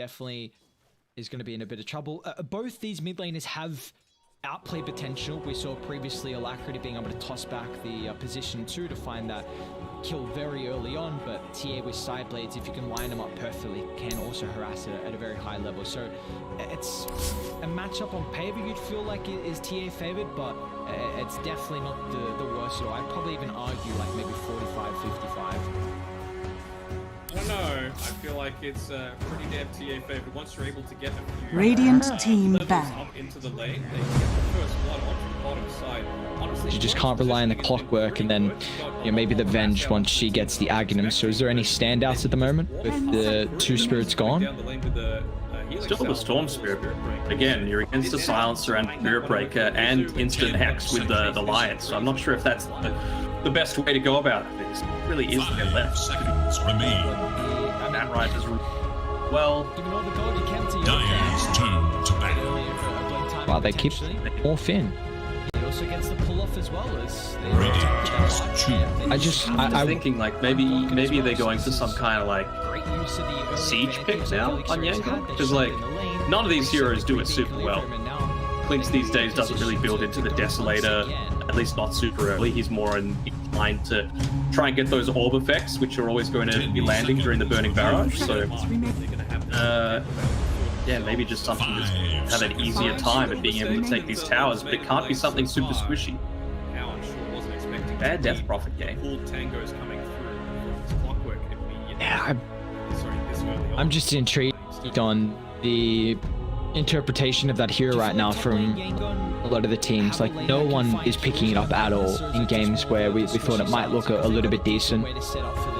definitely is going to be in a bit of trouble. Both these mid laners have outplay potential. We saw previously Alacrity being able to toss back the position 2 to find that kill very early on, but TA with side blades, if you can line them up perfectly, can also harass it at a very high level. So it's a matchup on paper you'd feel like it is TA favored, but it's definitely not the worst at all. I'd probably even argue like maybe 45-55. I don't know. I feel like it's pretty damn TA favored. Once you're able to get a few Radiant team levels back up into the lane, they get the first blood onto the bottom side. Honestly, You just can't rely on the clockwork, and then maybe the Venge once she gets the Aghanim. So is there any standouts at the moment with the 2 spirits gone? Still the Storm Spirit. Again, you're against the Silencer and Spirit Breaker and Instant Hex with the Lions. So I'm not sure if that's the best way to go about it. There really is their left. Seconds remain. That right is well. Dire's turn to battle. Wow, they keep more Finn. He also gets the pull off as well as Radiant has 2. I'm thinking like maybe they're going for some kind of like siege pick now on Yangon, because like none of these heroes do it super well. Clinks these days doesn't really build into the Desolator, at least not super early. He's more inclined to try and get those orb effects, which are always going to be landing during the Burning Barrage. So yeah, maybe just something to have an easier time at being able to take these towers, but it can't be something super squishy. Bad Death Prophet game. Yeah, I'm just intrigued on the interpretation of that hero right now from a lot of the teams. Like, no one is picking it up at all in games where we thought it might look a little bit decent.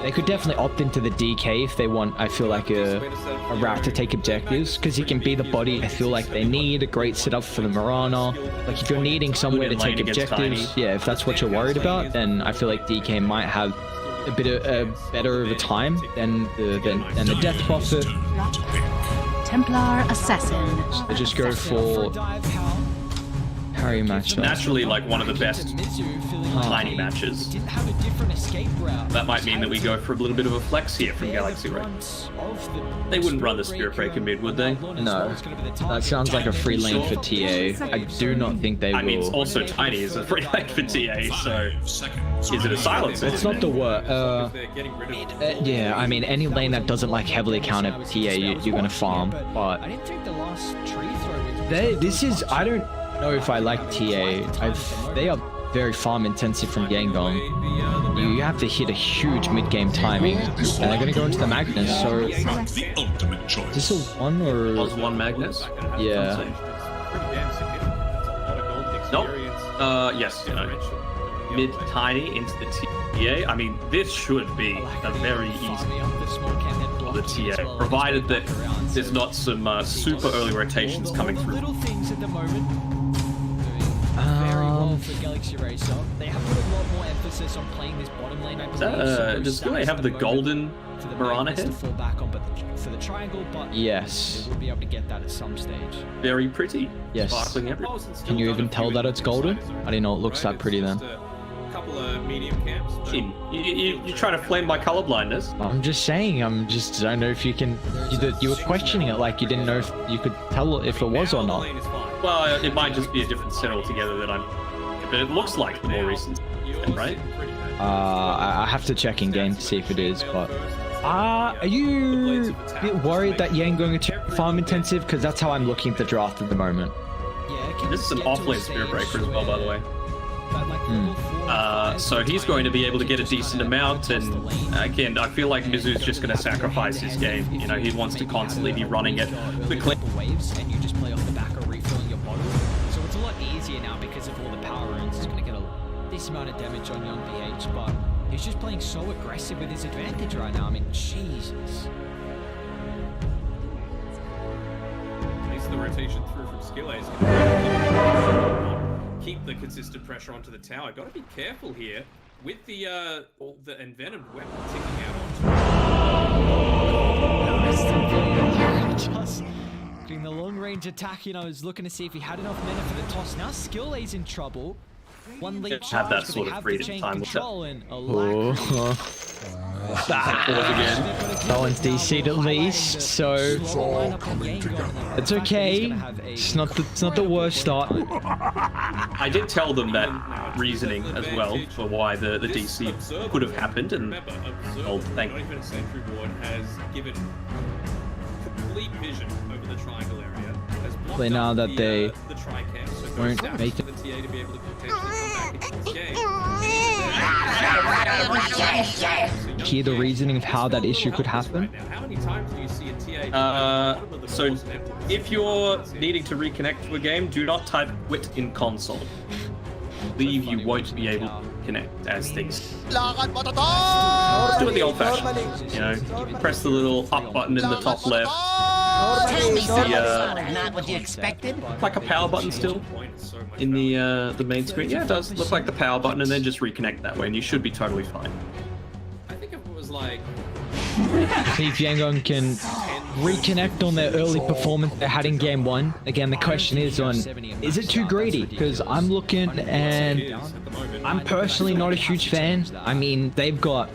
They could definitely opt into the DK if they want, I feel like, a route to take objectives, because he can be the body I feel like they need. A great setup for the Mirana. Like, if you're needing somewhere to take objectives, yeah, if that's what you're worried about, then I feel like DK might have a bit of better of a time than the Death Prophet. Templar Assassin. They just go for carry match. Naturally, like one of the best tiny matches. That might mean that we go for a little bit of a flex here from Galaxy Ray. They wouldn't run the Spirit Breaker mid, would they? No. That sounds like a free lane for TA. I do not think they will. I mean, it's also tiny as a free lane for TA, so is it a silencer? It's not the word. Yeah, I mean, any lane that doesn't like heavily counter TA, you're gonna farm. But this is, I don't know if I like TA. They are very farm intensive from Yangon. You have to hit a huge mid-game timing, and they're gonna go into the Magnus. So The ultimate choice. is this a 1 or? Was one Magnus? Yeah. Nope. Yes. Mid tiny into the TA. I mean, this should be a very easy for the TA, provided that there's not some super early rotations coming through. For Galaxy Racer, they have put a lot more emphasis on playing this bottom lane. I believe. Does Skillet have the golden Mirana head? Fall back on, but for the triangle, but yes, we'll be able to get that at some stage. Very pretty. Yes. Sparkling everywhere. Can you even tell that it's golden? I didn't know it looks that pretty then. Couple of medium camps. You trying to flame my colorblindness? I'm just saying. I don't know if you can. You were questioning it like you didn't know if you could tell if it was or not. Well, it might just be a different set altogether that I'm. But it looks like the more recent, right? I have to check in game to see if it is, but are you a bit worried that Yangon are too farm intensive? Because that's how I'm looking at the draft at the moment. This is an offlane Spirit Breaker as well, by the way. So he's going to be able to get a decent amount, and again, I feel like Mizu's just going to sacrifice his game. You know, he wants to constantly be running at the waves, and you just play off the back or refilling your bottle. So it's a lot easier now because of all the power runes. He's going to get a decent amount of damage on young BH, but he's just playing so aggressive with his advantage right now. I mean, Jesus. At least the rotation through from Skillet. Keep the consistent pressure onto the tower. Got to be careful here with the envenomed weapon ticking out. Just doing the long range attack. You know, I was looking to see if he had enough mana for the toss. Now Skillet's in trouble. One lead have that sort of freedom time with control, and That one's DC'd at least, so it's okay. It's not the worst start. I did tell them that reasoning as well for why the DC could have happened, and I'll thank you. But now that they won't make it. Hear the reasoning of how that issue could happen? So if you're needing to reconnect to a game, do not type quit in console. I believe you won't be able to connect as things. Just do it the old-fashioned. You know, press the little up button in the top left. Not what you expected. Like a power button still in the main screen. Yeah, it does look like the power button, and then just reconnect that way, and you should be totally fine. I think if it was like, See if Yangon can reconnect on their early performance they had in game 1. Again, the question is it too greedy? Because I'm looking and I'm personally not a huge fan. I mean, they've got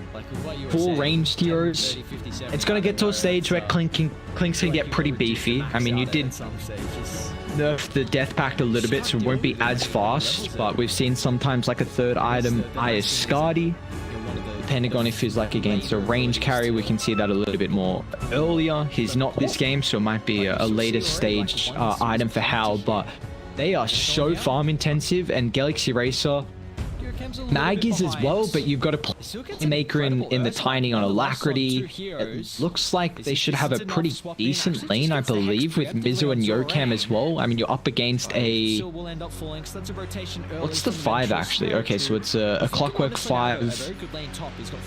4 ranged heroes. It's going to get to a stage where Clink's going to get pretty beefy. I mean, you did nerf the death pact a little bit, so it won't be as fast, but we've seen sometimes like a 3rd item, Skadi. Depending on if he's like against a range carry, we can see that a little bit more earlier. He's not this game, so it might be a later stage item for Hal, but they are so farm intensive, and Galaxy Racer Mag is as well, but you've got a playmaker in the Tiny on Alacrity. It looks like they should have a pretty decent lane, I believe, with Mizu and Yokam as well. I mean, you're up against a... What's the 5 actually? Okay, so it's a Clockwork 5.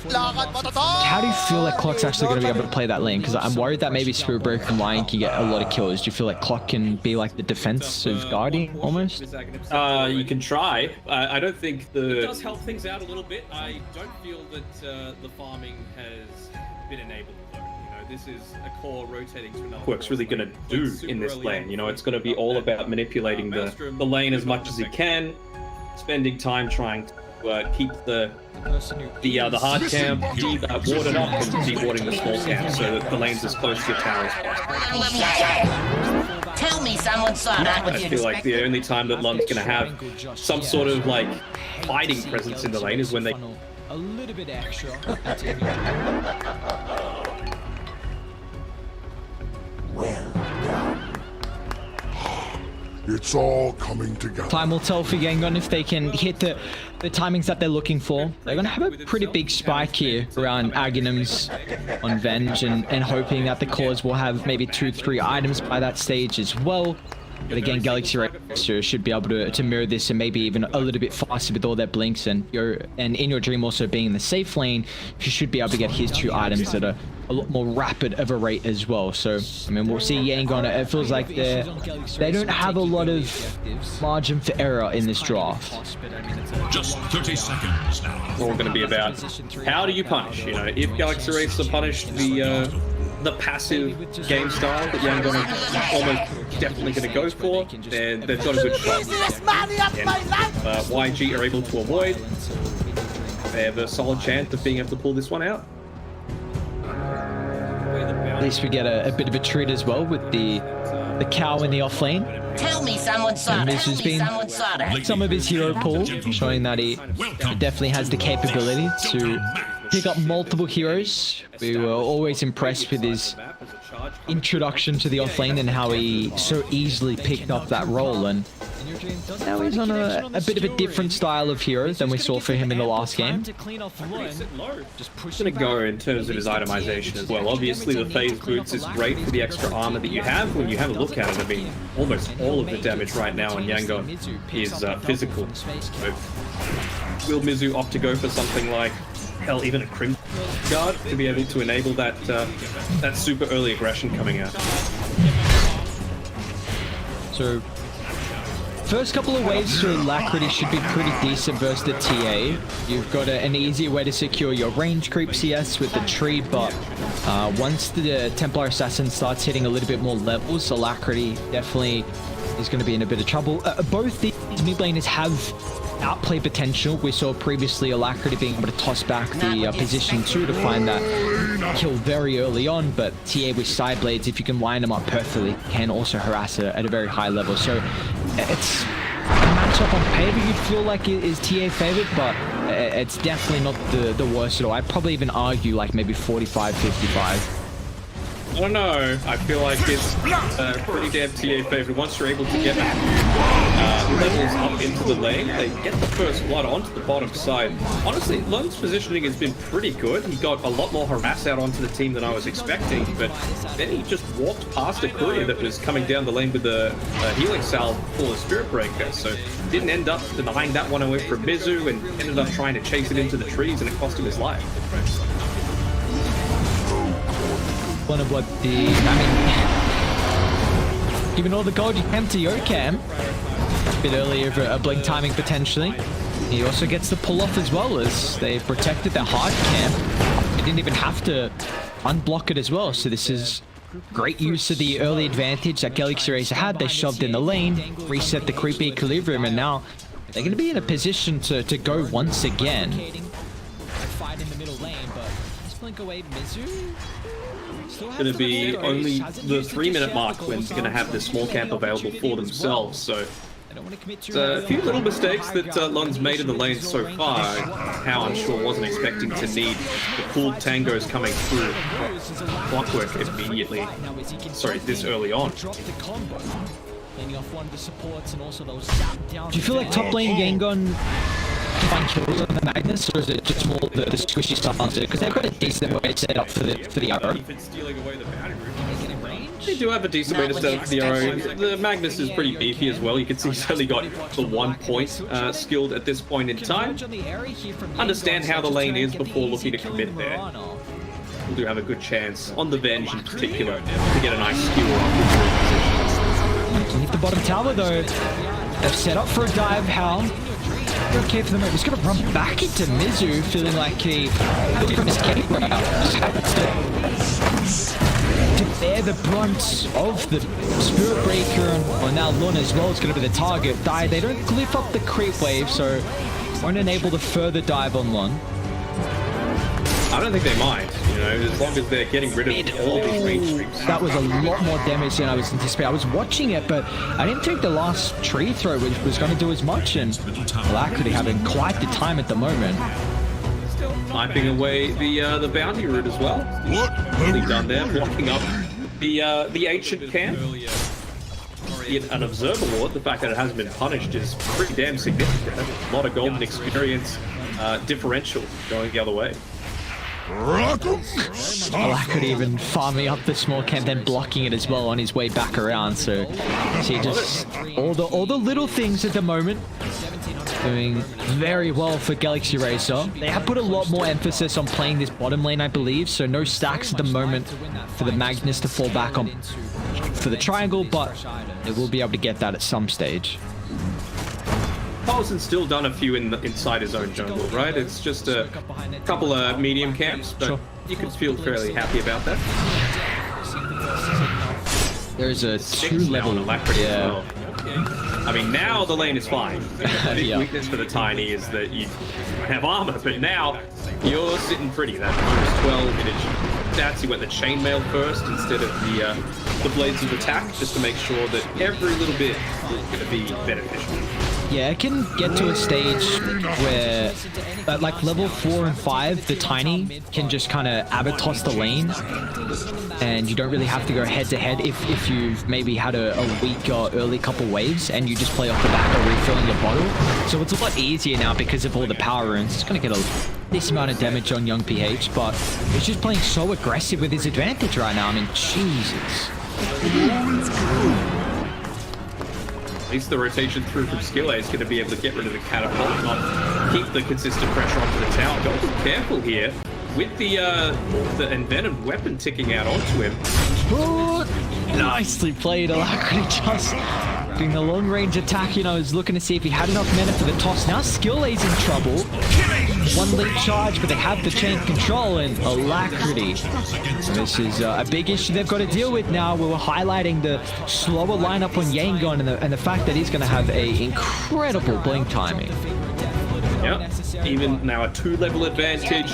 How do you feel like Clock's actually going to be able to play that lane? Because I'm worried that maybe Spirit Breaker and Lion can get a lot of kills. Do you feel like Clock can be like the defensive guardian almost? You can try. I don't think It does help things out a little bit. I don't feel that the farming has been enabled though. You know, this is a core rotating to another. Quirk's really going to do in this lane. You know, it's going to be all about manipulating the lane as much as he can, spending time trying to keep the hard camp warded up and dewarding the small camp so that the lane's as close to your tower as possible. Tell me someone saw that. I feel like the only time that Lund's going to have some sort of like fighting presence in the lane is when they... A little bit extra. It's all coming together. Time will tell for Yangon if they can hit the timings that they're looking for. They're going to have a pretty big spike here around Aghanim's on Venge and hoping that the cores will have maybe 2-3 items by that stage as well. But again, Galaxy Racer should be able to mirror this and maybe even a little bit faster with all their blinks, and in your dream also being in the safe lane, you should be able to get his 2 items at a lot more rapid of a rate as well. So I mean, we'll see Yangon. It feels like they don't have a lot of margin for error in this draft. Just 30 seconds now. It's all going to be about how do you punish? You know, if Galaxy Racer punished the passive game style that Yangon are almost definitely going to go for, then they've got a good shot. YG are able to avoid. They have a solid chance of being able to pull this one out. At least we get a bit of a treat as well with the cow in the off lane. Tell me someone saw that. Mizu's been some of his hero pool, showing that he definitely has the capability to pick up multiple heroes. We were always impressed with his introduction to the offlane and how he so easily picked up that role, and now he's on a bit of a different style of hero than we saw for him in the last game. Just gonna go in terms of his itemization as well. Obviously the phase boots is great for the extra armor that you have. When you have a look at it, I mean, almost all of the damage right now on Yangon is physical. So, will Mizu opt to go for something like, hell, even a Crimson Guard to be able to enable that that super early aggression coming out? So, first couple of waves to Alacrity should be pretty decent versus the TA. You've got an easier way to secure your range creep CS with the tree, but once the Templar Assassin starts hitting a little bit more levels, Alacrity definitely is going to be in a bit of trouble. Both these mid laners have outplay potential. We saw previously Alacrity being able to toss back the position 2 to find that kill very early on, but TA with side blades, if you can line them up perfectly, can also harass it at a very high level. So it's a matchup on paper you'd feel like it is TA favored, but it's definitely not the worst at all. I'd probably even argue like maybe 45-55. I don't know. I feel like it's pretty damn TA favored. Once you're able to get levels up into the lane, they get the first blood onto the bottom side. Honestly, Lund's positioning has been pretty good. He got a lot more harass out onto the team than I was expecting, but then he just walked past a courier that was coming down the lane with a healing salve full of Spirit Breaker, so didn't end up denying that one away from Mizu and ended up trying to chase it into the trees, and it cost him his life. One of what given all the gold you can to Yokam, a bit earlier for a blink timing potentially. He also gets the pull off as well, as they protected their hard camp. They didn't even have to unblock it as well, so this is great use of the early advantage that Galaxy Racer had. They shoved in the lane, reset the creepy equilibrium, and now they're going to be in a position to go once again. Fight in the middle lane, but blink away Mizu. Going to be only the 3-minute mark when they're going to have the small camp available for themselves, so it's a few little mistakes that Lund's made in the lane so far. How I'm sure wasn't expecting to need the pooled tangos coming through clockwork immediately. Sorry, this early on. Do you feel like top lane Yangon find kills on the Magnus, or is it just more the squishy stuff on it? Because they've got a decent way set up for the arrow. They do have a decent way to set up for the arrow. The Magnus is pretty beefy as well. You can see he's only got the 1 point skilled at this point in time. Understand how the lane is before looking to commit there. We do have a good chance on the Venge in particular to get a nice skewer off the position. Hit the bottom tower though. They've set up for a dive. How? Okay for the moment. He's going to run back into Mizu, feeling like he from his cape right now. To bear the brunt of the Spirit Breaker, and now Lun as well is going to be the target. They don't glyph up the creep wave, so won't enable the further dive on Lun. I don't think they mind, you know, as long as they're getting rid of all of these range streams. That was a lot more damage than I was anticipating. I was watching it, but I didn't think the last tree throw was going to do as much, and Alacrity having quite the time at the moment. Sniping away the bounty route as well. Really done there, blocking up the ancient camp. An observer ward, the fact that it hasn't been punished is pretty damn significant. A lot of golden experience differential going the other way. Alacrity even farming up the small camp, then blocking it as well on his way back around. So see, just all the little things at the moment doing very well for Galaxy Racer. They have put a lot more emphasis on playing this bottom lane, I believe, so no stacks at the moment for the Magnus to fall back on for the triangle, but they will be able to get that at some stage. Paulson's still done a few inside his own jungle, right? It's just a couple of medium camps, but you can feel fairly happy about that. There's a 2-level Alacrity as well. I mean, now the lane is fine. The big weakness for the Tiny is that you have armor, but now you're sitting pretty. That first 12 minute stats, you went the chainmail first instead of the blades of attack, just to make sure that every little bit is going to be beneficial. Yeah, it can get to a stage where at like level 4 and 5, the Tiny can just kind of abatos the lane, and you don't really have to go head to head if you've maybe had a weak or early couple waves and you just play off the back or refilling your bottle. So it's a lot easier now because of all the power runes. It's going to get this amount of damage on young PH, but he's just playing so aggressive with his advantage right now. I mean, Jesus. At least the rotation through from Skill A is going to be able to get rid of the catapult, not keep the consistent pressure onto the tower. Got to be careful here with the envenomed weapon ticking out onto him. Ooh, nicely played, Alacrity. Just Doing the long range attack, you know, is looking to see if he had enough mana for the toss. Now Skill's in trouble. One lead charge, but they have the chain control and Alacrity. So this is a big issue they've got to deal with now. We were highlighting the slower lineup on Yangon and the fact that he's going to have a incredible blink timing. Yeah, even now a 2-level advantage.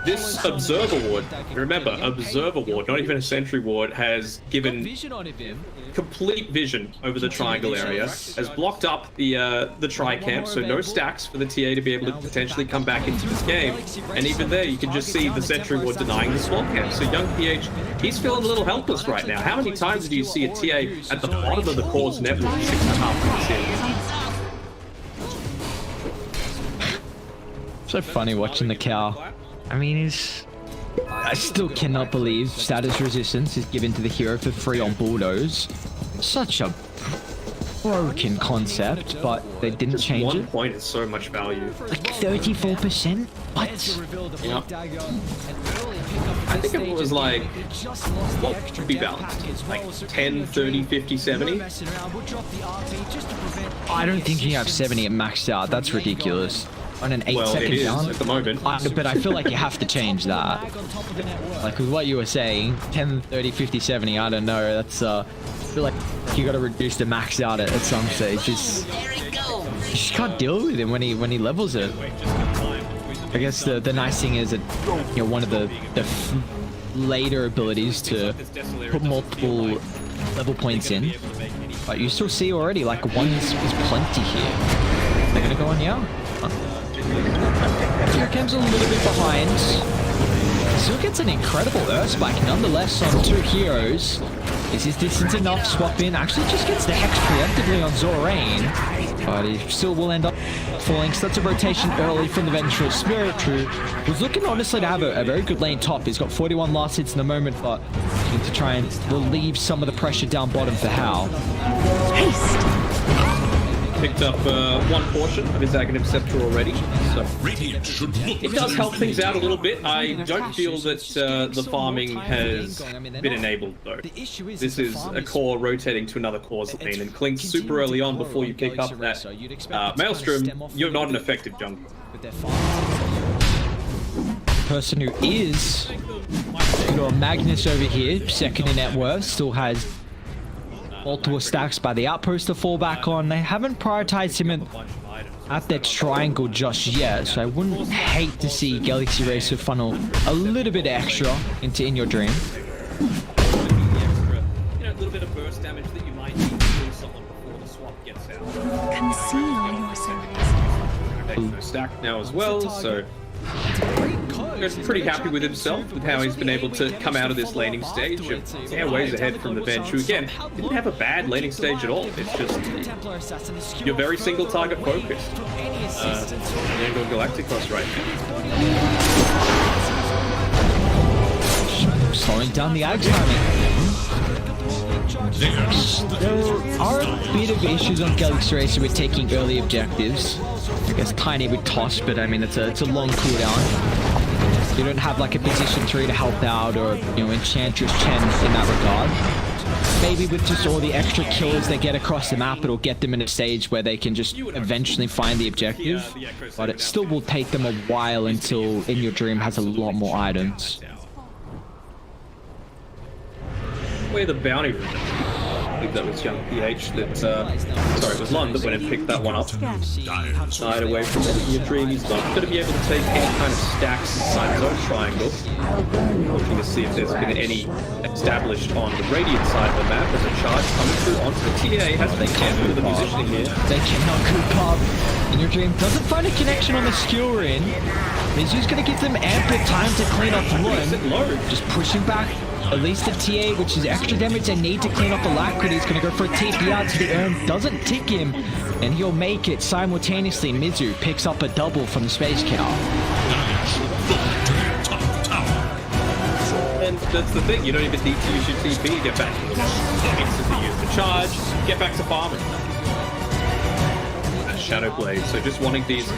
This Observer Ward, remember, Observer Ward, not even a Sentry Ward, has given complete vision over the triangle area, has blocked up the tri-camp, so no stacks for the TA to be able to potentially come back into this game. And even there, you can just see the Sentry Ward denying the swamp camp. So young PH, he's feeling a little helpless right now. How many times do you see a TA at the bottom of the core's network 6.5 minutes in? So funny watching the cow. I mean, I still cannot believe status resistance is given to the hero for free on Bulldoze. Such a broken concept, but they didn't Just change one it. point is so much value. Like 34%? What? Yeah. I think if it was like, what would be balanced? Like 10, 30, 50, 70? I don't think you have 70 at maxed out. That's ridiculous. On an 8-second it is down. at the moment. But I feel like you have to change that. Like with what you were saying, 10, 30, 50, 70, I don't know. That's, I feel like you got to reduce the max out at some stage. You just can't deal with him when he levels it. I guess the nice thing is that, you know, one of the later abilities to put multiple level points in. But you still see already, like, one is plenty here. They're gonna go on now. Cam's a little bit behind. Still gets an incredible Earth Spike nonetheless on 2 heroes. Is his distance enough? Swap in. Actually just gets the Hex preemptively on Zorain. But he still will end up falling. So that's a rotation early from the Vengeful Spirit, who was looking honestly to have a very good lane top. He's got 41 last hits in the moment, but looking to try and relieve some of the pressure down bottom for Hal. Picked up one portion of his Aghanim Scepter already, so it does help things out a little bit. I don't feel that the farming has been enabled though. This is a core rotating to another core's lane, and Clink's super early on before you pick up that Maelstrom, you're not an effective jungler. Person who is, you know, Magnus over here, second in net worth, still has multiple stacks by the outpost to fall back on. They haven't prioritized him at their triangle just yet, so I wouldn't hate to see Galaxy Racer funnel a little bit extra into In Your Dream. You know, a little bit of burst damage that you might need to kill someone before the swap gets out. Conceal yourselves. Stack now as well, so he's pretty happy with himself, with how he's been able to come out of this laning stage. Yeah, ways ahead from the bench, who again didn't have a bad laning stage at all. It's just you're very single target focused. Yangon Galacticos right now. Slowing down the Ags timing. There are a bit of issues on Galaxy Racer with taking early objectives. I guess tiny with toss, but I mean it's a long cooldown. You don't have like a position 3 to help out, or you know, Enchantress Chen in that regard. Maybe with just all the extra kills they get across the map, it'll get them in a stage where they can just eventually find the objective. But it still will take them a while until In Your Dream has a lot more items. Where the bounty room? I think that was young PH that, sorry, it was Lund that went and picked that one up. Died away from it. In Your Dream, he's not going to be able to take any kind of stacks inside his own triangle. Looking to see if there's been any established on the radiant side of the map as a charge coming through onto the TA. Has to be careful with the positioning here. They cannot coop up. In Your Dream doesn't find a connection on the skill ring. He's just going to give them ample time to clean up one. Just pushing back. At least the TA, which is extra damage they need to clean up Alacrity, is going to go for a TP out to the urn. Doesn't tick him, and he'll make it. Simultaneously, Mizu picks up a double from the Space Cow. And that's the thing, you don't even need to use your TP to get back. Instantly use the charge, get back to farming. Shadow Blade, so just wanting these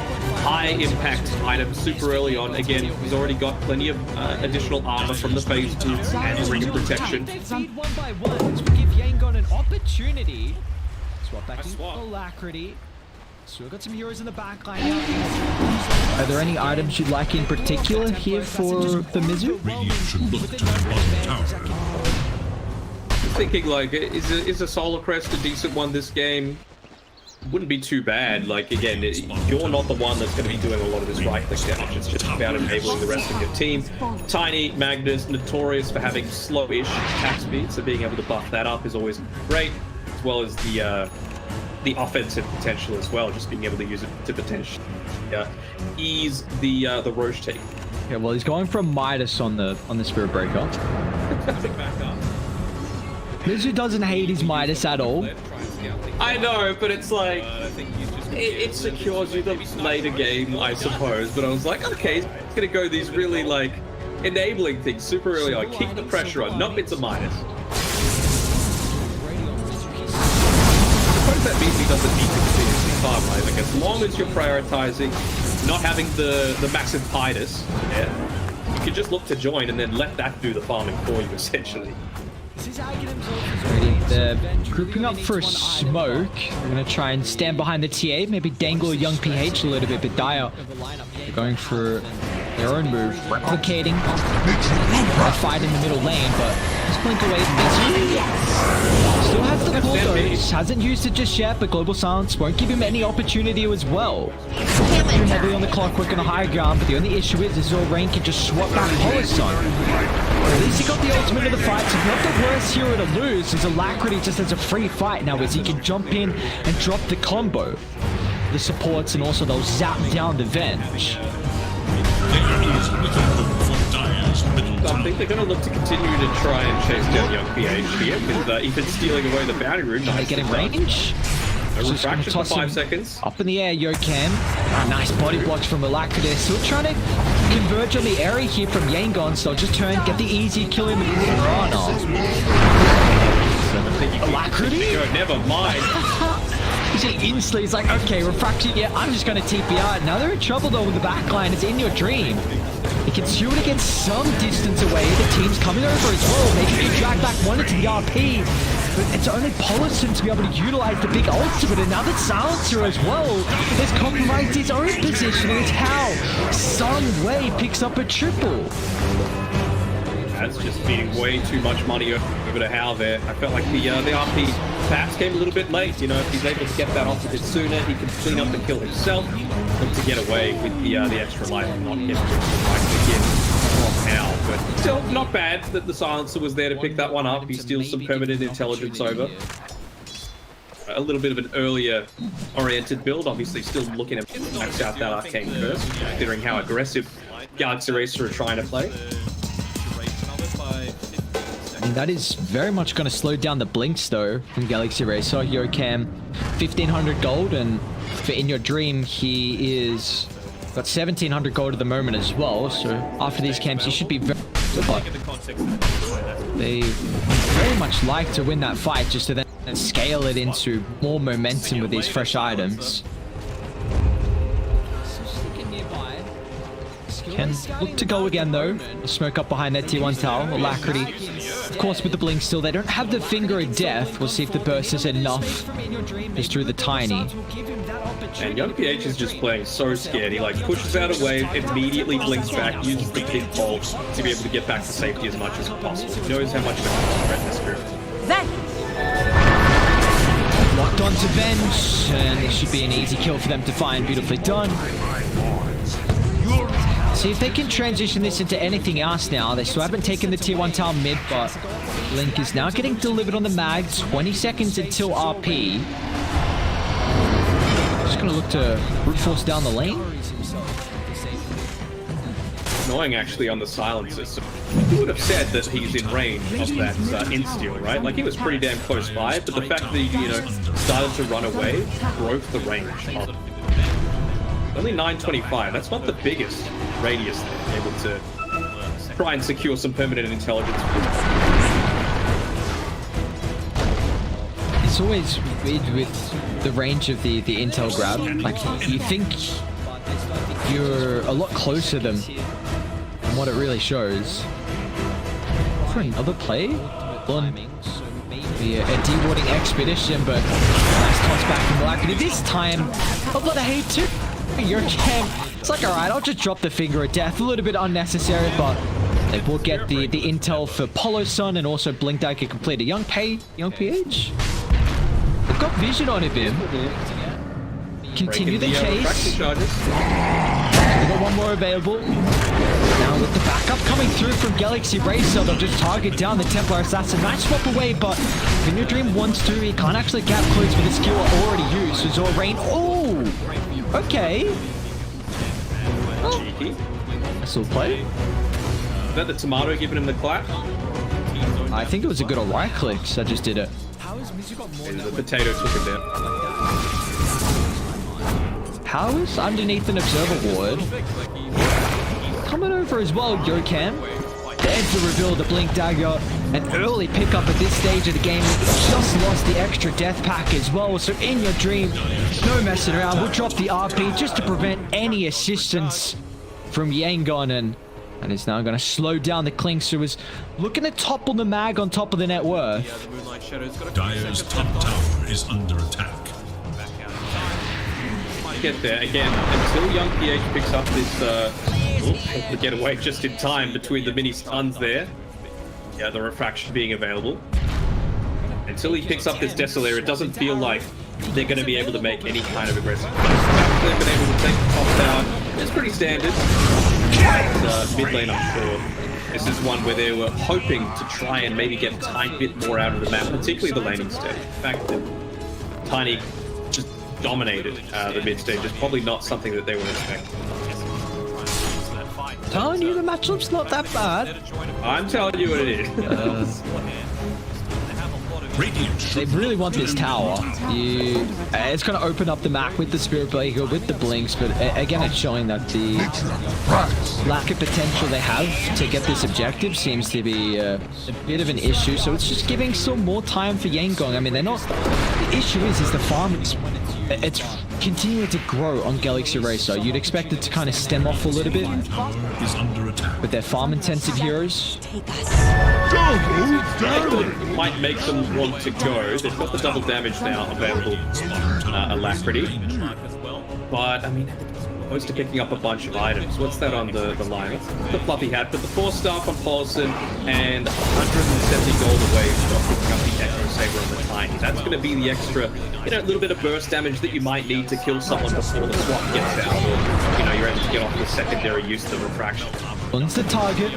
high impact items super early on. Again, he's already got plenty of additional armor from the phase boots and ring of protection. One by one to give Yangon an opportunity Swap back I in swap. Alacrity. So we've got some heroes in the back line now. Are there any items you'd like in particular here for the Mizu? Radiant should look to the bottom tower. Thinking like, is a Solar Crest a decent one this game? Wouldn't be too bad. Like again, you're not the one that's going to be doing a lot of this right-click damage. It's just about enabling the rest of your team. Tiny, Magnus, notorious for having slow-ish attack speed, so being able to buff that up is always great, as well as the offensive potential as well. Just being able to use it to potentially ease the Roche take. Yeah, well, he's going from Midas on the Spirit Breaker. Back up. Mizu doesn't hate his Midas at all. Try and scout things I out. know, but it's like I think he's just it secures you the later game, I suppose. But I was like, okay, he's gonna go these really like enabling things super early on, keep the pressure on. Nope, it's a minus. I suppose that means he doesn't need to continuously farm, right? Like as long as you're prioritizing not having the massive Titus, you can just look to join and then let that do the farming for you, essentially. They're grouping up for a smoke. They're going to try and stand behind the TA, maybe dangle a young PH a little bit, but Dire, they're going for their own move, replicating a fight in the middle lane, but just blink away from Mizu. Still has the bulldoze, hasn't used it just yet, but Global Silence won't give him any opportunity as well. Too heavily on the clock, working on the high ground, but the only issue is Zorain can just swap back Polisson. At least he got the ultimate of the fight, so not the worst hero to lose, as Alacrity just has a free fight now as he can jump in and drop the combo. The supports and also they'll zap down the Venge. There is little hope for Dire's middle So I tower. think they're going to look to continue to try and chase down young PH here, with even stealing away the bounty rune. They get in range. A Just gonna refraction for toss 5 him seconds. Up in the air, Yocam. Nice body blocks from Alacrity. Still trying to converge on the area here from Yangon, so just turn, get the easy kill in the Piranha. Alacrity? Go, never mind. He instantly is like, okay, refraction, yeah, I'm just going to TP out. Now they're in trouble though with the backline. It's in your dream. He can shoot it against some distance away. The team's coming over as well. They can drag back one into the RP. But it's only Polisson to be able to utilize the big ultimate. And now that Silencer as well has compromised his own positioning. It's how Sunway picks up a triple. That's just feeding way too much money over to Hal there. I felt like the RP perhaps came a little bit late. You know, if he's able to get that off a bit sooner, he can clean up the kill himself. Look to get away with the extra life and not get again from Hal. But still, not bad that the Silencer was there to pick that one up. He steals some permanent intelligence over. A little bit of an earlier oriented build, obviously still looking to max out that Arcane first, considering how aggressive Galaxy Racer are trying to play. I mean, that is very much going to slow down the blinks though from Galaxy Racer. Yocam, 1500 gold, and for In Your Dream, he is got 1700 gold at the moment as well. So after these camps, he should be very but they very much like to win that fight just to then scale it into more momentum with these fresh items. Can look to go again though. Smoke up behind that T1 tower. Alacrity, of course, with the blink still. They don't have the Finger of Death. We'll see if the burst is enough just through the Tiny. And young PH is just playing so scared. He like pushes out a wave, immediately blinks back, uses the big bolt to be able to get back to safety as much as possible. He knows how much of a threat this group. Locked onto Venge, and it should be an easy kill for them to find. Beautifully done. See if they can transition this into anything else now. They still haven't taken the tier 1 tower mid, but Link is now getting delivered on the mag. 20 seconds until RP. Just gonna look to brute force down the lane. Annoying actually on the silencer. So you would have said that he's in range of that insta, right? Like he was pretty damn close by, but the fact that he, you know, started to run away broke the range of it. Only 925. That's not the biggest radius they're able to try and secure some permanent intelligence. It's always weird with the range of the intel grab. Like you think you're a lot closer than what it really shows. For another play? a dewarding expedition, but nice toss back from Blackity. This time, a lot of hate too. Your camp, it's like, alright, I'll just drop the finger of death. A little bit unnecessary, but they will get the intel for Polo Sun and also Blink Dagger complete. A young PH. They've got vision on it, Bim. Continue the chase. We've got one more available. Now with the backup coming through from Galaxy Racer, they'll just target down the Templar Assassin. Nice swap away, but Vineyard Dream wants to. He can't actually gap close with the skill already used. So Zorain, oh, okay. Cheeky. Nice little play. Is that the tomato giving him the clap? I think it was a good right click, so I just did it. And the potato took him down. Powers underneath an observer ward. Coming over as well, Yokam. There's the reveal of the Blink Dagger. An early pickup at this stage of the game. Just lost the extra death pack as well. So in your dream, no messing around. We'll drop the RP just to prevent any assistance from Yangon. And it's now going to slow down the Clink. So is looking to topple the mag on top of the net worth. Dire's top tower is under attack. Get there again until young PH picks up this the getaway just in time between the mini stuns there. Yeah, the refraction being available. Until he picks up this Desolator, it doesn't feel like they're going to be able to make any kind of aggressive play. They've been able to take the top down. It's pretty standard. But, mid lane, I'm sure. This is one where they were hoping to try and maybe get a tiny bit more out of the map, particularly the laning stage. In fact, that Tiny just dominated the mid stage. It's probably not something that they were expecting. Telling you the matchup's not that bad. I'm telling you what it is. They really want this tower. It's going to open up the map with the Spirit Breaker, with the Blinks, but again, it's showing that the lack of potential they have to get this objective seems to be a bit of an issue. So it's just giving some more time for Yangon. I mean, they're not. The issue is the farm. It's continuing to grow on Galaxy Racer. You'd expect it to kind of stem off a little bit with their farm-intensive heroes. It might make them want to go. They've got the double damage now available, Alacrity. But, I mean, opposed to picking up a bunch of items. What's that on the line? The fluffy hat, but the 4-star from Paulson and 170 gold away from picking up the Echo Saber on the Tiny. That's going to be the extra, little bit of burst damage that you might need to kill someone before the swap gets out, or, you're able to get off the secondary use of the refraction. Once the target,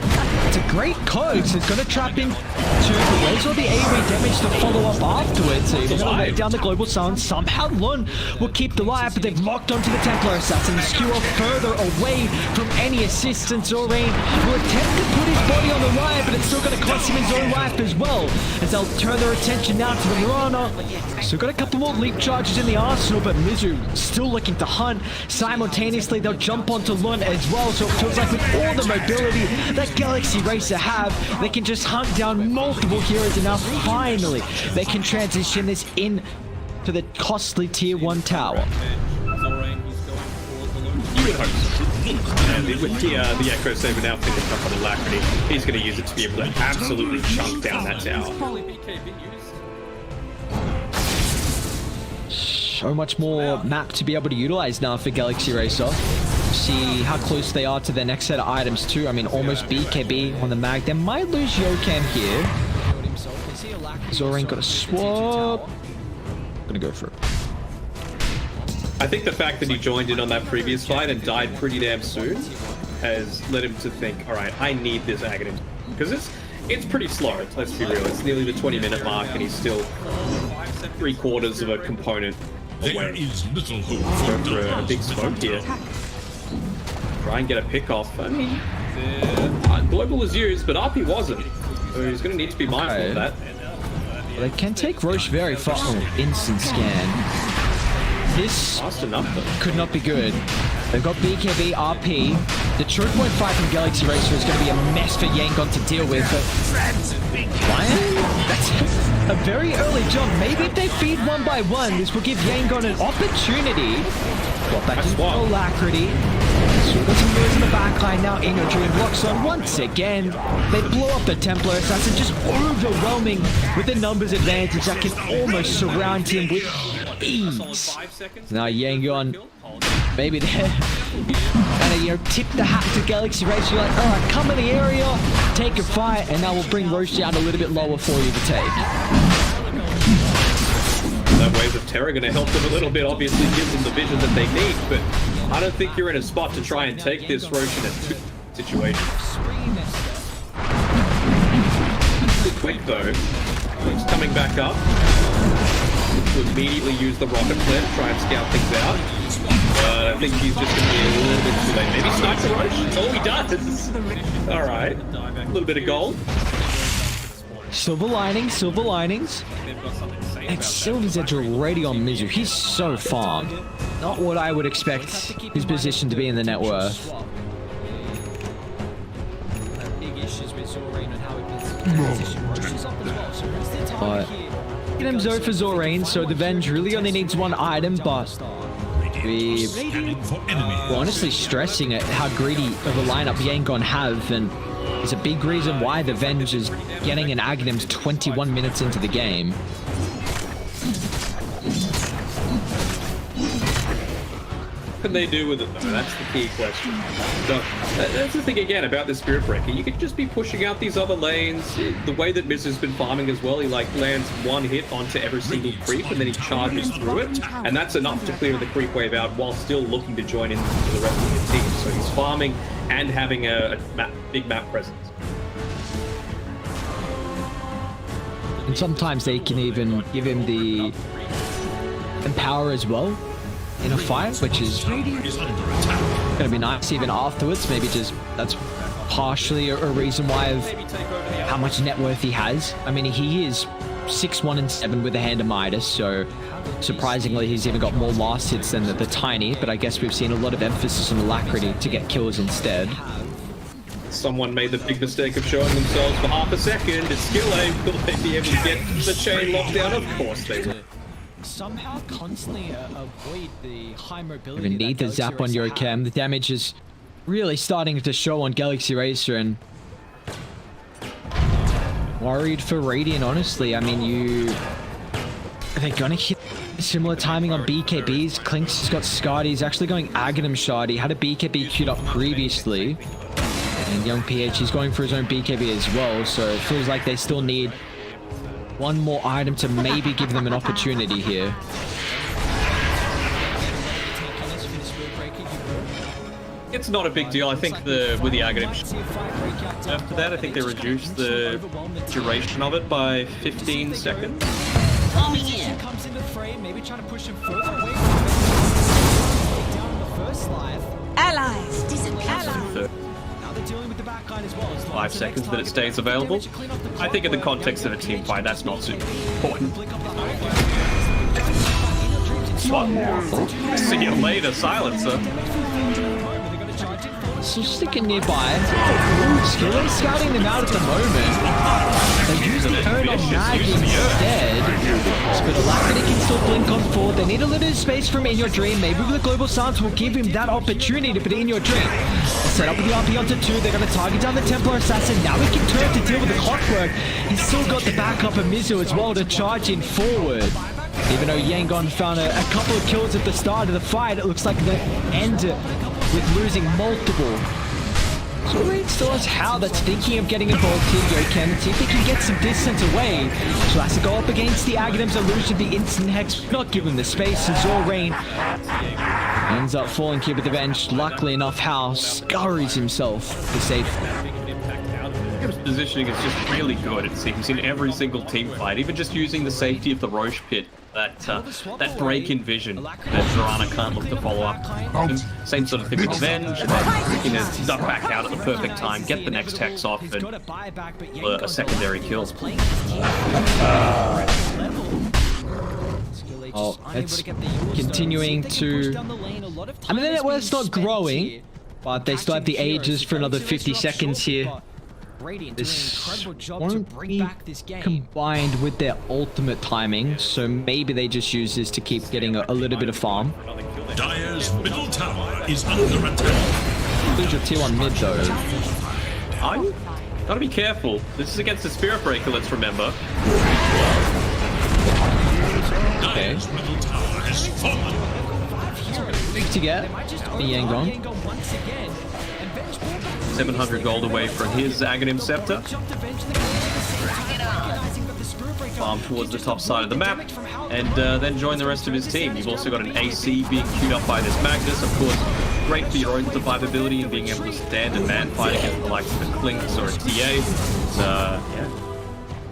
it's a great code, so it's going to trap in where's all the AoE damage to follow up afterwards. So even though they lay down the Global Sun, somehow Lun will keep the life, but they've locked onto the Templar Assassin. The skewer further away from any assistance. Zorain will attempt to put his body on the wire, but it's still going to cost him his own life as well, as they'll turn their attention now to the Mirana. Still got a couple more leap charges in the arsenal, but Mizu still looking to hunt. Simultaneously, they'll jump onto Lun as well, so it feels like with all the mobility that Galaxy Racer have, they can just hunt down multiple heroes, and now finally they can transition this in to the costly tier 1 tower. You would hope so. And with the Echo Saber now finished up on Alacrity, he's going to use it to be able to absolutely chunk down that tower. So much more map to be able to utilize now for Galaxy Racer. See how close they are to their next set of items too. I mean, almost BKB on the mag. They might lose Yokam here. Zorain got a swap. Gonna go for it. I think the fact that he joined in on that previous fight and died pretty damn soon has led him to think, all right, I need this Aghanim. Because it's pretty slow, let's be real. It's nearly the 20-minute mark and he's still 3/4 of a component away. There is little hope Go for a big smoke here. Try and get a pick off. I mean, Global was used, but RP wasn't. So he's going to need to be mindful of that. Well, they can take Roche very far. Oh, instant scan. This could not be good. They've got BKB, RP. The choke point fight from Galaxy Racer is going to be a mess for Yangon to deal with. But Lion? That's a very early jump. Maybe if they feed one by one, this will give Yangon an opportunity. Got back to Alacrity. So we've got some moves in the backline now. In your dream locks on once again. They blow up the Templar Assassin, just overwhelming with the numbers advantage that can almost surround him with ease. Now Yangon, maybe they're kind of, tip the hat to Galaxy Race. You're like, all right, come in the area, take a fight, and now we'll bring Roche down a little bit lower for you to take. That Waves of Terror going to help them a little bit, obviously gives them the vision that they need, but I don't think you're in a spot to try and take this Roche in a situation. Quick though, he's coming back up to immediately use the rocket flare to try and scout things out. I think he's just going to be a little bit too late. Maybe snipe the Roche? Oh, he does! Alright, a little bit of gold. Silver linings, silver linings. And Silver's Edge already on Mizu. He's so farmed. Not what I would expect his position to be in the net worth. But get him Zo for Zorain, so the Venge really only needs one item, but we're honestly stressing at how greedy of a lineup Yangon have, and it's a big reason why the Venge is getting an Aghanims 21 minutes into the game. What can they do with it though? That's the key question. So that's the thing again about the Spirit Breaker. You could just be pushing out these other lanes. The way that Miz has been farming as well, he like lands one hit onto every single creep and then he charges through it, and that's enough to clear the creep wave out while still looking to join in to the rest of the team. So he's farming and having a big map presence. And sometimes they can even give him the empower as well in a fight, which is gonna be nice even afterwards. Maybe just that's partially a reason why of how much net worth he has. I mean, he is 6-1 and 7 with a hand of Midas, so surprisingly he's even got more last hits than the tiny, but I guess we've seen a lot of emphasis on Alacrity to get kills instead. Someone made the big mistake of showing themselves for half a second. It's skill aim. Will they be able to get the chain locked down? Of course they will. Somehow constantly avoid the high mobility. Even need the zap on your cam. The damage is really starting to show on Galaxy Racer, and worried for Radiant, honestly. I mean, are they gonna hit similar timing on BKBs? Clinks has got Scardy. He's actually going Aghanim Shard. He had a BKB queued up previously. And young PH, he's going for his own BKB as well, so it feels like they still need one more item to maybe give them an opportunity here. It's not a big deal. I think with the Aghanim after that, I think they reduced the duration of it by 15 seconds. Come here. Comes into the frame, maybe trying to push him further away down in the first life. Allies disappear. Now they're dealing with the backline as well. 5 seconds that it stays available. I think in the context of a team fight, that's not super important. See you later, Silencer. So sticking nearby. Skillet scouting them out at the moment. They use the Earn on Mag instead. But Alacrity can still blink on forward. They need a little space from In Your Dream. Maybe with the Global Silence will give him that opportunity to put In Your Dream. Set up with the RP onto 2. They're going to target down the Templar Assassin. Now he can turn to deal with the clockwork. He's still got the backup of Mizu as well to charge in forward. Even though Yangon found a couple of kills at the start of the fight, it looks like they end it with losing multiple. So Raid still has How that's thinking of getting involved here. Yoken, and see if he can get some distance away. So has to go up against the Aghanims illusion, the instant hex, not given the space, and Zorain ends up falling here with the bench. Luckily enough, How scurries himself to safety. His positioning is just really good, it seems, in every single team fight. Even just using the safety of the Roche pit, that break in vision that Zorana can't look to follow up. And same sort of thing with Venge, and then, you know, duck back out at the perfect time, get the next hex off, and a secondary kill. Oh, it's continuing to... I mean, the net worth's not growing, but they still have the ages for another 50 seconds here. This won't be combined with their ultimate timing, so maybe they just use this to keep getting a little bit of farm. Dire's middle tower is under attack. lose your tier 1 mid though. Are you? Gotta be careful. This is against the Spirit Breaker, let's remember. Okay. Dire's middle tower has fallen. Big to get. The Yangon. 700 gold away from his Aghanim Scepter. Farm towards the top side of the map, and then join the rest of his team. You've also got an AC being queued up by this Magnus, of course. Great for your own survivability and being able to stand and man fight against the likes of a Clinks or a TA. Yeah,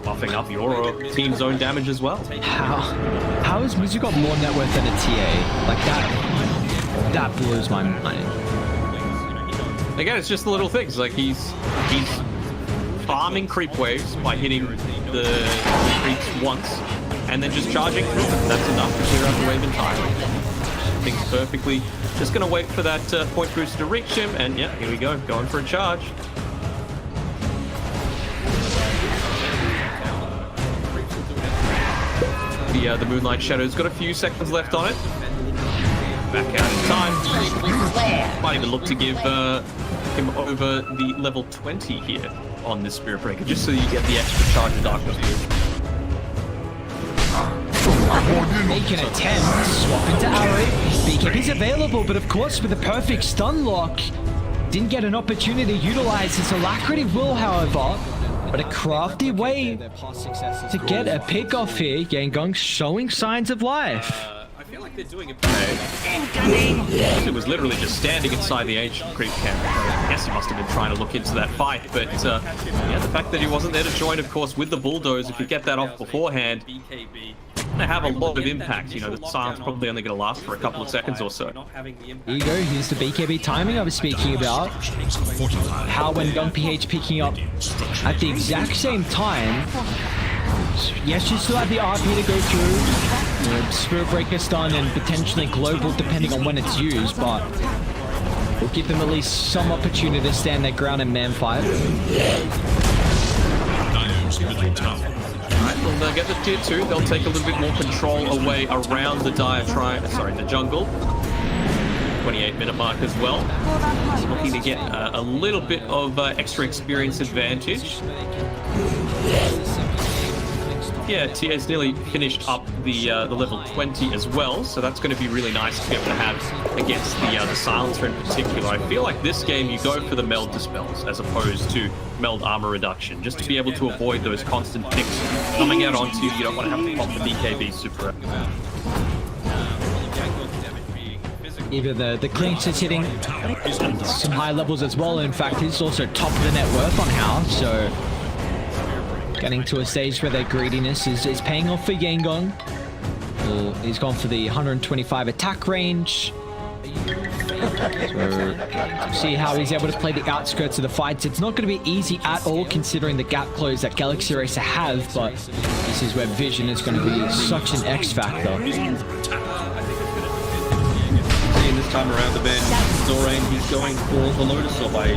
buffing up your team's own damage as well. How has Mizu got more net worth than a TA? Like that blows my mind. Again, it's just the little things. Like he's farming creep waves by hitting the creeps once, and then just charging through them. That's enough to clear out the wave in time. Things perfectly. Just gonna wait for that point boost to reach him, and yeah, here we go, going for a charge. The Moonlight Shadow's got a few seconds left on it. Back out in time. Might even look to give him over the level 20 here on this Spirit Breaker, just so you get the extra charge of Darkness boost. Make an attempt, swap into Ari. BKB's available, but of course with a perfect stun lock. Didn't get an opportunity to utilize his Alacrity will, however. But a crafty way to get a pick off here. Yangon showing signs of life. I feel like they're doing it okay. It was literally just standing inside the ancient creep camp. I guess he must have been trying to look into that fight, but yeah, the fact that he wasn't there to join, of course, with the bulldoze, if you get that off beforehand, gonna have a lot of impact. You know, the silence probably only gonna last for a couple of seconds or so. Here you go, here's the BKB timing I was speaking about. How when Gun PH picking up at the exact same time. Yes, you still have the RP to go through. You know, Spirit Breaker stun and potentially global depending on when it's used, but we'll give them at least some opportunity to stand their ground and man fight. Dire's middle tower. Alright, they'll get the tier 2. They'll take a little bit more control away around the the jungle. 28-minute mark as well. He's looking to get a little bit of extra experience advantage. Yeah, TA's nearly finished up the level 20 as well, so that's going to be really nice to be able to have against the Silencer in particular. I feel like this game you go for the meld dispels as opposed to meld armor reduction, just to be able to avoid those constant picks coming out onto you. You don't want to have to pop the BKB super. Either the Clinks is hitting some high levels as well. In fact, he's also top of the net worth on House, so getting to a stage where their greediness is paying off for Yangon. Well, he's gone for the 125 attack range. So, see how he's able to play the outskirts of the fights. It's not going to be easy at all considering the gap close that Galaxy Racer have, but this is where vision is going to be such an X factor. This time around the bend, Zorain, he's going for the Lotus Orb. I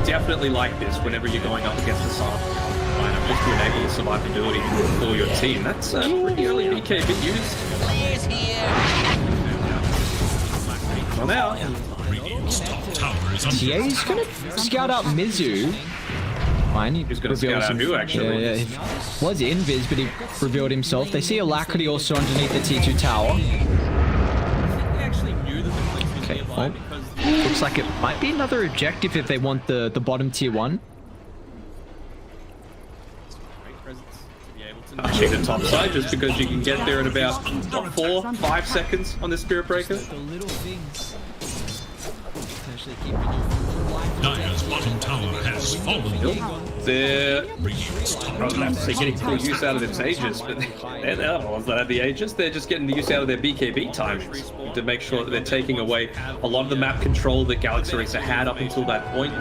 definitely like this whenever you're going up against the Sun. Just to enable the survivability for your team. That's pretty early BKB used. Well now, TA's gonna scout out Mizu. Fine, he's gonna scout out who actually? Yeah, he was invis, but he revealed himself. They see Alacrity also underneath the T2 tower. Okay, well, looks like it might be another objective if they want the bottom tier 1. Touching the top side just because you can get there in about 4-5 seconds on this Spirit Breaker. Dire's bottom tower has fallen. They're getting full use out of their sages, but they're the other ones that have the ages. They're just getting the use out of their BKB timings to make sure that they're taking away a lot of the map control that Galaxy Racer had up until that point.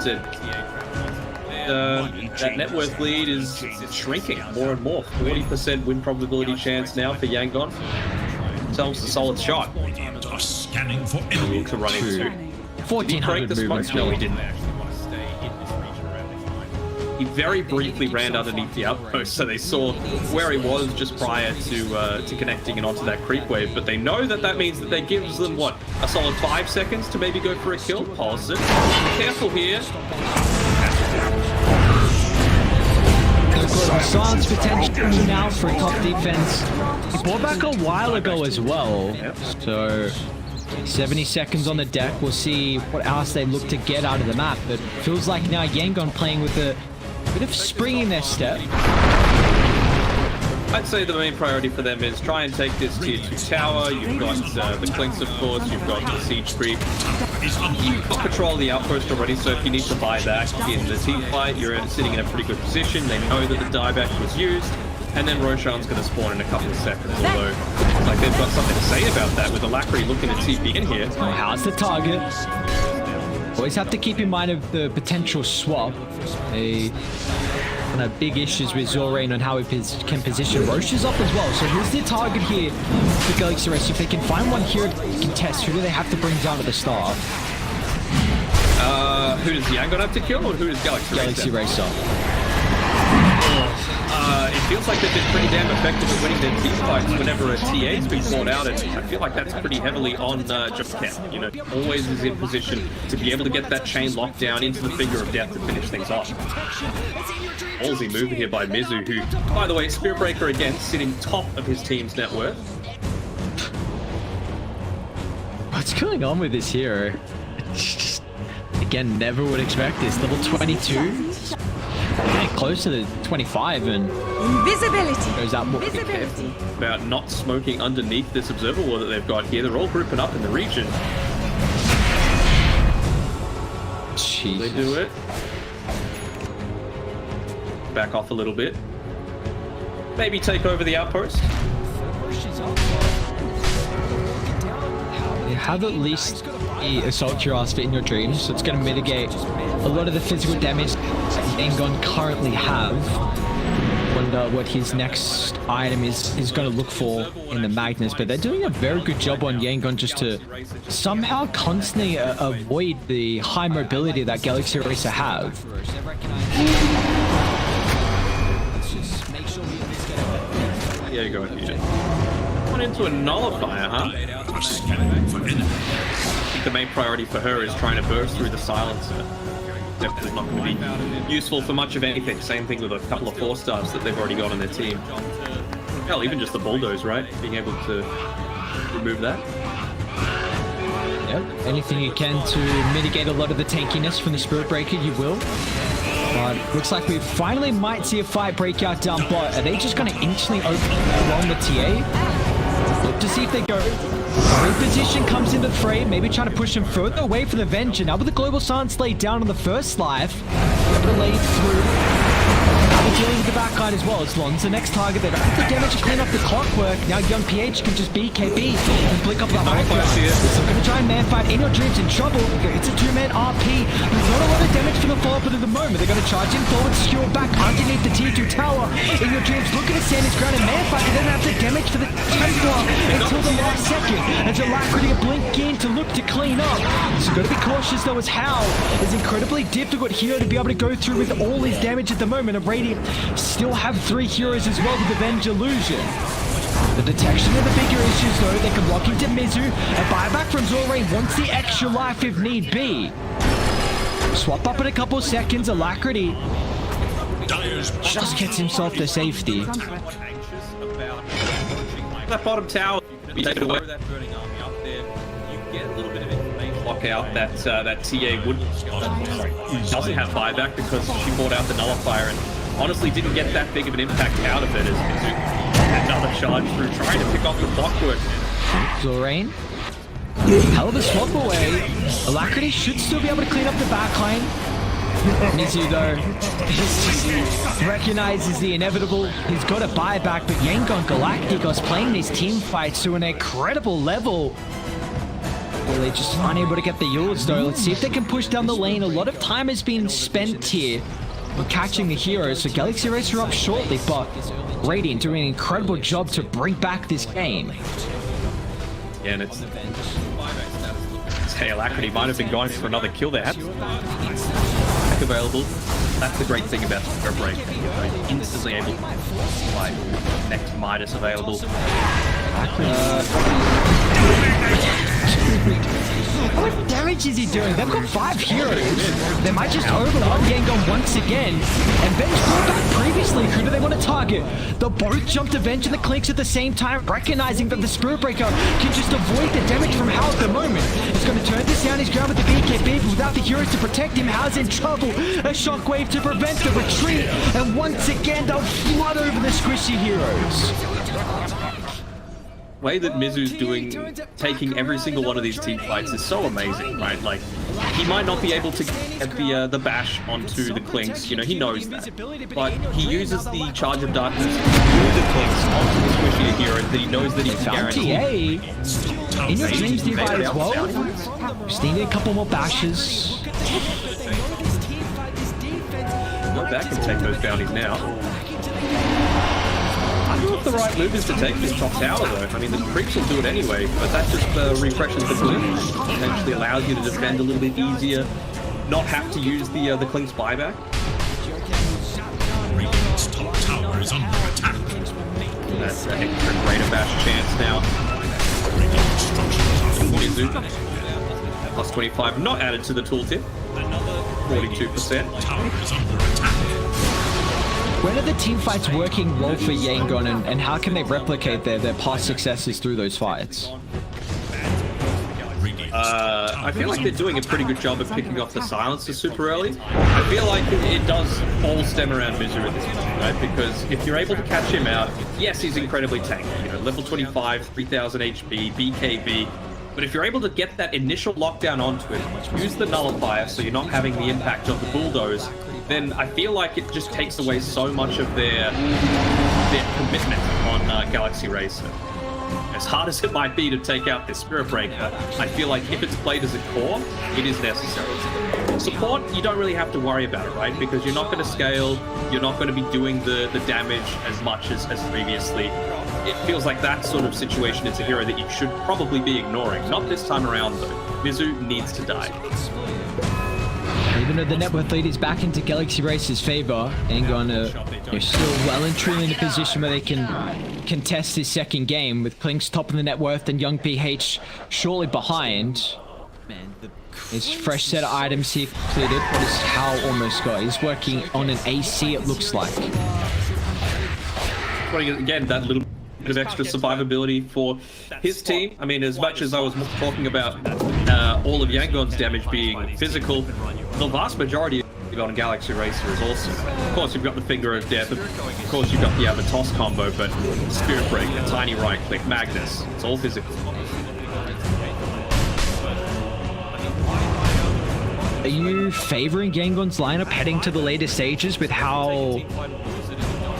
That net worth lead is shrinking more and more. 40% win probability chance now for Yangon. Tells a solid shot. Scanning for enemy to run into. 1400 movements. No, he didn't. he very briefly ran underneath the outpost, so they saw where he was just prior to connecting and onto that creep wave. But they know that that means that they gives them, what, a solid 5 seconds to maybe go for a kill? Pulse it. Careful here. Silence potential now for top defense. He bought back a while ago as well. So 70 seconds on the deck. We'll see what else they look to get out of the map. But feels like now Yangon playing with a bit of spring in their step. I'd say the main priority for them is try and take this tier 2 tower. You've got the Clinks, of course. You've got the siege creep. You've got control of the outpost already, so if you need to buy back in the team fight, you're sitting in a pretty good position. They know that the dieback was used, and then Roshan's going to spawn in a couple of seconds. Although, like, they've got something to say about that with Alacrity looking at TP in here. Oh, how's the target? Always have to keep in mind of the potential swap. Big issues with Zorain on how he can position Roche's up as well. So who's the target here for Galaxy Race? If they can find one here to contest, who do they have to bring down at the start? Who does Yangon have to kill, or who does Galaxy Racer? It feels like they've been pretty damn effective at winning their team fights whenever a TA's been called out, and I feel like that's pretty heavily on Japan. You know, always is in position to be able to get that chain locked down into the finger of death to finish things off. Ballsy move here by Mizu, who, by the way, Spirit Breaker again, sitting top of his team's net worth. What's going on with this hero? Again, never would expect this. Level 22. Getting close to the 25 and Invisibility. goes out more. Visibility. About not smoking underneath this observer wall that they've got here. They're all grouping up in the region. Jeez. They do it. Back off a little bit. Maybe take over the outpost. You have at least the Assault Cuirass in your dreams, so it's going to mitigate a lot of the physical damage that Yangon currently have. Wonder what his next item is going to look for in the Magnus, but they're doing a very good job on Yangon just to somehow constantly avoid the high mobility that Galaxy Racer have. There you go, here. Went into a nullifier, huh? I think the main priority for her is trying to burst through the silencer. Definitely not going to be useful for much of anything. Same thing with a couple of 4-stars that they've already got on their team. Hell, even just the bulldoze, right? Being able to remove that. Yep, anything you can to mitigate a lot of the tankiness from the Spirit Breaker, you will. But looks like we finally might see a fight break out down bot. Are they just going to instantly open along the TA? Look to see if they go. Reposition comes into the frame, maybe trying to push him further away from the Avenger. Now with the Global Silence laid down on the first life, able to lay through. Now they're dealing with the backline as well. As Lon's the next target. They don't have the damage to clean up the clockwork. Now Young PH can just BKB and flick up the high ground. So going to try and man fight In Your Dreams in trouble. It's a 2-man RP. There's not a lot of damage for the follow-up at the moment. They're going to charge in forward, secure back underneath the tier 2 tower. In Your Dreams looking to stand his ground and man fight. They don't have the damage for the Templar until the last second. As Alacrity are blinking to look to clean up. So got to be cautious though, as Hal is incredibly difficult here to be able to go through with all his damage at the moment. And Radiant still have 3 heroes as well with Avenge Illusion. The detection of the bigger issues though, they can lock into Mizu. A buyback from Zorain wants the extra life if need be. Swap up in a couple seconds, Alacrity just gets himself to safety. That bottom tower, you take it away. Get a little bit of information. Lock out that TA would doesn't have buyback because she bought out the nullifier and honestly didn't get that big of an impact out of it as Mizu had another charge through trying to pick off the clockwork. Zorain, hell of a swap away. Alacrity should still be able to clean up the backline. Mizu though, recognizes the inevitable. He's got a buyback, but Yangon Galacticos playing these team fights to an incredible level. Well, they're just unable to get the Yules though. Let's see if they can push down the lane. A lot of time has been spent here on catching the heroes, so Galaxy Racer up shortly, but Radiant doing an incredible job to bring back this game. Yeah, and it's Alacrity might have been going for another kill there. Available. That's the great thing about Spirit Break. You're instantly able to like next Midas available. What damage is he doing? They've got 5 heroes. They might just overrun Yangon once again. And Ben's pulled back previously. Who do they want to target? They both jumped Avenge and the Clinks at the same time, recognizing that the Spirit Breaker can just avoid the damage from Hao at the moment. He's going to turn this down his ground with the BKB, but without the heroes to protect him, Hao's in trouble. A shockwave to prevent the retreat. And once again, they'll flood over the squishy heroes. Way that Mizu's doing, taking every single one of these team fights is so amazing, right? Like, he might not be able to get the bash onto the Clinks, you know, he knows that. But he uses the Charge of Darkness through the Clinks onto the squishier heroes that he knows that he's guaranteed. In your dreams nearby as well. Just need a couple more bashes. Go back and take those bounties now. I don't know if the right move is to take this top tower though. I mean, the creeps will do it anyway, but that just refreshes the blue. Potentially allows you to defend a little bit easier, not have to use the Clink's buyback. Radiant's top tower is under attack. That's an extra greater bash chance now. Radiant structures are Mizu, plus 25, not added to the tooltip. 42%. tower is under attack. When are the team fights working well for Yangon, and how can they replicate their past successes through those fights? I feel like they're doing a pretty good job of picking off the silencer super early. I feel like it does all stem around Mizu at this point, right? Because if you're able to catch him out, yes, he's incredibly tanky. You know, level 25, 3000 HP, BKB. But if you're able to get that initial lockdown onto him, use the nullifier so you're not having the impact of the bulldoze, then I feel like it just takes away so much of their commitment on Galaxy Racer. As hard as it might be to take out this Spirit Breaker, I feel like if it's played as a core, it is necessary. Support, you don't really have to worry about it, right? Because you're not going to scale, you're not going to be doing the damage as much as previously. It feels like that sort of situation is a hero that you should probably be ignoring. Not this time around, though. Mizu needs to die. Even though the net worth lead is back into Galaxy Racer's favor, Yangon are still well and truly in a position where they can contest this second game, with Clinks top of the net worth and Young PH shortly behind. His fresh set of items here completed. What is Hal almost got? He's working on an AC, it looks like. Again, that little bit of extra survivability for his team. I mean, as much as I was talking about all of Yangon's damage being physical, the vast majority on Galaxy Racer is also. Of course, you've got the Finger of Death. Of course, you've got the Avatos combo, but Spirit Break, a tiny right click, Magnus. It's all physical. Are you favoring Yangon's lineup heading to the later stages with how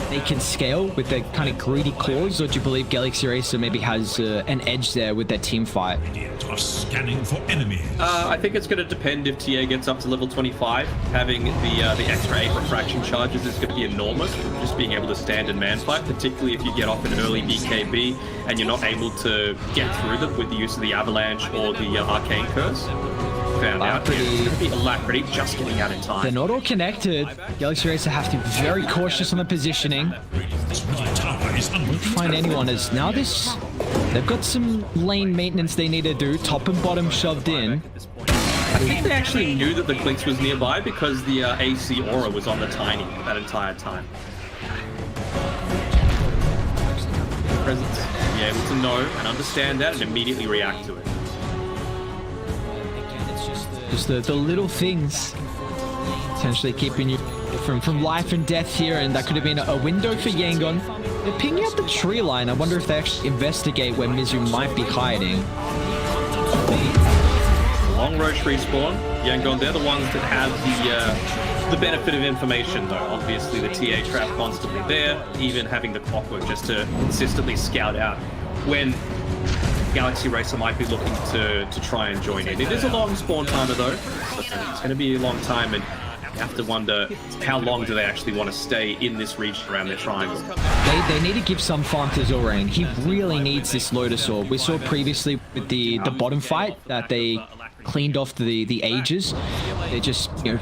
they can scale with their kind of greedy cores, or do you believe Galaxy Racer maybe has an edge there with their team fight? Radiant are scanning for enemies. I think it's going to depend if TA gets up to level 25. Having the extra 8 refraction charges is going to be enormous. Just being able to stand in man fight, particularly if you get off an early BKB and you're not able to get through them with the use of the Avalanche or the Arcane Curse. Found out. It's going to be Alacrity just getting out in time. They're not all connected. Galaxy Racer have to be very cautious on the positioning. Radiant's middle tower is under Don't find anyone as now this. They've got some lane maintenance they need to do. Top and bottom shoved in. I think they actually knew that the Clinks was nearby because the AC aura was on the Tiny that entire time. Presence. Be able to know and understand that and immediately react to it. Just the little things potentially keeping you from life and death here, and that could have been a window for Yangon. They're picking up the tree line. I wonder if they actually investigate where Mizu might be hiding. Long Roche respawn. Yangon, they're the ones that have the benefit of information, though. Obviously, the TA trap constantly there, even having the clockwork just to consistently scout out when Galaxy Racer might be looking to try and join in. It is a long spawn timer, though. It's going to be a long time, and you have to wonder how long do they actually want to stay in this region around their triangle. They need to give some farm to Zorain. He really needs this Lotus Orb. We saw previously with the bottom fight that they cleaned off the Ages. They just, you know,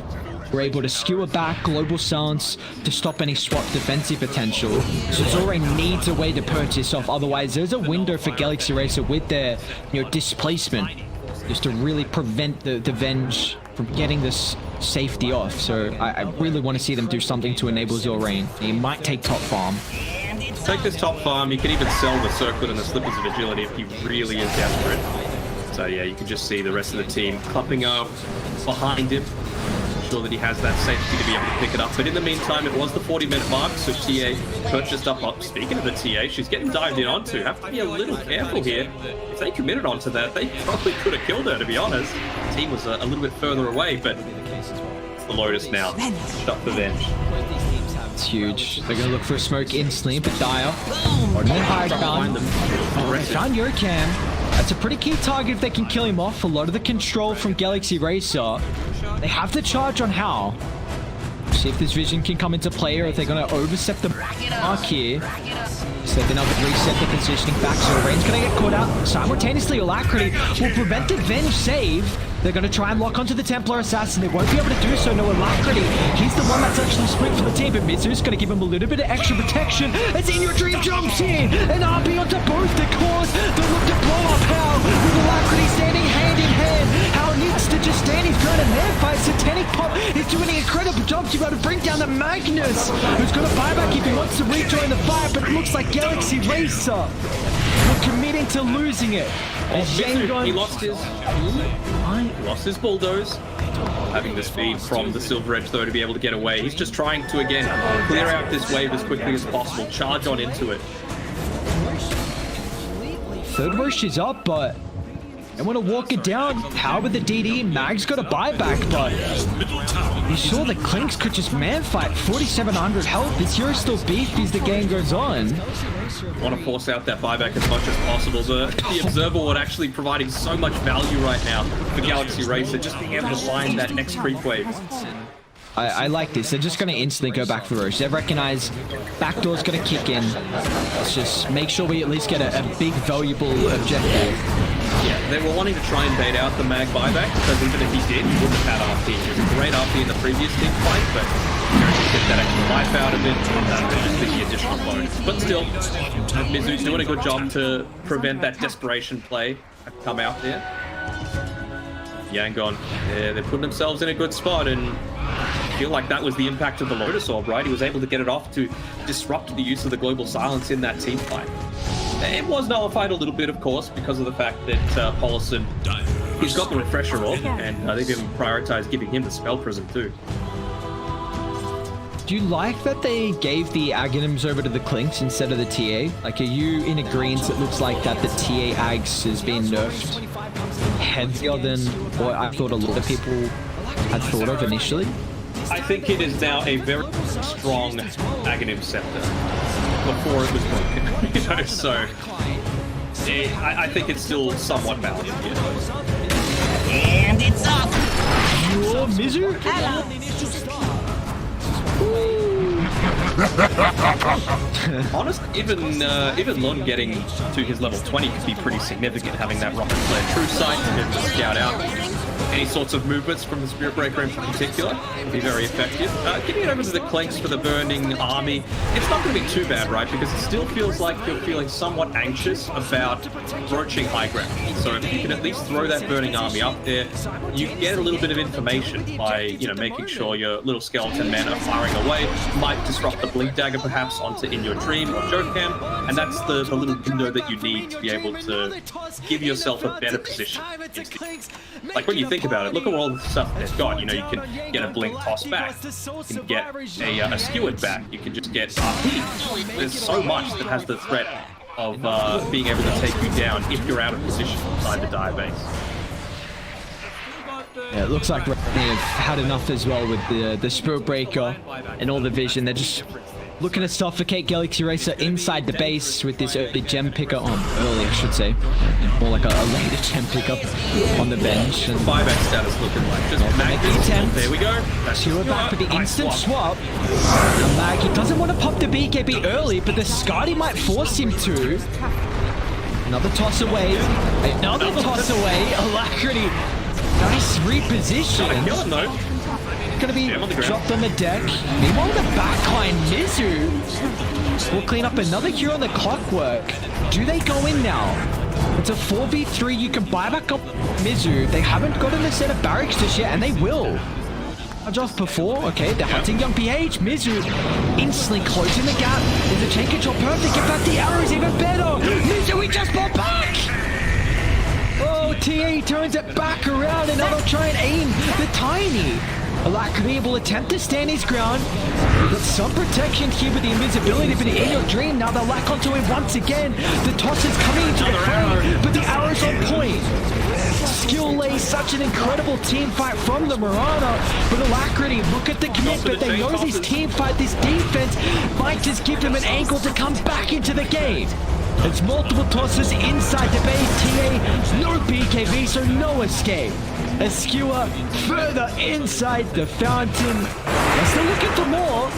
We're able to skewer back global silence to stop any swap defensive potential. So Zore needs a way to purchase off. Otherwise, there's a window for Galaxy Racer with their displacement, just to really prevent the Venge from getting this safety off. So I really want to see them do something to enable Zorain. He might take top farm. Take this top farm. You can even sell the circlet and the slippers of agility if he really is desperate. So yeah, you can just see the rest of the team clapping up behind him, sure that he has that safety to be able to pick it up. But in the meantime, it was the 40-minute mark, so TA purchased up. Speaking of the TA, she's getting dived in onto. Have to be a little careful here. If they committed onto that, they probably could have killed her, to be honest. The team was a little bit further away, but it's the Lotus now. Shot for Venge. It's huge. They're going to look for a smoke instantly, but Dire. Or then high down. Found Yurikam. That's a pretty key target if they can kill him off. A lot of the control from Galaxy Racer. They have the charge on how. See if this vision can come into play, or if they're going to overstep the mark here. So then I'll reset the positioning back. So Rain's going to get caught out. Simultaneously, Alacrity will prevent the Venge save. They're going to try and lock onto the Templar Assassin. They won't be able to do so. No Alacrity. He's the one that's actually sprint for the team. But Mizu's going to give him a little bit of extra protection. As In Your Dream jumps in. And RP onto both the cores. They look to blow up Hal. With Alacrity standing hand in hand. Hal needs to just stand his ground in their fight. Satanic Pop is doing an incredible job to be able to bring down the Magnus. Who's going to buy back if he wants to rejoin the fight. But it looks like Galaxy Racer are committing to losing it. He lost his bulldoze. Having the speed from the Silver Edge, though, to be able to get away. He's just trying to, again, clear out this wave as quickly as possible. Charge on into it. Third rush is up, but they want to walk it down. How with the DD? Mag's got a buyback, but you saw the Clinks could just man fight. 4,700 health. This hero's still beefy as the game goes on. Want to force out that buyback as much as possible. The Observer Ward actually providing so much value right now for Galaxy Racer, just being able to find that next creep wave. I like this. They're just going to instantly go back for Roche. They recognize backdoor's going to kick in. Let's just make sure we at least get a big, valuable objective. Yeah, they were wanting to try and bait out the mag buyback, because even if he did, he wouldn't have had RP. He was a great RP in the previous team fight, but get that extra life out of it, just the additional bonus. But still, Mizu's doing a good job to prevent that desperation play to come out there. Yangon, they're putting themselves in a good spot, and I feel like that was the impact of the Lotus Orb, right? He was able to get it off to disrupt the use of the global silence in that team fight. It was nullified a little bit, of course, because of the fact that Paulison, he's got the Refresher Orb, and they've even prioritized giving him the Spell Prism too. Do you like that they gave the Aghanims over to the Clinks instead of the TA? Like, are you in agreement? It looks like that the TA Ags has been nerfed heavier than what I thought a lot of people had thought of initially. I think it is now a very strong Aghanim scepter. Before it was broken, you know, so I think it's still somewhat valid here. And it's up! Your Mizu? Honestly, even Lon getting to his level 20 could be pretty significant, having that Rocket Flare True Sight to be able to scout out any sorts of movements from the Spirit Breaker in particular. Would be very effective. Giving it over to the Clanks for the Burning Army, it's not going to be too bad, right? Because it still feels like you're feeling somewhat anxious about broaching high ground. So if you can at least throw that Burning Army up there, you get a little bit of information by, you know, making sure your little skeleton men are firing away. Might disrupt the Blink Dagger perhaps onto In Your Dream or Jokam, and that's the little window that you need to be able to give yourself a better position. Like when you think about it, look at all the stuff they've got. You know, you can get a Blink toss back, you can get a Skewered back, you can just get RP. There's so much that has the threat of being able to take you down if you're out of position inside the Dire base. Yeah, it looks like they've had enough as well with the Spirit Breaker and all the vision. They're just looking to suffocate Galaxy Racer inside the base with this early gem picker early, I should say. More like a later gem pickup on the bench. And 5x status looking like just Magnus. There we go. Skewer back for the instant swap. Now Mag, he doesn't want to pop the BKB early, but the Scotty might force him to. Another toss away. Another toss away. Alacrity. Nice reposition. going to be Jam on the ground. dropped on the deck. Meanwhile, the backline, Mizu will clean up another hero on the clockwork. Do they go in now? It's a 4v3. You can buy back up Mizu. They haven't gotten a set of barracks just yet, and they will. Off before, okay, they're hunting young PH. Mizu instantly closing the gap. Is the chain control perfect? In fact, the arrow is even better. Mizu, we just bought back. Oh, TA turns it back around and now they'll try and aim the Tiny. Alacrity will attempt to stand his ground. Got some protection here with the invisibility, but in your dream, now they'll lack onto him once again. The toss is coming into the fray, but the arrow's on point. Skill lays such an incredible team fight from the Mirana, but Alacrity, look at the commitment. They know this team fight, this defense might just give them an angle to come back into the game. It's multiple tosses inside the base. TA, no BKB, so no escape. A skewer further inside the fountain. They're still looking for more.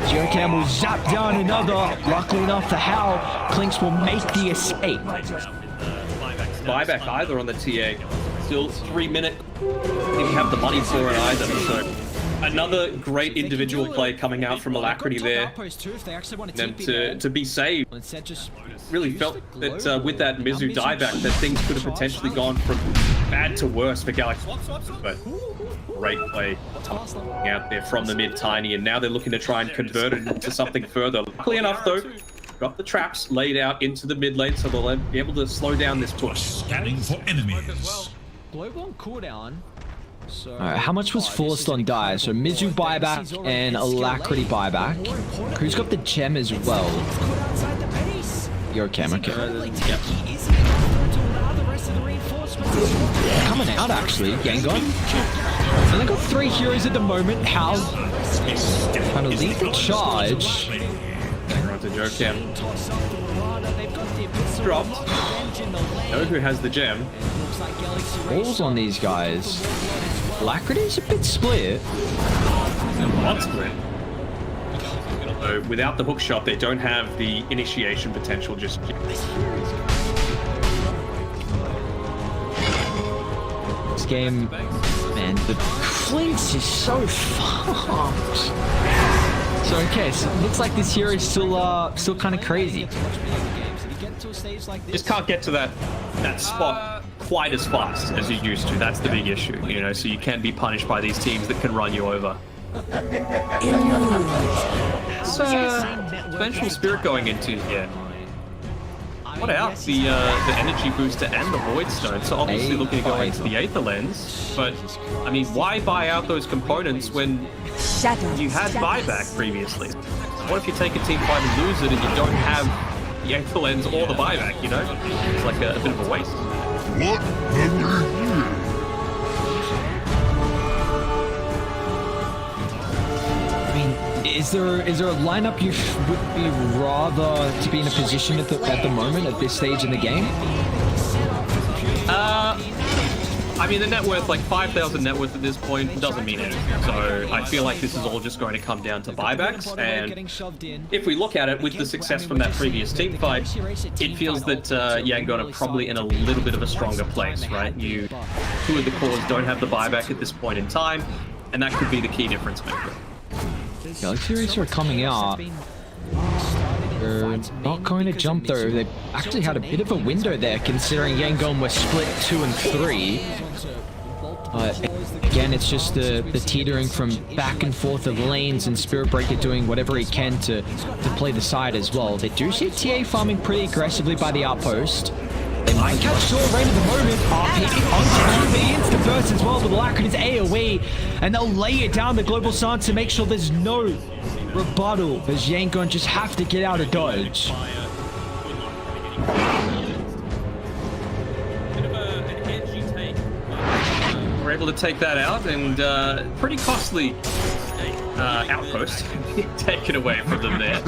Geocam will zap down another. Luckily enough for Hal, Clinks will make the escape. Buyback either on the TA. Still 3 minutes. Didn't have the money for it either. So another great individual play coming out from Alacrity there. And to be saved. Really felt that with that Mizu dieback that things could have potentially gone from bad to worse for Galaxy. But great play out there from the mid Tiny, and now they're looking to try and convert it into something further. Luckily enough though, got the traps laid out into the mid lane, so they'll be able to slow down this push. Scanning for enemies. Global on cooldown. So Alright, how much was forced on Dire? So Mizu buyback and Alacrity buyback. Who's got the gem as well? Your cam, okay. Yep. Coming out actually, Yangon. And they got 3 heroes at the moment. How? Trying to lead the charge. Run to Jocam. Dropped. Know who has the gem. Balls on these guys. Alacrity's a bit split. One split. So without the hook shot, they don't have the initiation potential just yet. This game, man, the Flints is so fucked. So okay, so it looks like this hero is still kind of crazy. Just can't get to that spot quite as fast as you used to. That's the big issue, you know. So you can be punished by these teams that can run you over. Vengeful Spirit going into here. What out the energy booster and the Void Stone, so obviously looking to go into the Aether Lens. But I mean, why buy out those components when you had buyback previously? What if you take a team fight and lose it and you don't have the Aether Lens or the buyback? You know, it's like a bit of a waste. What memory here? I mean, is there a lineup you would be rather to be in a position at the moment at this stage in the game? I mean, the net worth, like 5,000 net worth at this point, doesn't mean anything. So I feel like this is all just going to come down to buybacks. And if we look at it with the success from that previous team fight, it feels that Yangon are probably in a little bit of a stronger place, right? Two of the cores don't have the buyback at this point in time, and that could be the key difference maker. Galaxy Racer are coming out. They're not going to jump though. They actually had a bit of a window there considering Yangon was split 2 and 3. Again, it's just the teetering from back and forth of lanes and Spirit Breaker doing whatever he can to play the side as well. They do see TA farming pretty aggressively by the outpost. They might catch Short Rain at the moment. RP onto the insta burst as well with Alacrity's AoE, and they'll lay it down the Global Sun to make sure there's no rebuttal as Yangon just have to get out of dodge. We're able to take that out, and pretty costly outpost taken away from them there.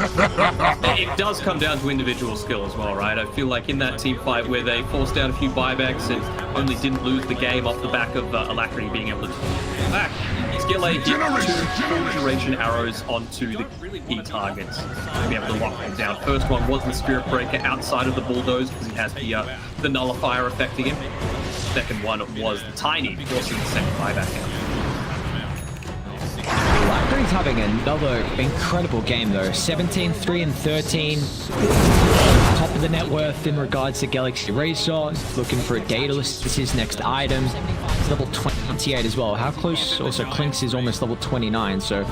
It does come down to individual skill as well, right? I feel like in that team fight where they forced out a few buybacks and only didn't lose the game off the back of Alacrity being able to back. Skill A hit 2 full duration arrows onto the key targets to be able to lock them down. First one was the Spirit Breaker outside of the Bulldoze because he has the nullifier affecting him. Second one was the Tiny, forcing the second buyback out. Valkyrie's having another incredible game though. 17, 3, and 13. Top of the net worth in regards to Galaxy Racer. Looking for a Daedalus. This is his next item. It's level 28 as well. How close? Also, Clinks is almost level 29. So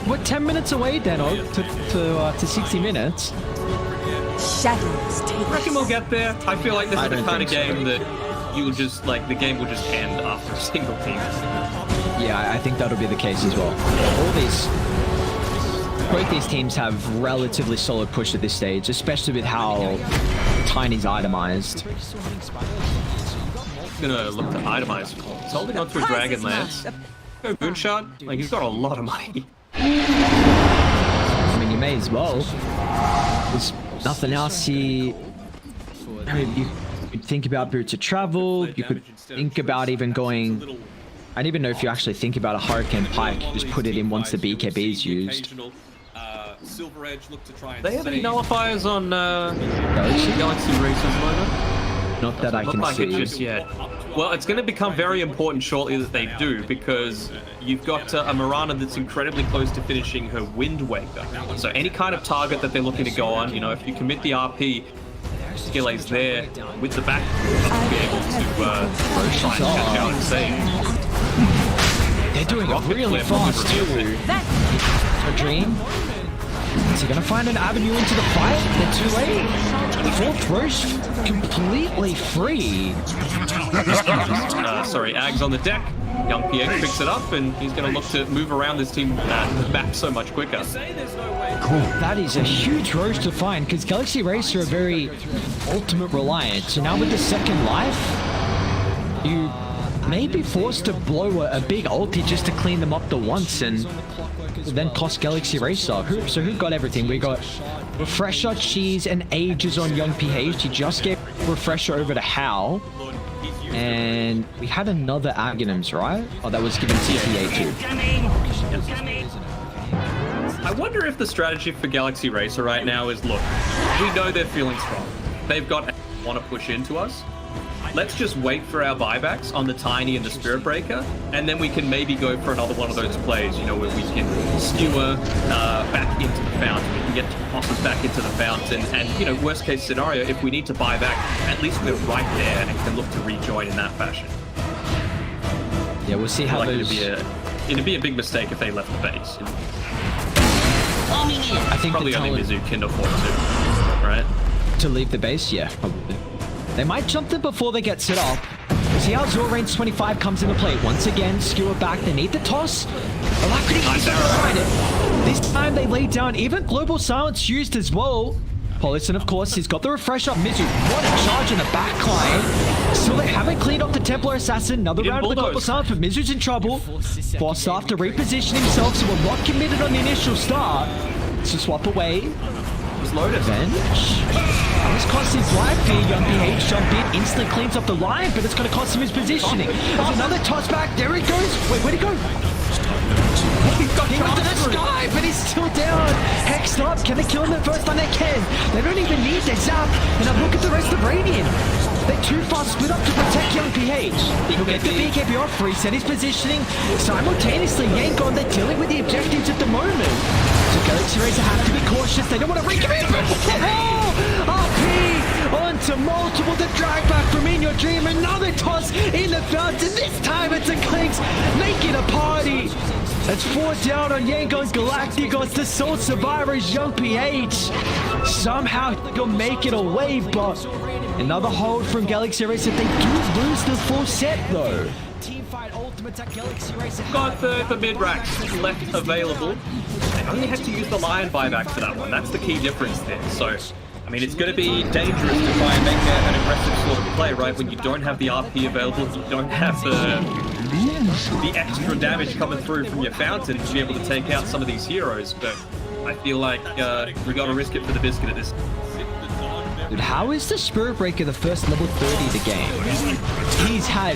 we're 10 minutes away, Deno, to 60 minutes. Shadows take I reckon we'll get there. I feel like this is the don't kind of think so. game that you'll just, like, the game will just end after a single team. Yeah, I think that'll be the case as well. Both these teams have relatively solid push at this stage, especially with how Tiny's itemized. He's gonna look to itemize. He's holding on to a Dragon Lance. Go Moonshot. Like, he's got a lot of money. I mean, you may as well. There's nothing else here. I mean, you could think about Boots of Travel. You could think about even going... I don't even know if you actually think about a Hurricane Pike. Just put it in once the BKB is used. They have any nullifiers on Galaxy Racer's logo? Not that I Not can like see. it just yet. Well, it's going to become very important shortly that they do, because you've got a Mirana that's incredibly close to finishing her Wind Waker. So any kind of target that they're looking to go on, you know, if you commit the RP, Skille's there with the back to be able to try and catch out and save. They're doing it Rocket really flip will be fast revealed. too. A Dream? Is he gonna find an avenue into the fight? They're too late. Fourth Roast completely free. Sorry, Ag's on the deck. Young PH picks it up, and he's going to look to move around this team map so much quicker. That is a huge roast to find, because Galaxy Racer are very ultimate reliant. So now with the second life, you may be forced to blow a big ulti just to clean them up the once, and then cost Galaxy Racer. So who got everything? We got Refresher, Cheese, and Ages on Young PH. He just gave Refresher over to Hal. And we had another Aghanims, right? Oh, that was given TPA too. I wonder if the strategy for Galaxy Racer right now is, look, we know they're feeling strong. They've got want to push into us. Let's just wait for our buybacks on the Tiny and the Spirit Breaker, and then we can maybe go for another one of those plays, you know, where we can skewer back into the fountain. We can get tosses back into the fountain, and, you know, worst case scenario, if we need to buy back, at least we're right there and can look to rejoin in that fashion. Yeah, we'll see how Like, those... it'd be a big mistake if they left the base. I think Probably the only talent Mizu can afford to, right? to leave the base, yeah, probably. They might jump them before they get set up. See how Zor range 25 comes into play. Once again, skewer back. They need the toss. Alacrity is behind it. This time they laid down even Global Silence used as well. Polisson, of course, he's got the refresh up. Mizu, what a charge in the back line. Still, they haven't cleaned up the Templar Assassin. Another round of the Global Silence, but Mizu's in trouble. Forstaff to reposition himself, so we're not committed on the initial start. So swap away. It's loaded. Bench. This costs his life here. Young PH jump in, instantly cleans up the line, but it's going to cost him his positioning. There's another toss back. There he goes. Wait, where'd he go? He went to the sky, but he's still down. Hexed up. Can they kill him the first time they can? They don't even need their zap. And now look at the rest of Radiant. They're too far split up to protect Young PH. He'll get the BKB off, reset his positioning. Simultaneously, Yangon, they're dealing with the objectives at the moment. So Galaxy Racer have to be cautious. They don't want to recommit. RP onto multiple. The drag back from In Your Dream. Another toss in the fountain. This time it's a Clinks making a party. That's 4 down on Yangon Galacticos. The sole survivors, Young PH. Somehow he'll make it away, but another hold from Galaxy Racer. They do lose the full set though. Teamfight Ultimate at Galaxy Racer. Got the mid-racks left available. They only had to use the Lion buyback for that one. That's the key difference there. So, I mean, it's going to be dangerous to try and make an aggressive sort of play, right? When you don't have the RP available, you don't have the extra damage coming through from your fountain to be able to take out some of these heroes. But I feel like we got to risk it for the biscuit at this. Dude, how is the Spirit Breaker the first level 30 of the game? He's had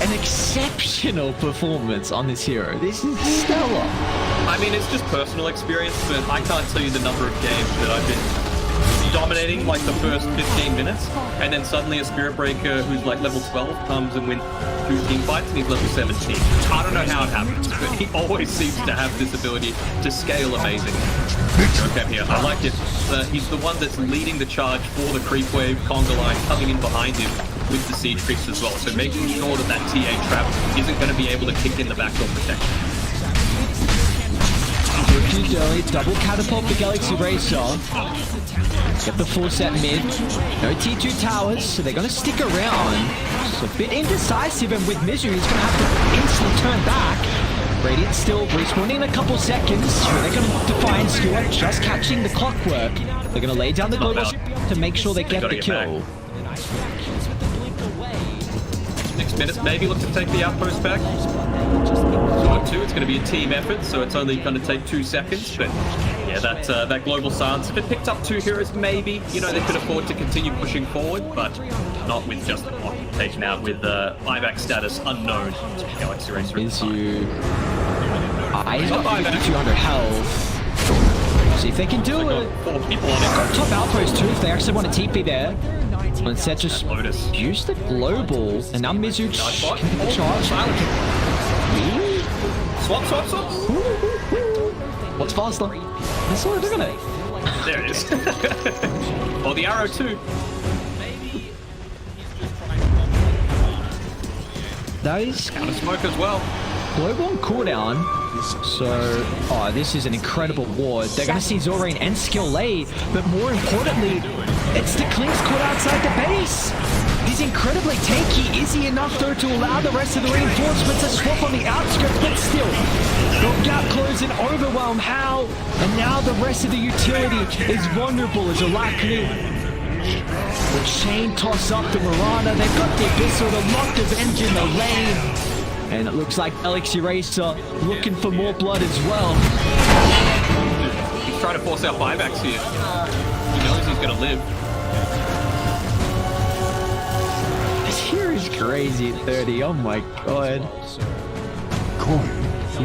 an exceptional performance on this hero. This is stellar. I mean, it's just personal experience, but I can't tell you the number of games that I've been dominating like the first 15 minutes, and then suddenly a Spirit Breaker who's like level 12 comes and wins 2 team fights and he's level 17. I don't know how it happens, but he always seems to have this ability to scale amazing. Okay, here, I like it. He's the one that's leading the charge for the creep wave, conga line coming in behind him with the siege creeps as well. So making sure that that TA trap isn't going to be able to kick in the backdoor protection. Refused early, double catapult the Galaxy Racer. Get the full set mid. No T2 towers, so they're going to stick around. So a bit indecisive, and with Mizu, he's going to have to instantly turn back. Radiant still respawning in a couple seconds. They're going to define Stuart, just catching the clockwork. They're going to lay down the global to make sure they get the kill. 6 minutes, maybe look to take the outpost back. Sort 2, it's going to be a team effort, so it's only going to take 2 seconds. But yeah, that global silence, if it picked up 2 heroes, maybe, you know, they could afford to continue pushing forward, but not with just the block taken out with buyback status unknown to Galaxy Racer. He's got 200 health. See if they can do it. 4 people on it. Top outpost too if they actually want to TP there. Instead just Lotus. use the global, and now Mizu can get the charge. Swap. What's faster? That's what they're gonna. There it is. Oh, the arrow too. Those Counter smoke as well. global on cooldown. So, this is an incredible ward. They're going to see Zorain and Skill late, but more importantly, it's the Clinks caught outside the base. He's incredibly tanky. Is he enough, though, to allow the rest of the reinforcements to swap on the outskirts? But still, the gap close and overwhelm. How? And now the rest of the utility is vulnerable as Alacrity. The chain toss up to Mirana. They've got the Abyssal, the locked Avenger in the lane. And it looks like Galaxy Racer looking for more blood as well. He's trying to force out buybacks here. He knows he's going to live. This here is crazy at 30. Oh my god.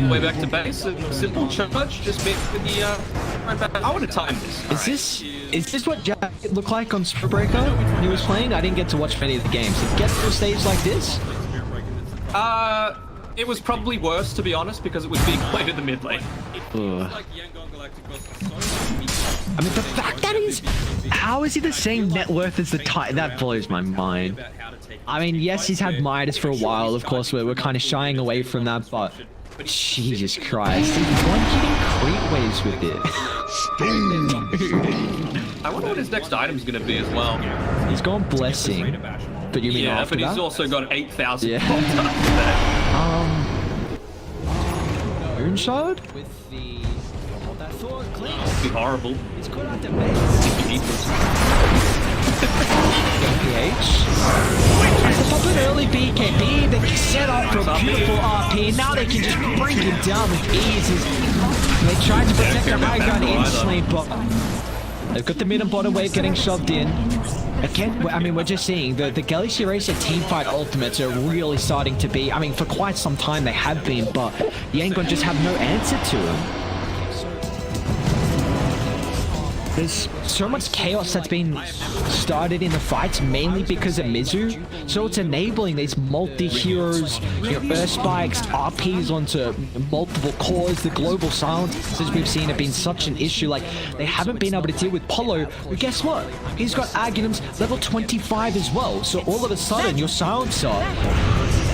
Way back to base. A simple charge. Just make the right back. I want to time this. Is this what Jack looked like on Spellbreaker when he was playing? I didn't get to watch many of the games. Did he get to a stage like this? It was probably worse, to be honest, because it was being played in the mid lane. I mean, the fact that how is he the same net worth as the Titan? That blows my mind. I mean, yes, he's had Midas for a while, of course, we're kind of shying away from that, but Jesus Christ, he's one hitting creep waves with it. I wonder what his next item's going to be as well. He's gone Blessing. But you mean after but he's that? also got 8,000 Moonshard? That'd be horrible. As they pop an early BKB, they can set up for a beautiful RP. Now they can just bring him down with ease. They tried to protect their high ground instantly, but they've got the mid and bottom wave getting shoved in. Again, I mean, we're just seeing the Galaxy Racer teamfight ultimates are really starting to be, I mean, for quite some time they have been, but Yangon just have no answer to them. There's so much chaos that's been started in the fights, mainly because of Mizu. So it's enabling these multi-heroes, Earth Spikes, RPs onto multiple cores. The global silences we've seen have been such an issue. Like, they haven't been able to deal with Polo. But guess what? He's got Aghanim's level 25 as well. So all of a sudden, your silencer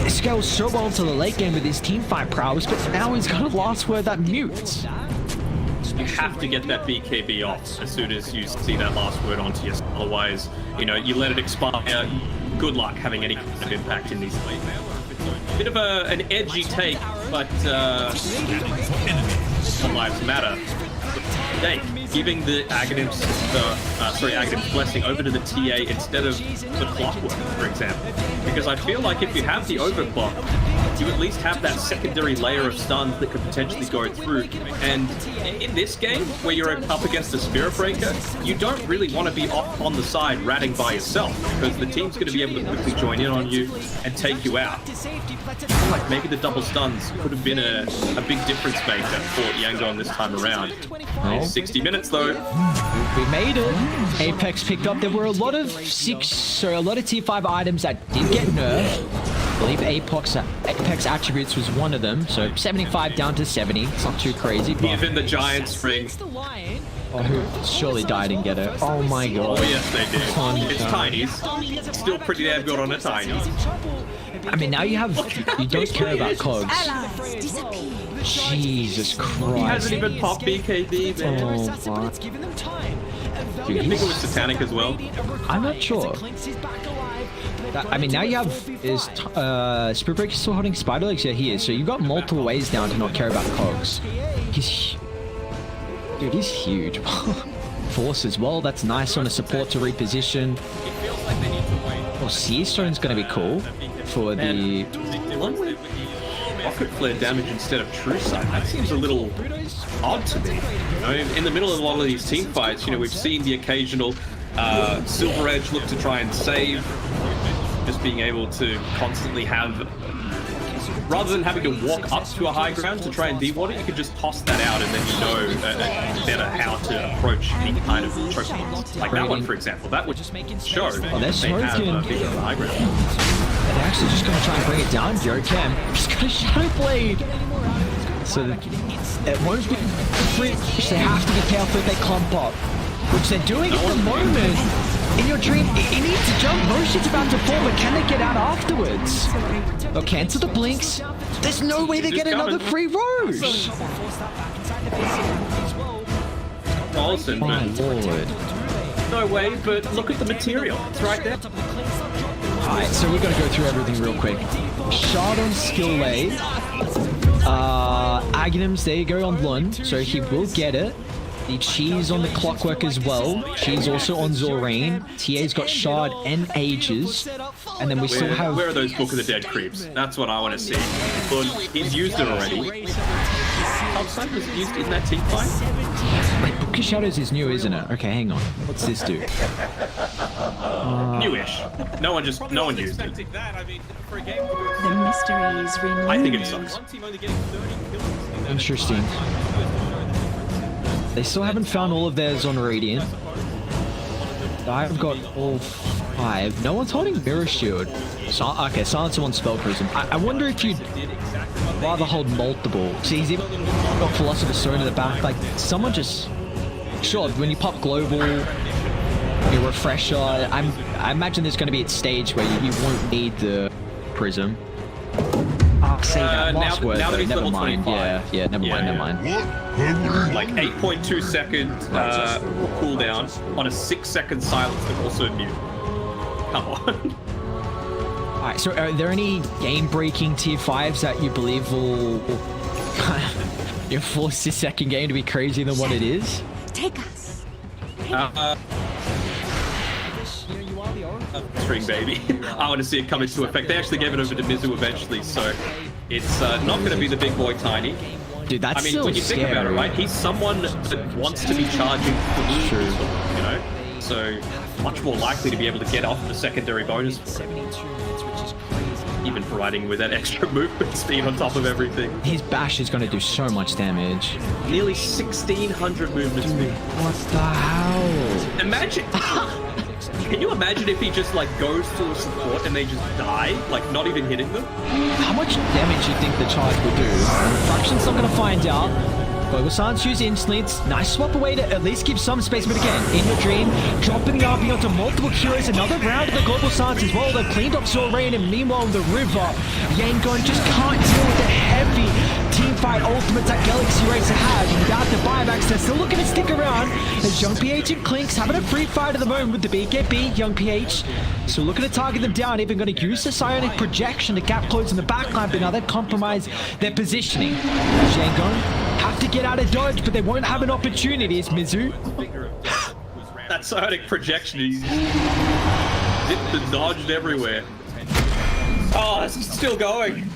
scales so well into the late game with his teamfight prowess, but now he's got a last word that mutes. You have to get that BKB off as soon as you see that last word onto you. Otherwise, you know, you let it expire. Good luck having any kind of impact in these things. Bit of an edgy take, but lives matter. Mistake, giving the Aghanim's blessing over to the TA instead of the clockwork, for example. Because I feel like if you have the overclock, you at least have that secondary layer of stuns that could potentially go through. And in this game, where you're up against a Spirit Breaker, you don't really want to be off on the side ratting by yourself, because the team's going to be able to quickly join in on you and take you out. I feel like maybe the double stuns could have been a big difference maker for Yangon this time around. 60 minutes. minutes though. We made it. Apex picked up. There were a lot of tier 5 items that did get nerfed. I believe Apex attributes was one of them. So 75 down to 70. It's not too crazy. But Even the Giants ring. who surely died and get it. Oh my god. Oh yes, they did. Oh, It's no. Tiny's. Still pretty damn good on a Tiny. I mean, now you don't care about cogs. Allies disappear. Jesus He Christ. hasn't even popped BKB, man. Oh my. Dude, I think it was Satanic as well. I'm not sure. I mean, now you have Spirit Breaker still holding Spider Legs? Yeah, he is. So you've got multiple ways down to not care about cogs. Dude, he's huge. Force as well. That's nice on a support to reposition. Oh, Seer Stone's going to be cool for the. Rocket flare damage instead of true sight. That seems a little odd to me. You know, in the middle of a lot of these team fights, you know, we've seen the occasional Silver Edge look to try and save. Just being able to constantly have, rather than having to walk up to a high ground to try and de-water, you could just toss that out and then you know better how to approach any kind of choke points. Like that one, for example. That would show Oh, they're they have smoking. a bigger high ground. They're actually just going to try and bring it down. Joe Cam just going to Shadow Blade. So it won't be free. They have to be careful if they clump up, which they're doing at the moment. In your dream, it needs to jump. Motion's about to fall, but can they get out afterwards? They'll cancel the blinks. There's no way they get another free Rose. Awesome, My but lord. no way, but look at the material. It's right there. Alright, so we're gonna go through everything real quick. Shard on Skill Wave. Aghanims, there you go on Lund, so he will get it. The Cheese on the Clockwork as well. Cheese also on Zorain. TA's got Shard and Ages. And then we still have... Where are those Book of the Dead creeps? That's what I want to see. But he's used it already. Upside was used in that team fight? Wait, Book of Shadows is new, isn't it? Okay, hang on. What's this do? Newish. No one used it. The mystery is renewed. I think it sucks. Interesting. They still haven't found all of theirs on Radiant. I've got all 5. No one's holding Mirror Shield. Okay, Silencer on Spell Prism. I wonder if you'd rather hold multiple. See, he's even got Philosopher's Stone in the back. Like, someone just... Sure, when you pop Global, your Refresher, I imagine there's going to be a stage where you won't need the Prism. Say that last word, now that though. he's Never level mind. 25. Yeah, never mind. What? Hungry? Like 8.2 second cooldown on a 6-second silence that also mute. Come on. Alright, so are there any game-breaking tier 5s that you believe will force this second game to be crazier than what it is? Take us. String baby. I want to see it come into effect. They actually gave it over to Mizu eventually, so it's not going to be the big boy Tiny. Dude, that's I mean, still when you scary. think about it, right? He's someone that wants to be charging through, True. you know? So much more likely to be able to get off the secondary bonus for him. Even providing with that extra movement speed on top of everything. His bash is going to do so much damage. Nearly 1,600 movement speed. What the hell? Imagine... Can you imagine if he just, like, goes to a support and they just die? Like, not even hitting them? How much damage do you think the charge will do? Fraction's not going to find out. Global Silence use instantly. It's nice swap away to at least give some space, but again, in your dream, dropping the RP onto multiple cures, another round of the Global Silence as well. They've cleaned up Zorain, and meanwhile in the river, Yangon just can't deal with the heavy teamfight ultimates that Galaxy Racer has. Without the buybacks, they're still looking to stick around. As Young PH and Clinks having a free fight at the moment with the BKB. Young PH still looking to target them down, even going to use the Psionic Projection to gap close in the backline, but now they've compromised their positioning. Yangon have to get out of dodge, but they won't have an opportunity. It's Mizu. That Psionic Projection, he's dipped and dodged everywhere. Oh, it's still going.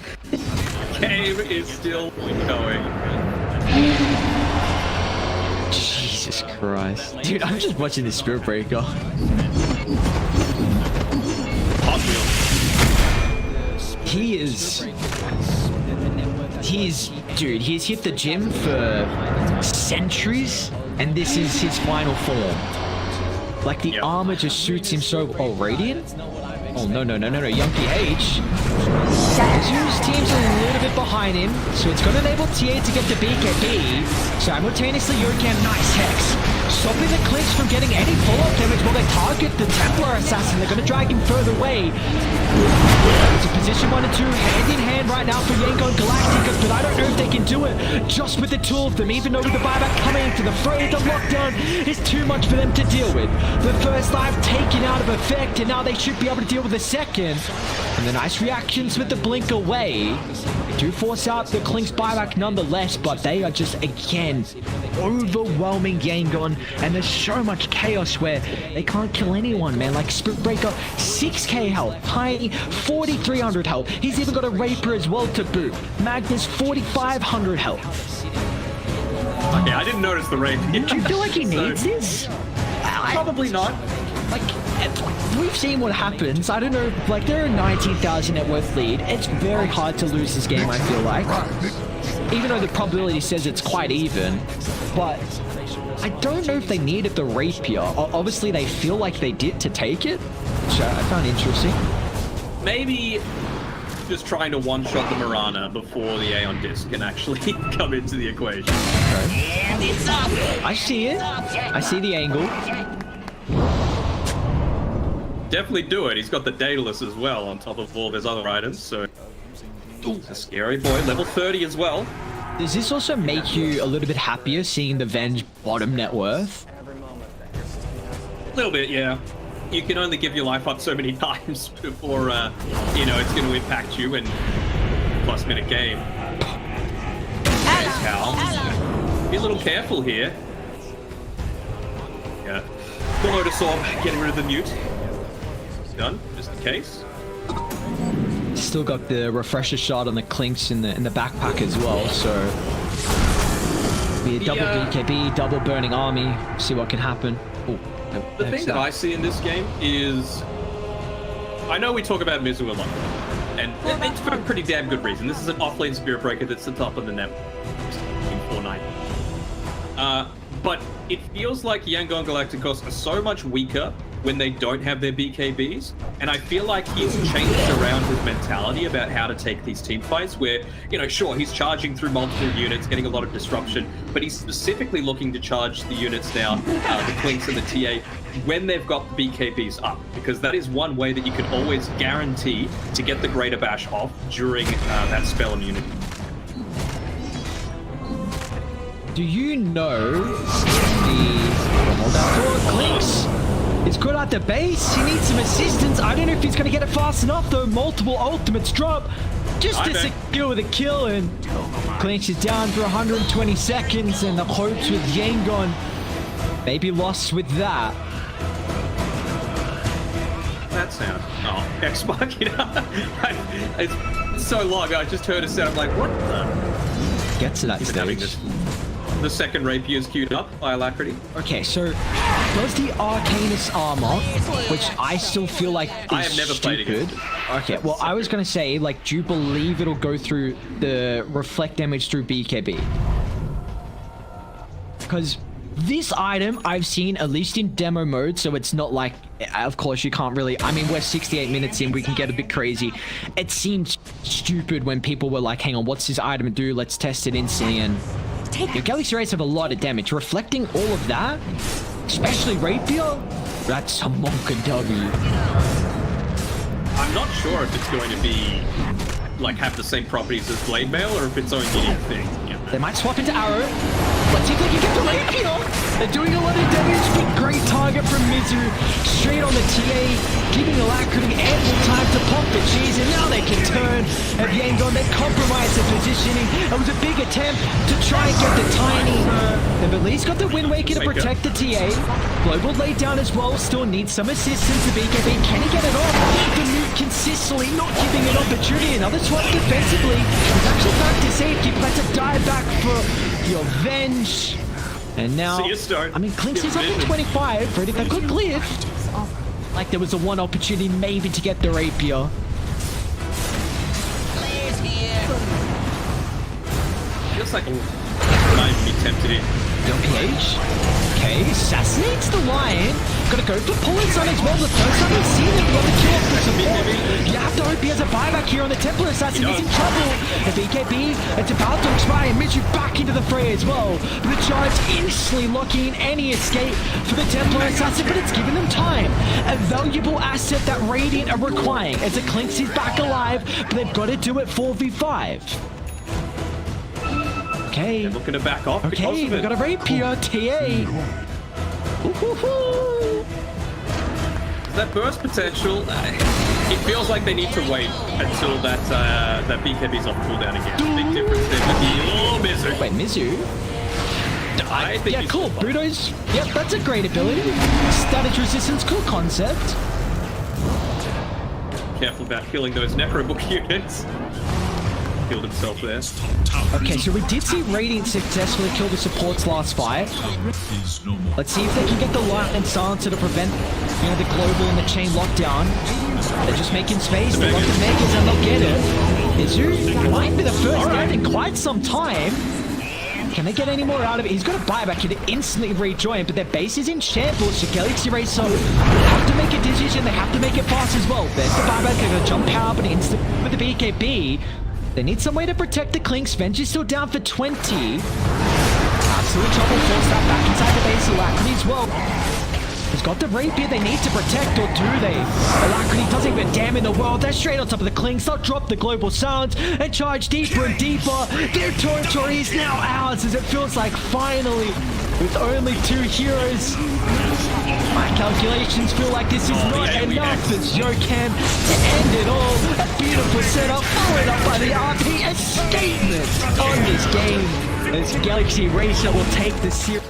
Game is still going. Jesus Christ. Dude, I'm just watching this Spirit Breaker. Hot wheel. He's hit the gym for centuries. and this is his final form. Like the armor just suits him so. Oh, Radiant? Oh no, Young PH. Mizu's team's a little bit behind him, so it's going to enable TA to get the BKB. Simultaneously, Yokan, nice Hex. Stopping the clinch from getting any follow-up damage while they target the Templar Assassin. They're going to drag him further away. It's a position 1 and 2, hand in hand right now for Yango and Galacticus, but I don't know if they can do it just with the two of them, even though with the buyback coming into the fray, the lockdown is too much for them to deal with. The first life taken out of effect, and now they should be able to deal with the second. And the nice reactions with the blink away. They do force out the Klink's buyback nonetheless, but they are just, again, overwhelming Yangon, and there's so much chaos where they can't kill anyone, man. Like Spirit Breaker, 6k health, Tiny, 4,300 health. He's even got a Raper as well to boot. Magnus, 4,500 health. Okay, I didn't notice the Raper. Do you feel like he needs this? Probably not. Like, we've seen what happens. I don't know, like, they're a 19,000 net worth lead. It's very hard to lose this game, I feel like. Even though the probability says it's quite even. But I don't know if they needed the Rapier. Obviously, they feel like they did to take it, which I found interesting. Maybe just trying to one-shot the Mirana before the Aeon Disc can actually come into the equation. Okay. And it's up. I see it. I see the angle. Definitely do it. He's got the Daedalus as well on top of all of his other items, so... Ooh, a scary boy. Level 30 as well. Does this also make you a little bit happier seeing the Venge bottom net worth? A little bit, yeah. You can only give your life up so many times before, you know, it's going to impact you in plus minute game. There's Cal. Be a little careful here. Yeah. The Lotus Orb, getting rid of the mute. Done, just in case. Still got the refresher shot on the Klinks in the backpack as well, so be a double BKB, double burning army. See what can happen. Ooh, the thing that I see in this game is, I know we talk about Mizu a lot, and it's for a pretty damn good reason. This is an offlane Spirit Breaker that's the top of the net in 490. But it feels like Yangon Galacticos are so much weaker when they don't have their BKBs, and I feel like he's changed around his mentality about how to take these team fights where, you know, sure, he's charging through multiple units, getting a lot of disruption, but he's specifically looking to charge the units now, the Klinks and the TA, when they've got the BKBs up, because that is one way that you can always guarantee to get the Greater Bash off during that spell immunity. Do you know the Klinks? It's good at the base. He needs some assistance. I don't know if he's going to get it fast enough, though. Multiple ultimates drop just to secure the kill. And Klinks is down for 120 seconds. And the hopes with Yangon maybe lost with that. That sound. Oh, X Machina. It's so long. I just heard a sound. I'm like, what the? Get to that stage. The second Rapier is queued up by Alacrity. Okay, so does the Arcanus armor, which I still feel like is I have never played stupid. Okay, well, I was going to say, like, do you believe it'll go through the reflect damage through BKB? Because this item I've seen, at least in demo mode, so it's not like, of course, you can't really, I mean, we're 68 minutes in, we can get a bit crazy. It seemed stupid when people were like, hang on, what's this item do? Let's test it instantly, and your Galaxy Rays have a lot of damage. Reflecting all of that, especially Rapier, that's a Monka W. I'm not sure if it's going to be, like, have the same properties as Blade Mail, or if it's own unique thing. Yeah. They might swap into Arrow. Let's see if they can get the Rapier. They're doing a lot of damage, but great target from Mizu. Straight on the TA, giving Alacrity ample time to pop the cheese, and now they can turn at Yangon. They compromise the positioning. It was a big attempt to try and get the Tiny. They've at least got the Wind Waker to protect the TA. Global laid down as well, still needs some assistance. The BKB, can he get it off? The move consistently not giving an opportunity. Another swap defensively. He's actually back to safety, but to dive back for your Venge. And now, I mean, Klinks is up to 25, ready for a good clear. Like there was a one opportunity maybe to get the Rapier. Feels like I might be tempted in. Don't PH. Okay, assassinates the Lion. Gotta go for pulling Sun as well. The first time we've seen him, the kill off the support. You have to hope he has a buyback here on the Templar Assassin. He's in trouble. The BKB, it's about to expire. Mizu back into the fray as well. The charge instantly locking in any escape for the Templar Assassin, but it's giving them time. A valuable asset that Radiant are requiring as the Clinks is back alive, but they've got to do it 4v5. Okay. They're looking to back off because Okay, of we've it. got a very pure TA. Ooh-hoo-hoo. That burst potential, it feels like they need to wait until that BKB's off cooldown again. Big difference there with the Mizu. Wait, Mizu? I think Yeah, he's cool. still fine. Bruto's. Yep, that's a great ability. Static resistance, cool concept. Careful about killing those Necrobook units. Killed himself there. Okay, so we did see Radiant successfully kill the supports last fight. Is no more. Let's see if they can get the light and silencer to prevent, the global and the chain lockdown. They're just making space. They want the Megas and they'll get it. Mizu might be the first death in quite some time. Can they get any more out of it? He's got a buyback here to instantly rejoin, but their base is in shambles. So Galaxy Racer have to make a decision. They have to make it fast as well. There's the buyback. They're going to jump power, but instant with the BKB. They need some way to protect the Clinks. Venge is still down for 20. Absolute trouble. Force that back inside the base. Alacrity as well. He's got the rapier they need to protect, or do they? Alacrity doesn't even damn in the world. They're straight on top of the Clinks. They'll drop the global sounds and charge deeper and deeper. Their territory is now ours, as it feels like finally, with only 2 heroes. My calculations feel like this is not enough as Jokan to end it all. A beautiful setup, followed up by the RP. A statement on this game as Galaxy Racer will take the series.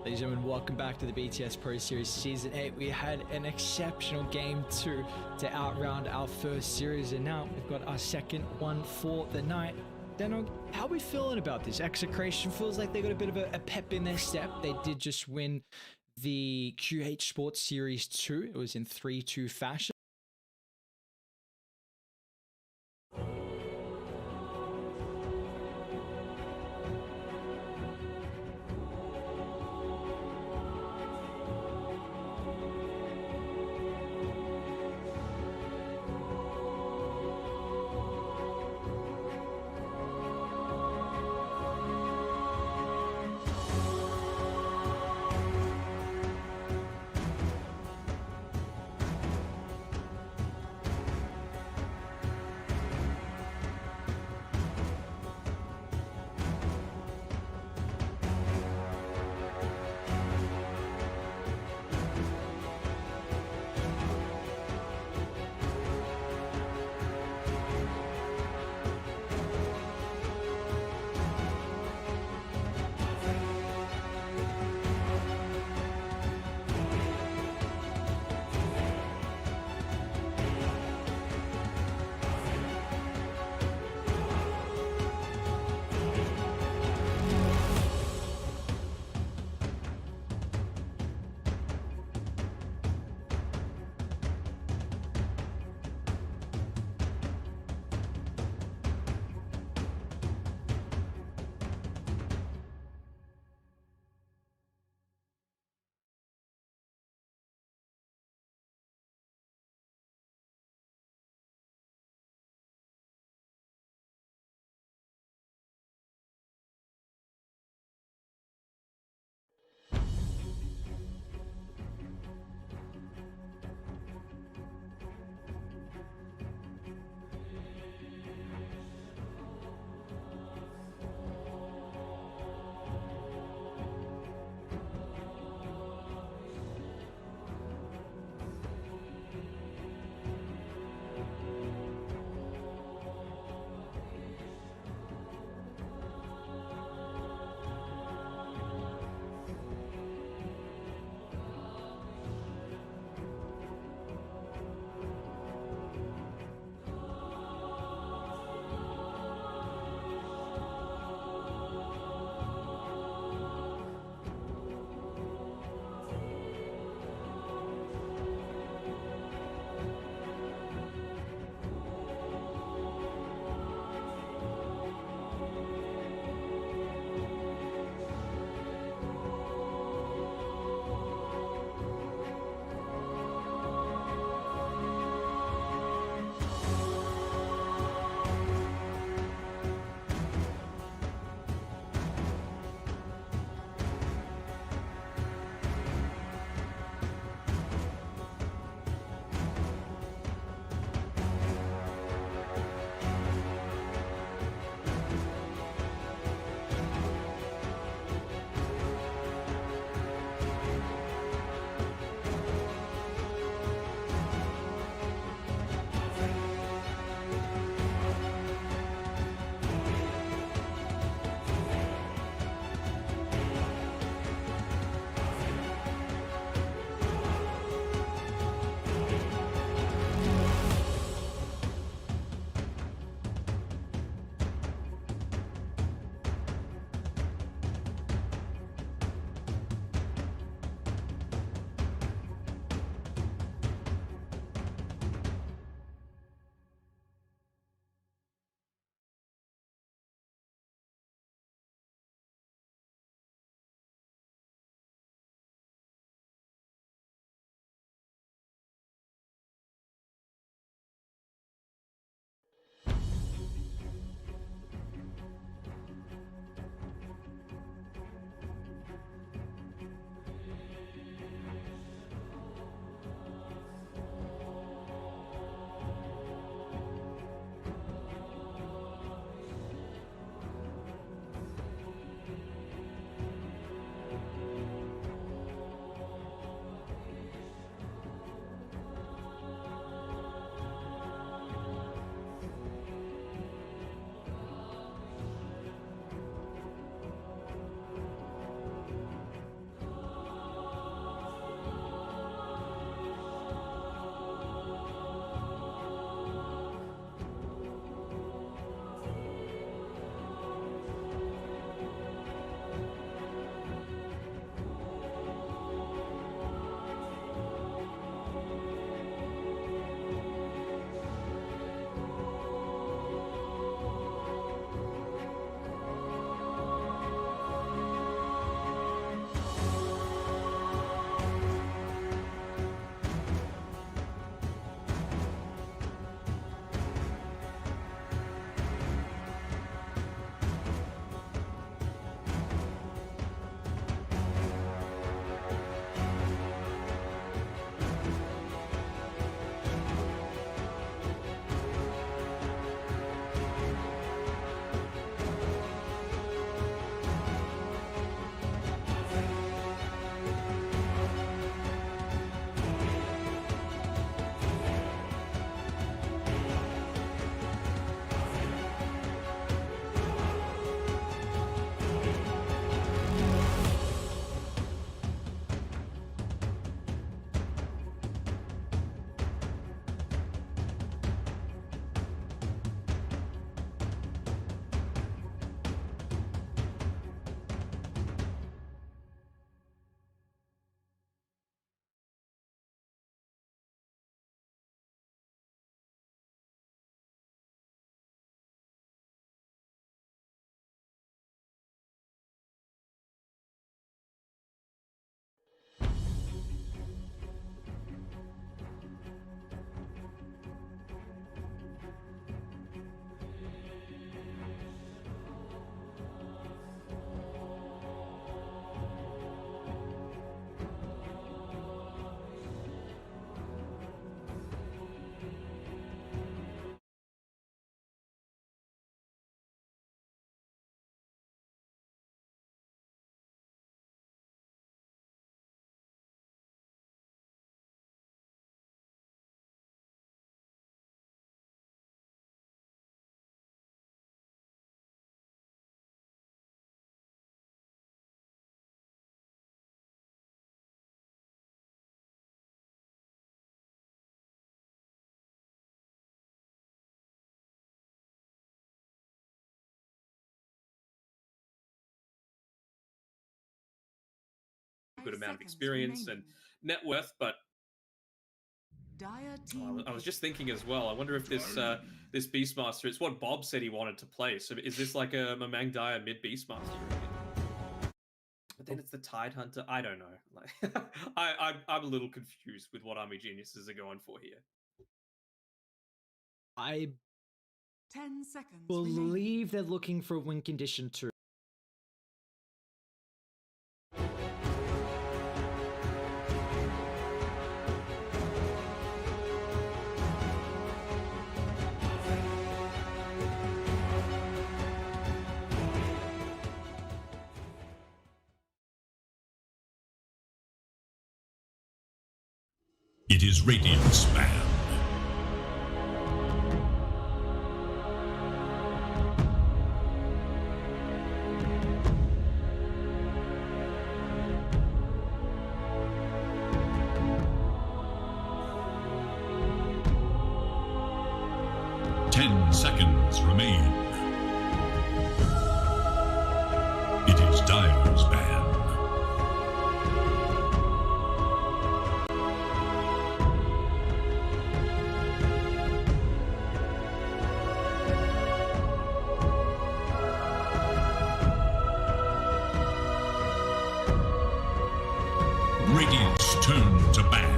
Ladies and gentlemen, welcome back to the BTS Pro Series Season 8. We had an exceptional Game 2 to outround our first series, and now we've got our second one for the night. Dano, how are we feeling about this? Execration feels like they got a bit of a pep in their step. They did just win the QH Sports Series 2. It was in 3-2 fashion. good amount of experience and net worth, but I was just thinking as well. I wonder if this this Beastmaster, it's what Bob said he wanted to play. So is this like a Mamang Dia mid Beastmaster? But then it's the Tide Hunter. I don't know. Like, I'm a little confused with what Army Geniuses are going for here. I 10 seconds. believe they're looking for win condition 2. It is Radiant Spam. Seconds remain. It is Dire's ban. Radiant's turn to ban.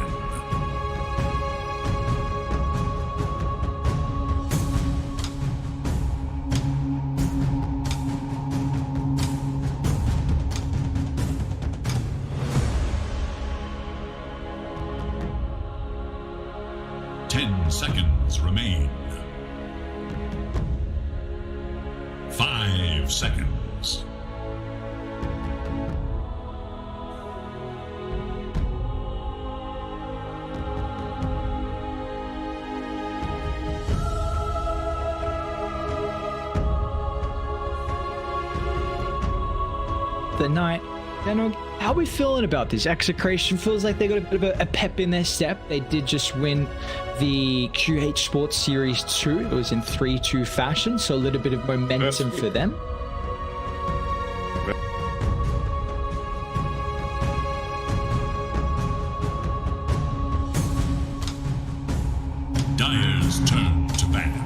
Seconds remain. 5 seconds. The night. How are we feeling about this? Execration feels like they got a bit of a pep in their step. They did just win the QH Sports Series 2. It was in 3-2 fashion, so a little bit of momentum for them. Dire's turn to ban.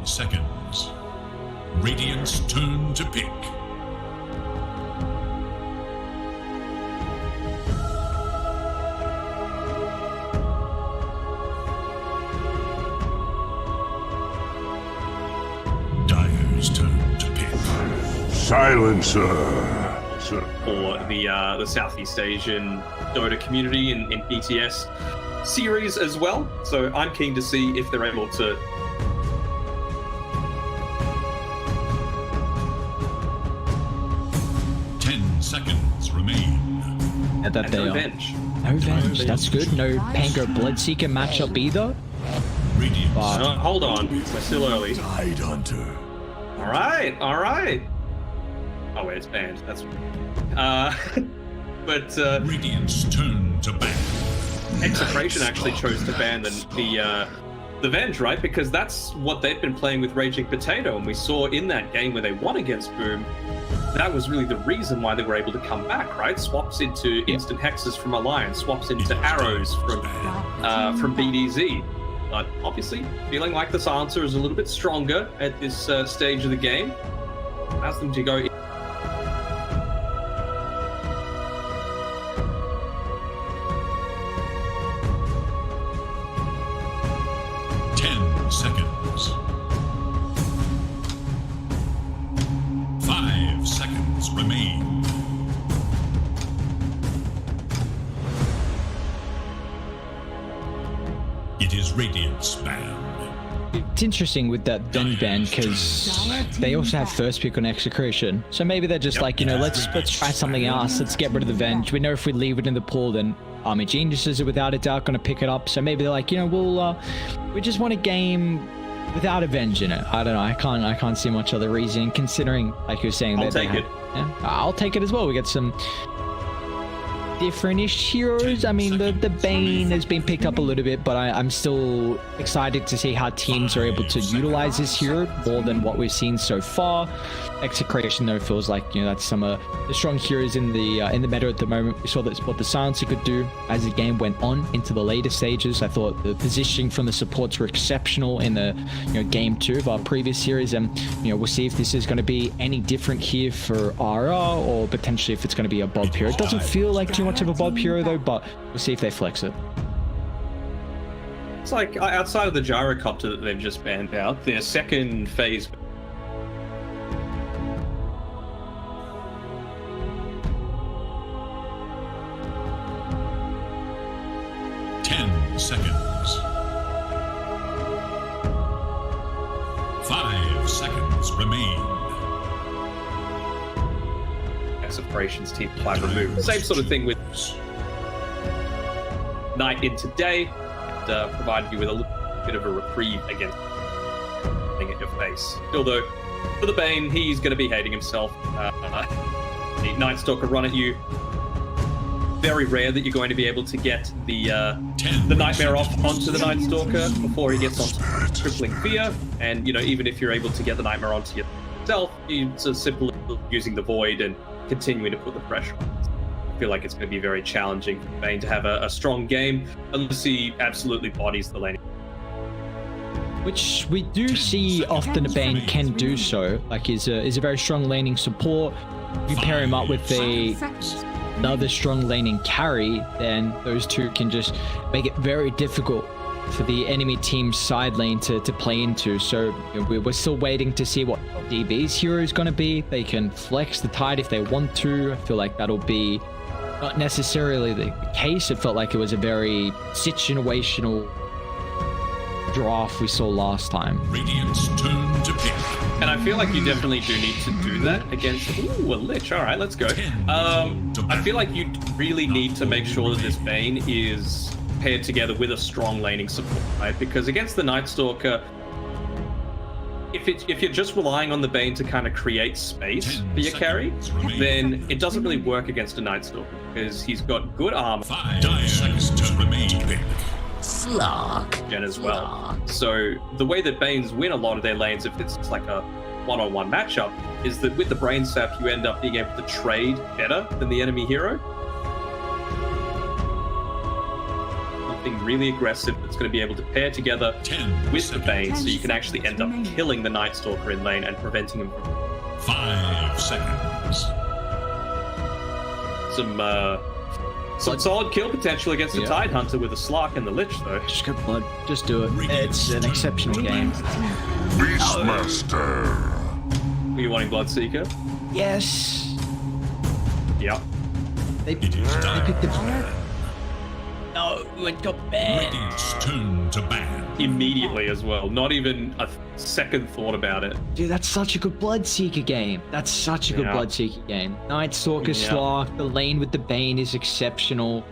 Seconds. Radiant's turn to pick. Dire's turn to pick. Silencer. For the Southeast Asian Dota community in BTS series as well. So I'm keen to see if they're able to seconds remain. And that and they no are. bench. No venge, that's good. No Pango Bloodseeker matchup either. Radiant. Hold on, we're still early. Tide Hunter. All right. Oh wait, it's banned. That's but Radiant's turn to ban. Execration actually chose to ban the Venge, right? Because that's what they've been playing with Raging Potato, and we saw in that game where they won against Boom, that was really the reason why they were able to come back, right? Swaps into instant hexes from Alliance, swaps into arrows from BDZ. But obviously, feeling like the Silencer is a little bit stronger at this stage of the game, allows them to go. 10 seconds. 5 seconds remain. It is Radiant's ban. It's interesting with that Venge ban because they also have first pick on Execration. So maybe they're just like, you know, let's try something else. Let's get rid of the Venge. We know if we leave it in the pool, then Army Geniuses are without a doubt going to pick it up. So maybe they're like, you know, we just want a game without a Venge in it. I don't know. I can't see much other reason considering, like you're saying, I'll take it. Yeah, I'll take it as well. We get some different-ish heroes. I mean, the Bane has been picked up a little bit, but I'm still excited to see how teams are able to utilize this hero more than what we've seen so far. Execration, though, feels like, you know, that's some of the strong heroes in the meta at the moment. We saw that's what the Silencer could do as the game went on into the later stages. I thought the positioning from the supports were exceptional in the game 2 of our previous series, and we'll see if this is going to be any different here for RR, or potentially if it's going to be a Bob hero. It doesn't feel like too much of a Bob hero though, but we'll see if they flex it. It's like outside of the gyrocopter that they've just banned out, their second phase. 10 seconds. 5 seconds remain. Operations team by remove. Same sort of thing with Night in today, and provided you with a little bit of a reprieve against getting at your face. Although for the Bane, he's going to be hating himself. The Night Stalker run at you. Very rare that you're going to be able to get the Nightmare off onto the Night Stalker before he gets onto Crippling Fear. And even if you're able to get the Nightmare onto yourself, it's as simple as using the Void and continuing to put the pressure on. I feel like it's going to be very challenging for Bane to have a strong game unless he absolutely bodies the lane. Which we do see often a Bane can do so. Like he's a very strong laning support. You pair him up with another strong laning carry, then those two can just make it very difficult for the enemy team's side lane to play into. So we're still waiting to see what DB's hero is going to be. They can flex the Tide if they want to. I feel like that'll be not necessarily the case. It felt like it was a very situational draft we saw last time. Radiant's turn to pick. And I feel like you definitely do need to do that against a Lich. All right, let's go. I feel like you really need to make sure that this Bane is paired together with a strong laning support, right? Because against the Night Stalker, if you're just relying on the Bane to kind of create space for your carry, then it doesn't really work against a Night Stalker because he's got good armor. 5 seconds to remain. Slog. Gen as well. So the way that Banes win a lot of their lanes, if it's like a one-on-one matchup, is that with the Brain Sap, you end up being able to trade better than the enemy hero. Something really aggressive that's going to be able to pair together with the Bane, so you can actually end up killing the Night Stalker in lane and preventing him from 5 seconds. Some solid kill potential against the Tide Hunter with the Slark and the Lich, though. Just good blood. Just do it. It's an exceptional game. Beastmaster. Were you wanting Bloodseeker? Yes. Yeah. They picked the... No, it got banned. Radiant's turn to ban. Immediately as well. Not even a second thought about it. Dude, that's such a good Bloodseeker game. That's such a good Bloodseeker game. Night Stalker, Slark, the lane with the Bane is exceptional.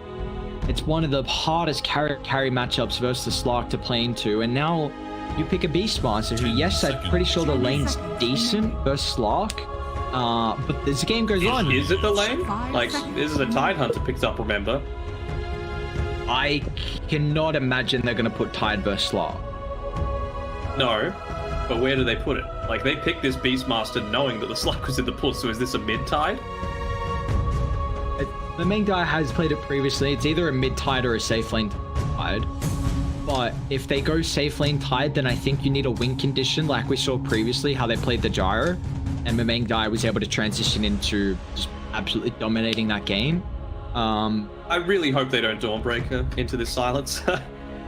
It's one of the hardest carry matchups versus the Slark to play into. And now you pick a Beastmaster who, yes, I'm pretty sure the lane's decent versus Slark. But as the game goes on... Is it the lane? Like, this is a Tide Hunter picked up, remember? I cannot imagine they're going to put Tide versus Slark. No, but where do they put it? Like, they picked this Beastmaster knowing that the Slark was in the push, so is this a mid-Tide? The main guy has played it previously. It's either a mid-Tide or a safe lane Tide. But if they go safe lane Tide, then I think you need a win condition, like we saw previously, how they played the Gyro. And the main guy was able to transition into just absolutely dominating that game. I really hope they don't Dawnbreaker into this silence.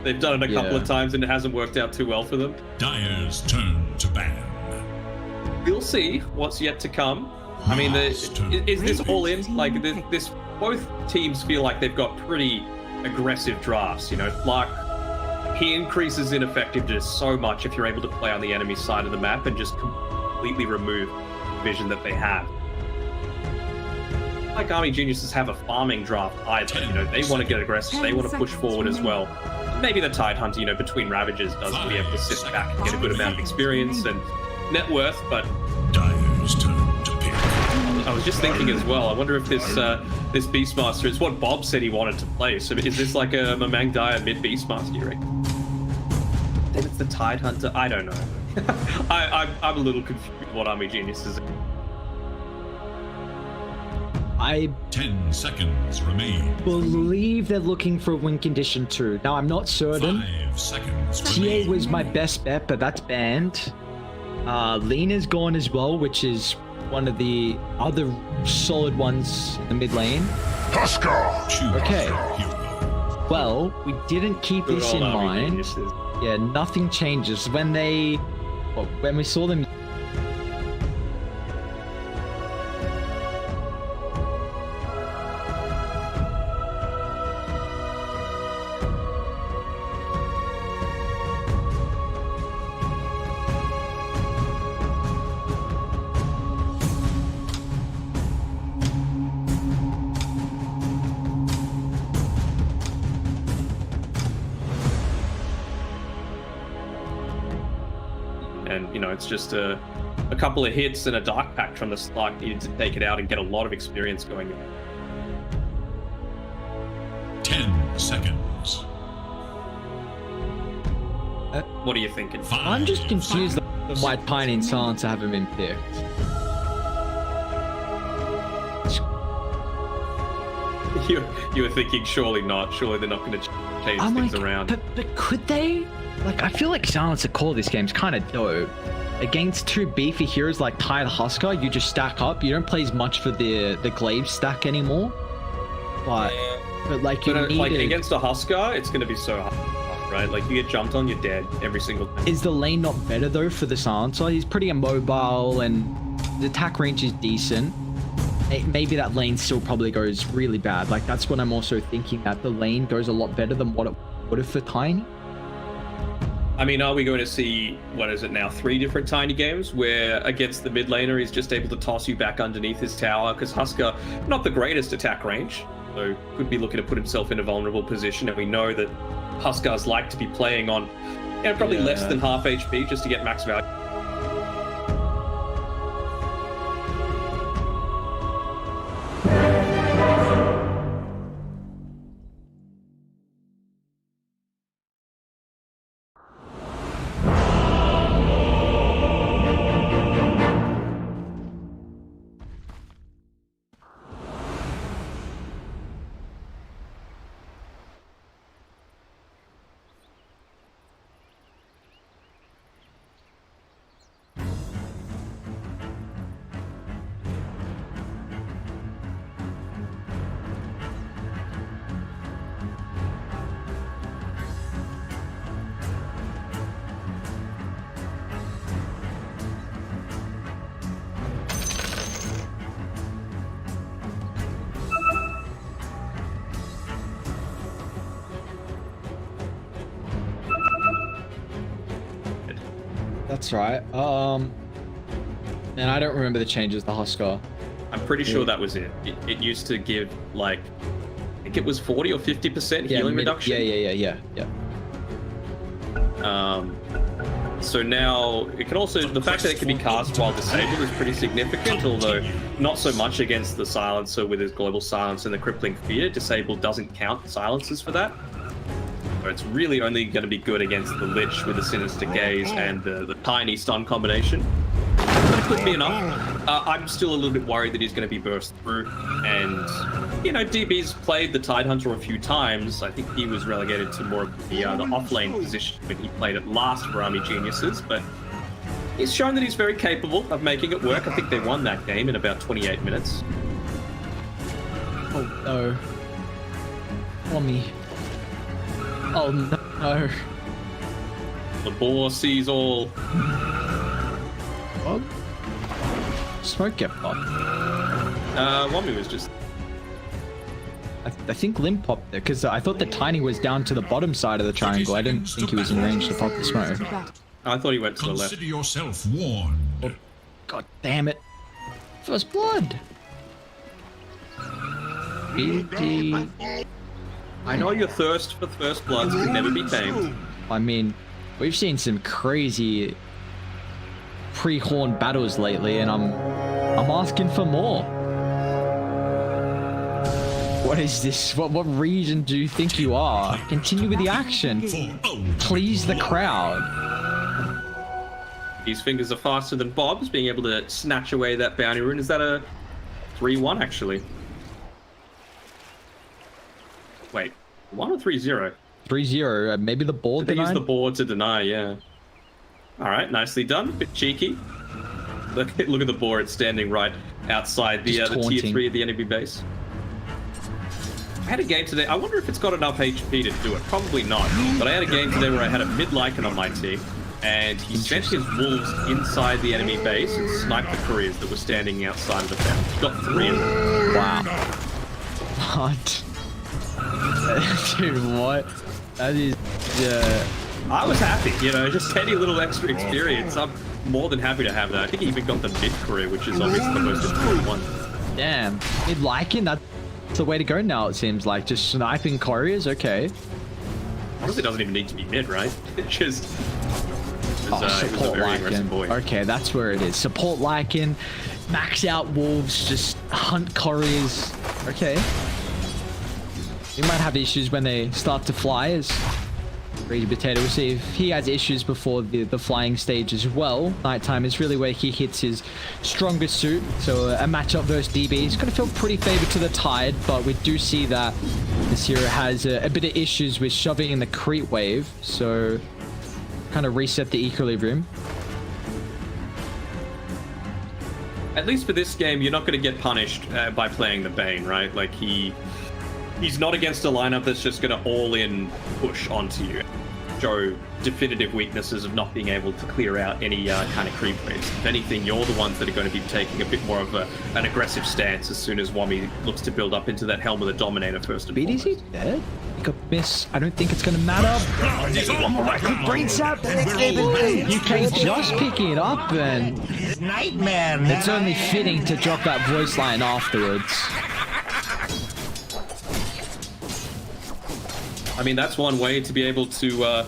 They've done it a couple of times and it hasn't worked out too well for them. Dire's turn to ban. We'll see what's yet to come. I mean, is this all in? Like, this both teams feel like they've got pretty aggressive drafts. Lark, he increases in effectiveness so much if you're able to play on the enemy side of the map and just completely remove the vision that they have. Like Army Geniuses have a farming draft either. They want to get aggressive, they want to push forward as well. Maybe the Tide Hunter, between Ravagers doesn't be able to sit back and get a good amount of experience and net worth, but Dire's turn to pick. I was just thinking as well. I wonder if this this Beastmaster is what Bob said he wanted to play. So is this like a Mamang Daya mid Beastmaster, you reckon? Then it's the Tide Hunter. I don't know. I'm a little confused with what Army Genius is. 10 seconds remain. believe they're looking for win condition 2. Now, I'm not certain. 5 seconds TA remain. was my best bet, but that's banned. Lena's gone as well, which is one of the other solid ones in the mid lane. Huskar! Choose Okay. your hero. Well, we didn't keep Good this old in Army mind. Geniuses. Yeah, nothing changes. When we saw them. And, you know, it's just a couple of hits and a Dark Pact from the Slark needed to take it out and get a lot of experience going. 10 seconds. What are you thinking? 5 I'm just confused why Tiny and Silence haven't been picked. You were thinking, surely not. Surely they're not going to change I'm things like, around. but could they? Like, I feel like Silence at core this game's kind of dope. Against two beefy heroes like Tide Husker, you just stack up. You don't play as much for the glaive stack anymore. But like you But like needed- against a Husker, it's going to be so hard, right? Like you get jumped on, you're dead every single time. Is the lane not better though for the Silencer? He's pretty immobile and the attack range is decent. Maybe that lane still probably goes really bad. Like that's what I'm also thinking, that the lane goes a lot better than what it would have for Tiny. I mean, are we going to see, what is it now, 3 different Tiny games where against the mid laner he's just able to toss you back underneath his tower? Because Husker, not the greatest attack range, so could be looking to put himself in a vulnerable position, and we know that Huskars like to be playing on probably less than half HP just to get max value. That's right. And I don't remember the changes, the Husker. I'm pretty sure that was it. It used to give, like, I think it was 40 or 50% healing reduction. Yeah. So now it can also, the fact that it can be cast while disabled is pretty significant, although not so much against the Silencer with his Global Silence and the Crippling Fear. Disabled doesn't count silences for that. So it's really only going to be good against the Lich with the Sinister Gaze and the Tiny stun combination. But it could be enough. I'm still a little bit worried that he's going to be burst through. And, you know, DB's played the Tidehunter a few times. I think he was relegated to more of the off-lane position when he played it last for Army Geniuses. But he's shown that he's very capable of making it work. I think they won that game in about 28 minutes. Oh no. Mommy. Oh no. The boar sees all. What? Smoke get popped. Wommy was just... I think Limp popped there because I thought the Tiny was down to the bottom side of the triangle. I didn't think he was in range to pop the smoke. I thought he went to the left. Consider yourself warned. Oh, God damn it. First blood. BT. I know your thirst for first bloods can never be tamed. I mean, we've seen some crazy pre-horn battles lately, and I'm asking for more. What is this? What region do you think you are? Continue with the action. Please the crowd. His fingers are faster than Bob's, being able to snatch away that bounty rune. Is that a 3-1 actually? Wait, 1 or 3-0? 3-0. Maybe the board They use denied? the board to deny, yeah. All right, nicely done. Bit cheeky. Look at the board standing right outside the tier taunting. 3 of the enemy base. I had a game today. I wonder if it's got enough HP to do it. Probably not. But I had a game today where I had a mid-Lycan on my team, and he sent his wolves inside the enemy base and sniped the couriers that were standing outside of the town. He got 3 of them. Wow. What? Dude, what? That is... I was happy, you know, just any little extra experience. I'm more than happy to have that. I think he even got the mid career, which is obviously the most important one. Damn. Mid-Lycan, that's the way to go now, it seems like. Just sniping couriers, okay. Honestly, it doesn't even need to be mid, right? It just... Oh, it was a support very aggressive boy. Lycan. Okay, that's where it is. Support Lycan, max out wolves, just hunt couriers. Okay. You might have issues when they start to fly, as Greedy Potato will see if he has issues before the flying stage as well. Nighttime is really where he hits his strongest suit. So a matchup versus DB is going to feel pretty favored to the Tide, but we do see that this hero has a bit of issues with shoving in the creep wave. So kind of reset the equilibrium. At least for this game, you're not going to get punished by playing the Bane, right? Like, he's not against a lineup that's just going to all-in push onto you. Show definitive weaknesses of not being able to clear out any kind of creep waves. If anything, you're the ones that are going to be taking a bit more of an aggressive stance as soon as Wami looks to build up into that Helm of the Dominator first and foremost. BDC dead? He could miss. I don't think it's going to matter. Quick brain sap. UK just picking it up, and Nightmare, man. it's only fitting to drop that voice line afterwards. I mean, that's one way to be able to,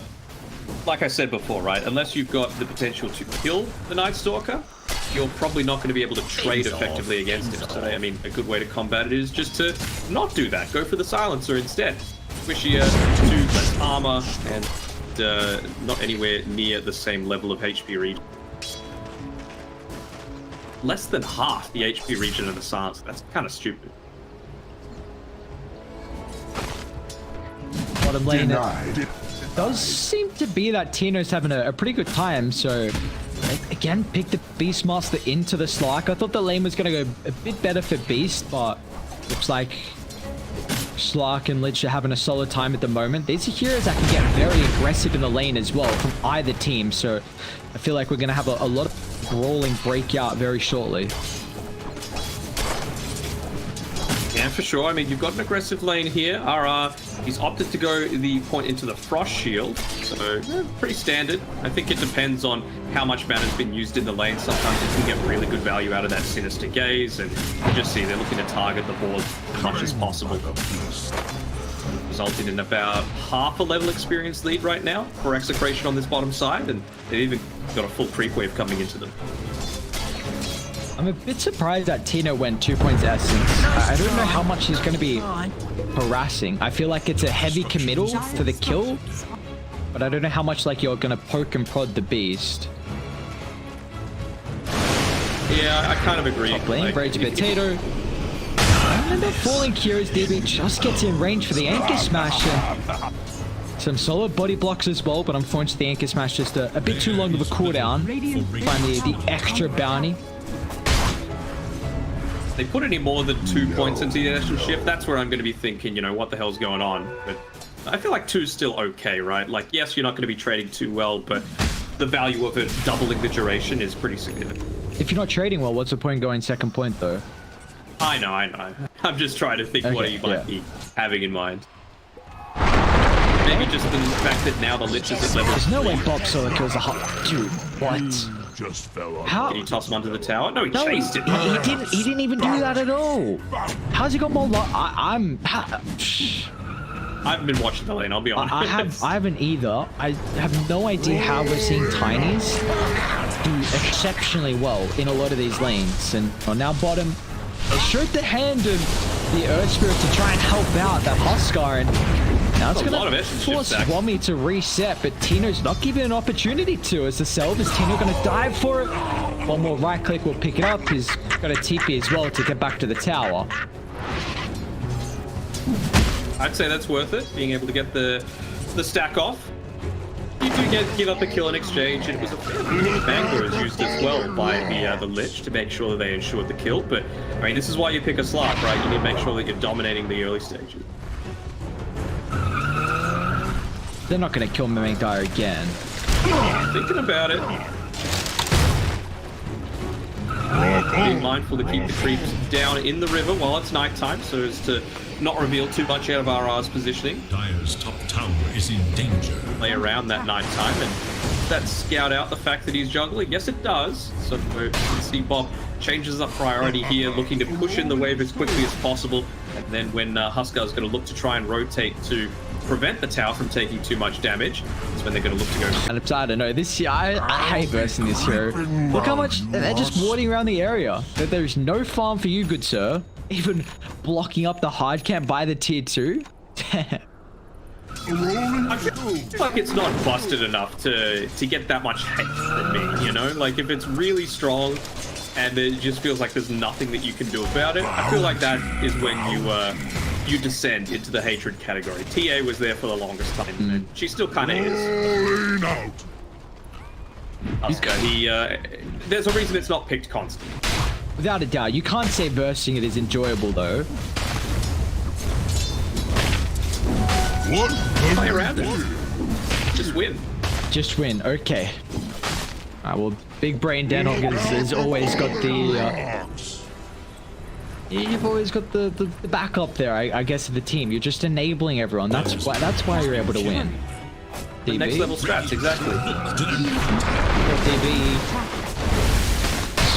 like I said before, right? Unless you've got the potential to kill the Night Stalker, you're probably not going to be able to trade effectively against him. So, I mean, a good way to combat it is just to not do that. Go for the Silencer instead. Squishier, 2 less armor, and not anywhere near the same level of HP region. Less than half the HP region of the Silencer. That's kind of stupid. Bottom lane, Denied. it does seem to be that Tino's having a pretty good time. So, again, pick the Beastmaster into the Slark. I thought the lane was going to go a bit better for Beast, but looks like Slark and Lich are having a solid time at the moment. These are heroes that can get very aggressive in the lane as well from either team. So, I feel like we're going to have a lot of brawling breakout very shortly. Yeah, for sure. I mean, you've got an aggressive lane here. RR, he's opted to go the point into the Frost Shield, so pretty standard. I think it depends on how much mana's been used in the lane. Sometimes you can get really good value out of that Sinister Gaze, and you just see they're looking to target the board as much as possible. Resulting in about half a level experience lead right now for Execration on this bottom side, and they've even got a full creep wave coming into them. I'm a bit surprised that Tino went 2 points Essence. I don't know how much he's going to be harassing. I feel like it's a heavy committal for the kill, but I don't know how much like you're going to poke and prod the Beast. Yeah, I kind of agree. Top lane, Like, Rage Potato. I remember Falling Kira's DB just gets in range for the Anchor Smash. Some solid body blocks as well, but unfortunately the Anchor Smash just a bit too long of a cooldown. Finally, the extra bounty. They put any more than 2 points into the initial shift, that's where I'm going to be thinking, you know, what the hell's going on? But I feel like 2 is still okay, right? Like, yes, you're not going to be trading too well, but the value of it doubling the duration is pretty significant. If you're not trading well, what's the point going second point, though? I know. I'm just trying to think what he might be having in mind. Maybe just the fact that now the Lich is at level There's no 3. way Bob Solo kills a hot... Dude, what? Just fell off. How? Did he toss him under the tower? No, he No, chased it. he didn't even do that at all. How's he got more I haven't been watching the lane, I'll be honest. I haven't either. I have no idea how we're seeing Tinies do exceptionally well in a lot of these lanes. And now bottom, they showed the hand of the Earth Spirit to try and help out that Huskar, and now it's A lot going of to essence force shift back. Swami to reset, but Tino's not given an opportunity to. As the Selv, is Tino going to dive for it? One more right click will pick it up. He's got a TP as well to get back to the tower. I'd say that's worth it, being able to get the stack off. You do give up a kill in exchange, and it was a Bangor is used as well by the Lich to make sure that they ensured the kill. But I mean, this is why you pick a Slark, right? You need to make sure that you're dominating the early stages. They're not going to kill Memengdire again. Thinking about it. Being mindful to keep the creeps down in the river while it's nighttime, so as to not reveal too much out of RR's positioning. Dire's top tower is in danger. Play around that nighttime, and does that scout out the fact that he's juggling? Yes, it does. So you can see Bob changes up priority here, looking to push in the wave as quickly as possible. And then when Huskar is going to look to try and rotate to prevent the tower from taking too much damage, that's when they're going to look to go. And I don't know, this year, I hate versing this hero. Look how much they're just warding around the area. There's no farm for you, good sir. Even blocking up the hard camp by the tier 2. I feel like it's not busted enough to get that much hate from me, you know? Like, if it's really strong and it just feels like there's nothing that you can do about it, I feel like that is when you descend into the hatred category. TA was there for the longest time, and she still kind of is. Huskar, there's a reason it's not picked constant. Without a doubt, you can't say versing it is enjoyable though. Play around it. Just win. Just win, okay. Alright, well, Big Brain Denhog has always got the... you've always got the backup there, I guess, of the team. You're just enabling everyone. That's why you're able to win. The DB. next level strats, exactly. DB.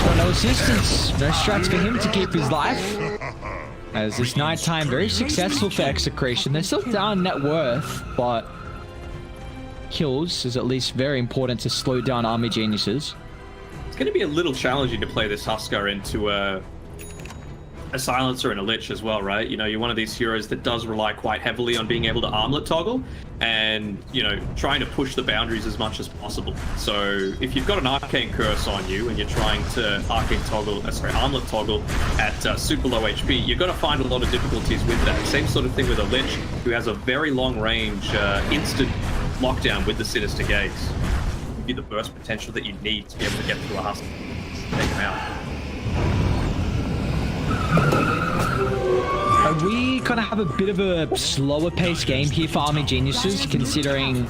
Got no assistance. No strats for him to keep his life. As this nighttime, very successful for Execration. They're still down net worth, but kills is at least very important to slow down Army Geniuses. It's going to be a little challenging to play this Huskar into a Silencer and a Lich as well, right? You know, you're one of these heroes that does rely quite heavily on being able to armlet toggle and, you know, trying to push the boundaries as much as possible. So if you've got an Arcane Curse on you and you're trying to armlet toggle at super low HP, you're going to find a lot of difficulties with that. Same sort of thing with a Lich, who has a very long range instant lockdown with the Sinister Gaze. Would be the burst potential that you need to be able to get through a Huskar. Take him out. We kind of have a bit of a slower paced game here for Army Geniuses, considering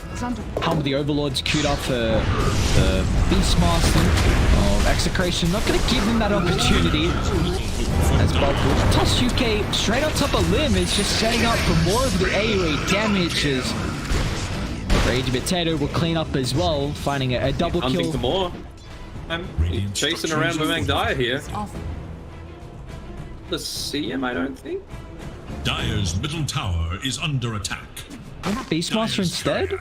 how the Overlords queued up for the Beastmaster of Execration. Not going to give them that opportunity. As Bob will toss UK straight on top of Limb, is just setting up for more of the AoE damage as Raging Potato will clean up as well, finding a double Hunting kill. for more. I'm chasing around with Memengdire here. The CM, I don't think. Dire's middle tower is under attack. Beastmaster instead?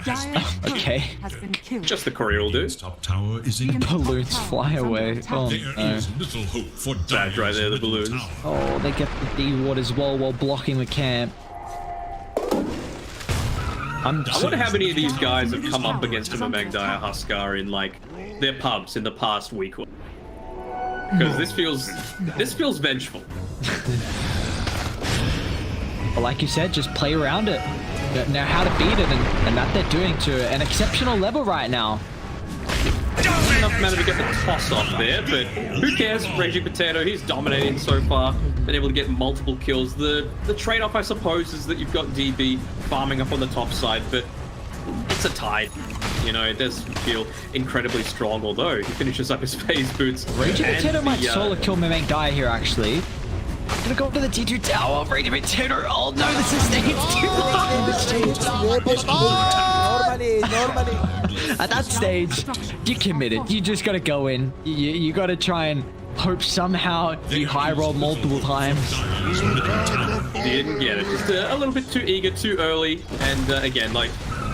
Okay. Has been killed. Just the Courier will do. Dire's top tower is in Balloons fly away. Oh There no. is little hope for Bad Dire's right there, the middle balloons. tower. Oh, they get the D-Ward as well while blocking the camp. I wonder how many of these guys have come up against a Memengdire Huskar in, like, their pubs in the past week. Because this feels vengeful. But like you said, just play around it. Know how to beat it, and that they're doing to an exceptional level right now. Enough mana to get the toss off there, but who cares? Raging Potato, he's dominating so far. Been able to get multiple kills. The trade-off, I suppose, is that you've got DB farming up on the top side, but it's a tide. You know, it does feel incredibly strong, although he finishes up his phase boots. Raging and Potato might the, solo kill Memengdire here, actually. Gonna go up to the T2 tower. Raging Potato. Oh no, this is At that stage, you're committed. You just gotta go in. You gotta try and hope somehow you high roll multiple times. Dire's middle tower. Didn't get it. Just a little bit too eager, too early. And again, like,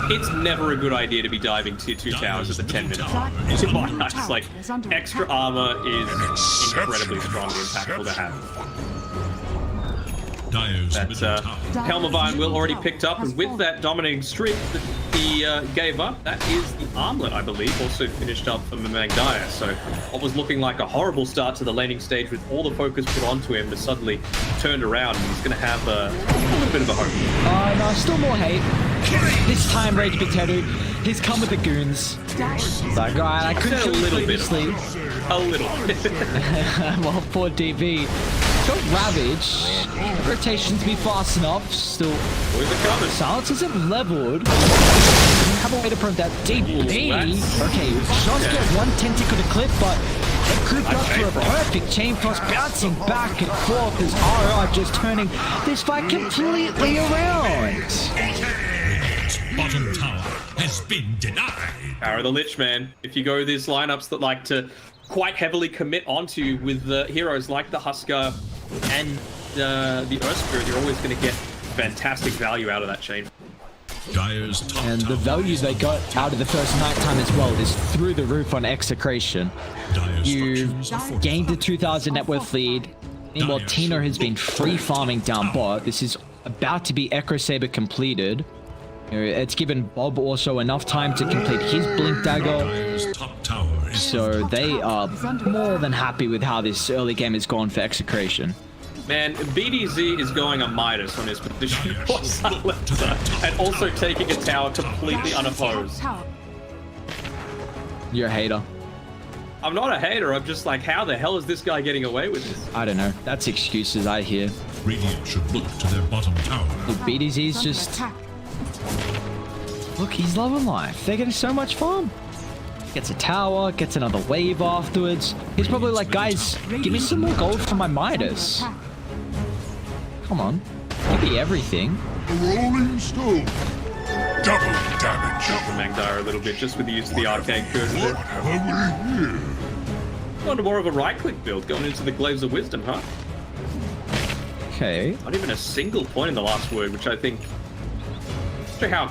it's never a good idea to be diving tier 2 towers at the 10-minute mark. It's like, extra armor is incredibly strong and impactful to have. Dyer's That middle tower. Helm of Iron Will already picked up, and with that dominating streak that he gave up, that is the armlet, I believe, also finished up for Mamang Dyer. So what was looking like a horrible start to the laning stage with all the focus put onto him has suddenly turned around, and he's going to have a little bit of a hope. No, still more hate. This time, Rage Potato, he's come with the goons. Like, alright, I couldn't A kill you little bit. previously. A little bit. Well, poor DV. Got Ravage. Rotations be fast enough. Still, Boys are coming. Silence isn't leveled. Have a way to prevent that DV. that's- Okay, just get one tentacle to clip, but it grouped up for a perfect chain frost, bouncing back and forth as RR just turning this fight completely around. Bottom tower has been denied. Power of the Lich, man. If you go these lineups that like to quite heavily commit onto with the heroes like the Husker and the Earth Spirit, you're always going to get fantastic value out of that chain. Dyer's top And the tower. value they got out of the first nighttime as well is through the roof on Execration. Dyer's You structures are fortified. gained the 2,000 net worth lead. Meanwhile, Tino has been free farming down bot. This is about to be Echo Saber completed. It's given Bob also enough time to complete his Blink Dagger. Dyer's top tower is So they are more than happy with how this early game has gone for Execration. Man, BDZ is going a Midas on his position for Silencer, and also taking a tower completely unopposed. Tower. You're a hater. I'm not a hater, I'm just like, how the hell is this guy getting away with this? I don't know. That's excuses I hear. Radiant should look to their bottom tower. Look, BDZ's Under just... attack. Look, he's loving life. They're getting so much fun. Gets a tower, gets another wave afterwards. He's probably like, guys, give me some more gold for my Midas. Attack. Come on. Give me everything. The Rolling Stone. Double damage. Magdire a little bit just with the use of the arcane curse there. What have we here? On to more of a right-click build, going into the Glaives of Wisdom, huh? Okay. Not even a single point in the last word, which I think... Not sure how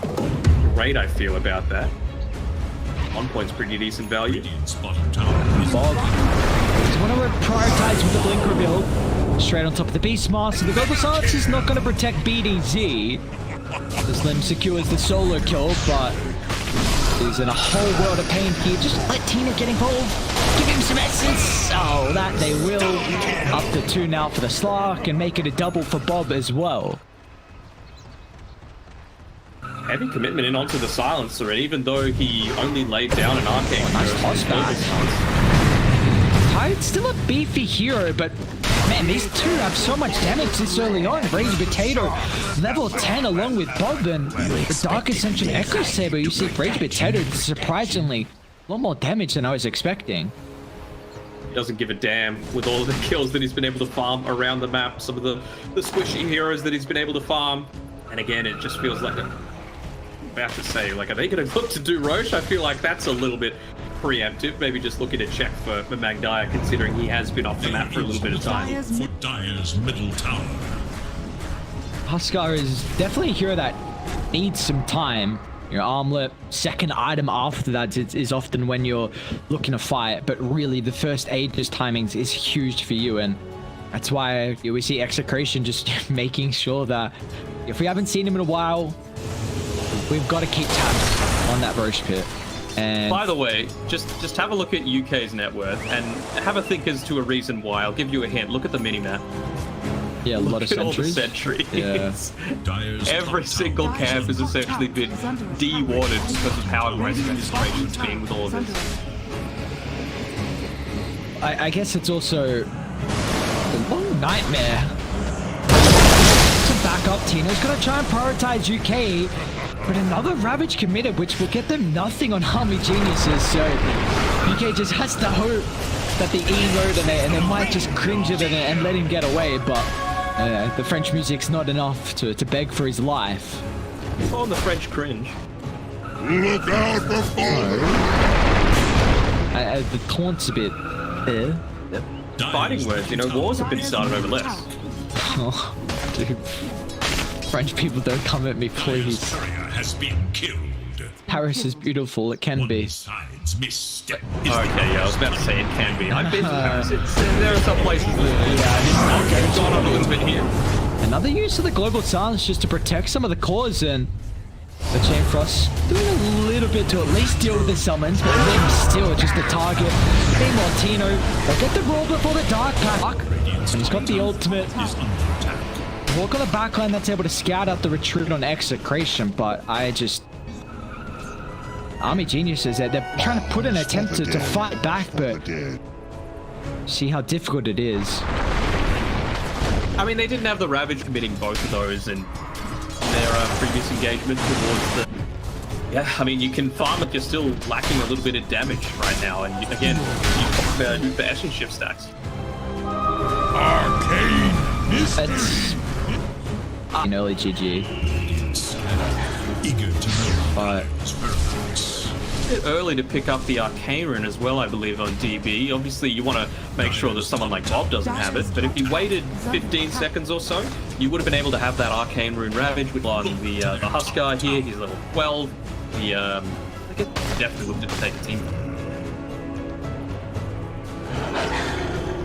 great I feel about that. 1 point's pretty decent value. Radiant's bottom tower is Bob. He's want to prioritize with the Blink rebuild. Straight on top of the Beastmaster. The Global Silence is not going to protect BDZ. The Slim secures the solo kill, but he's in a whole world of pain here. Just let Tina get involved. Give him some essence. Oh, that they will. Up to 2 now for the Slark and make it a double for Bob as well. Heavy commitment in onto the Silencer, and even though he only laid down an arcane Nice curse, toss back. Tide's still a beefy hero, but man, these two have so much damage this early on. Rage Potato, level 10 along with Bob and the Dark Ascension Echo Saber. You see Rage Potato surprisingly a lot more damage than I was expecting. He doesn't give a damn with all of the kills that he's been able to farm around the map, some of the squishy heroes that he's been able to farm. And again, it just feels like about to say, like, are they going to look to do Roche? I feel like that's a little bit preemptive. Maybe just looking to check for Magdire, considering he has been off the map for a little bit of time. for Dyer's middle tower. Huskar is definitely a hero that needs some time. Your armlet, second item after that is often when you're looking to fight, but really the first Aegis timings is huge for you, and that's why we see Execration just making sure that if we haven't seen him in a while, we've got to keep tabs on that Roche pit. And By the way, just have a look at UK's net worth and have a think as to a reason why. I'll give you a hint. Look at the mini-map. yeah, a lot of Look at all the sentries. sentries. Yeah. Dyer's Every top single tower camp has essentially been de-warded because of how aggressive Execration's being with all of this. I guess it's also a nightmare. To back up, Tina's gonna try and prioritize UK, but another Ravage committed, which will get them nothing on Army Geniuses, so UK just has to hope that the E load and they might just cringe at it and let him get away, but the French music's not enough to beg for his life. On the French cringe. Look out before. The taunt's a bit... Fighting words, you know, wars have been started over less. Oh, dude. French people don't come at me, please. Courier has been killed. Paris is beautiful, it can be. One side's misstep is Okay, yeah, I was about to say it can be. I've been to Paris. There are some places that, yeah, it's gone on a little bit here. Another use of the global silence just to protect some of the cores, and the Chain Frost doing a little bit to at least deal with the summons, but then still just the target. Meanwhile, Tino, they'll get the roll before the Dark Pack, and he's got the ultimate. Walk on the backline that's able to scout out the retreat on Execration, but Army Geniuses, they're trying to put an attempt to fight back, but see how difficult it is. I mean, they didn't have the Ravage committing both of those in their previous engagement towards the... Yeah, I mean, you can farm it, you're still lacking a little bit of damage right now, and again, you talk about the Essence shift stacks. Arcane It's an early GG, Eager to know. but A bit early to pick up the Arcane Rune as well, I believe, on DB. Obviously, you want to make sure that someone like Bob doesn't have it, but if you waited 15 seconds or so, you would have been able to have that Arcane Rune Ravage with on the Huskar here. He's level 12. The I guess definitely looked to take a team.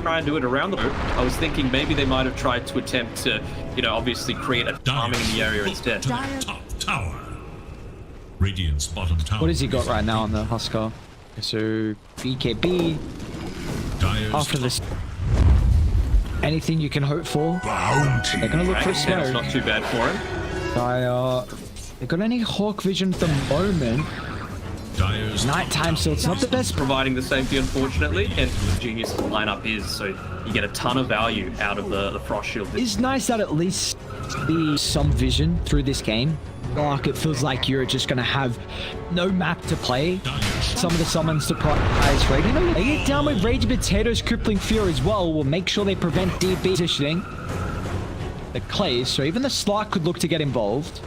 Try and do it around the boat. I was thinking maybe they might have tried to attempt to, obviously create a farming in the area instead. Top tower. Radiant's bottom tower. what has he got right now on the Huskar? So BKB Dire's after this. Anything you can hope for? bounty. They're gonna look for a Right, it's smoke. not too bad for him. They got any Hawk Vision at the moment? Dire's Nighttime, so it's not the best. Providing the safety, unfortunately, and Genius lineup is, so you get a ton of value out of the Frost Shield. It's nice that at least be some vision through this game. Like it feels like you're just gonna have no map to play. Some of the summons surprise Radiant. They get down with Rage Potatoes, Crippling Fear as well. Will make sure they prevent DB positioning the Clays, so even the Slark could look to get involved.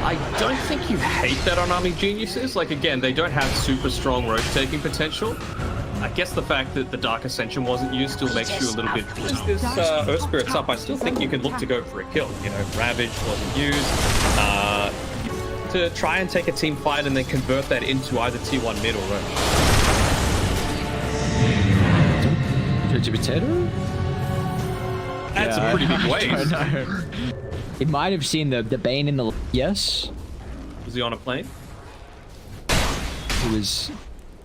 I don't think you hate that on Army Geniuses. Like, again, they don't have super strong roach-taking potential. I guess the fact that the Dark Ascension wasn't used still makes you a little bit... As this Earth Spirit's up, I still think you can look to go for a kill. Ravage wasn't used. To try and take a team fight and then convert that into either T1 mid or roach. Rage Potato? That's a pretty big wave. It might have seen the Bane in the... Yes? Was he on a plane? He was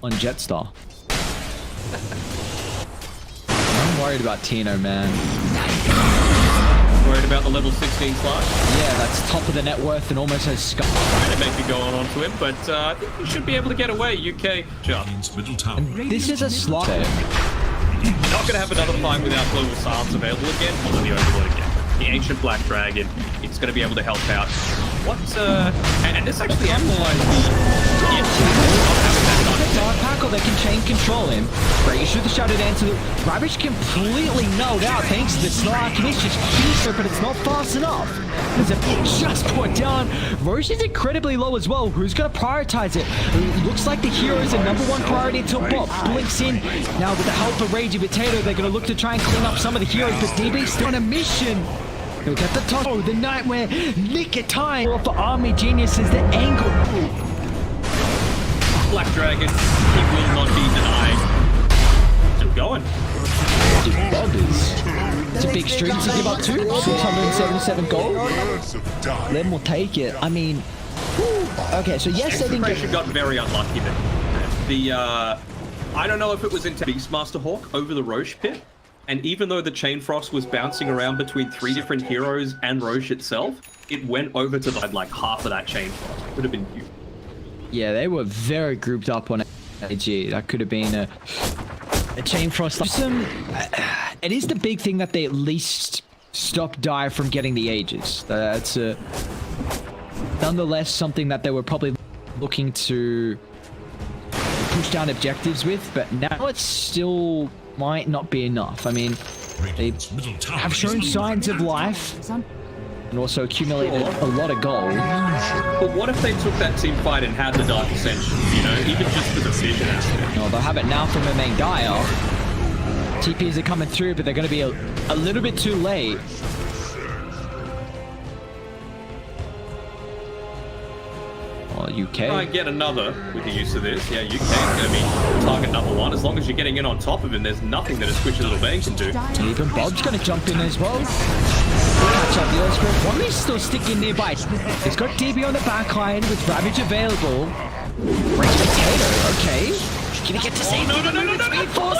on Jetstar. I'm worried about Tino, man. Worried about the level 16 slot? Yeah, that's top of the net worth and almost has sky. Trying to make me go on to him, but I think you should be able to get away, UK. Just Radiant's middle tower. This is a slot. not going to have another fight without Global Silence available again. Although the Overlord again. The Ancient Black Dragon, it's going to be able to help out. What, and this actually amplifies the... Dark Packle, they can chain control him. Breaking through the Shadow Dance. Ravage completely nulled out thanks to the Slark. And it's just Feaster, but it's not fast enough. There's a just put down. Roche is incredibly low as well. Who's going to prioritize it? Looks like the heroes are #1 priority until Bob blinks in. Now with the help of Ragey Potato, they're going to look to try and clean up some of the heroes, but DB's still on a mission. He'll get the toss. Oh, the Nightmare. Nick of time for Army Geniuses. The angle. Black Dragon, he will not be denied. Still going. It's a big stream to give up to. 677 gold. Then we'll take it. I mean, okay, so yes, they didn't Execration got very unlucky there. The, I don't know if it was into Beastmaster Hawk over the Roche pit, and even though the Chain Frost was bouncing around between 3 different heroes and Roche itself, it went over to the, like half of that Chain Frost. It would have been huge. Yeah, they were very grouped up on AG. That could have been a Chain Frost. It is the big thing that they at least stopped Dire from getting the Ages. That's nonetheless something that they were probably looking to push down objectives with, but now it still might not be enough. I mean, they have shown signs of life and also accumulated a lot of gold. But what if they took that team fight and had the Dark Ascension, you know, even just for the vision aspect? No, they'll have it now from their main Dire. TPs are coming through, but they're going to be a little bit too late. Well, UK. Try and get another with the use of this. Yeah, UK's going to be target number one. As long as you're getting in on top of him, there's nothing that a squishy little bang can do. Even Bob's going to jump in as well. Catch up the Earthquake. Wommy's still sticking nearby. He's got DB on the back line with Ravage available. Range Potato, okay. Can he get to save? No. Speed Force.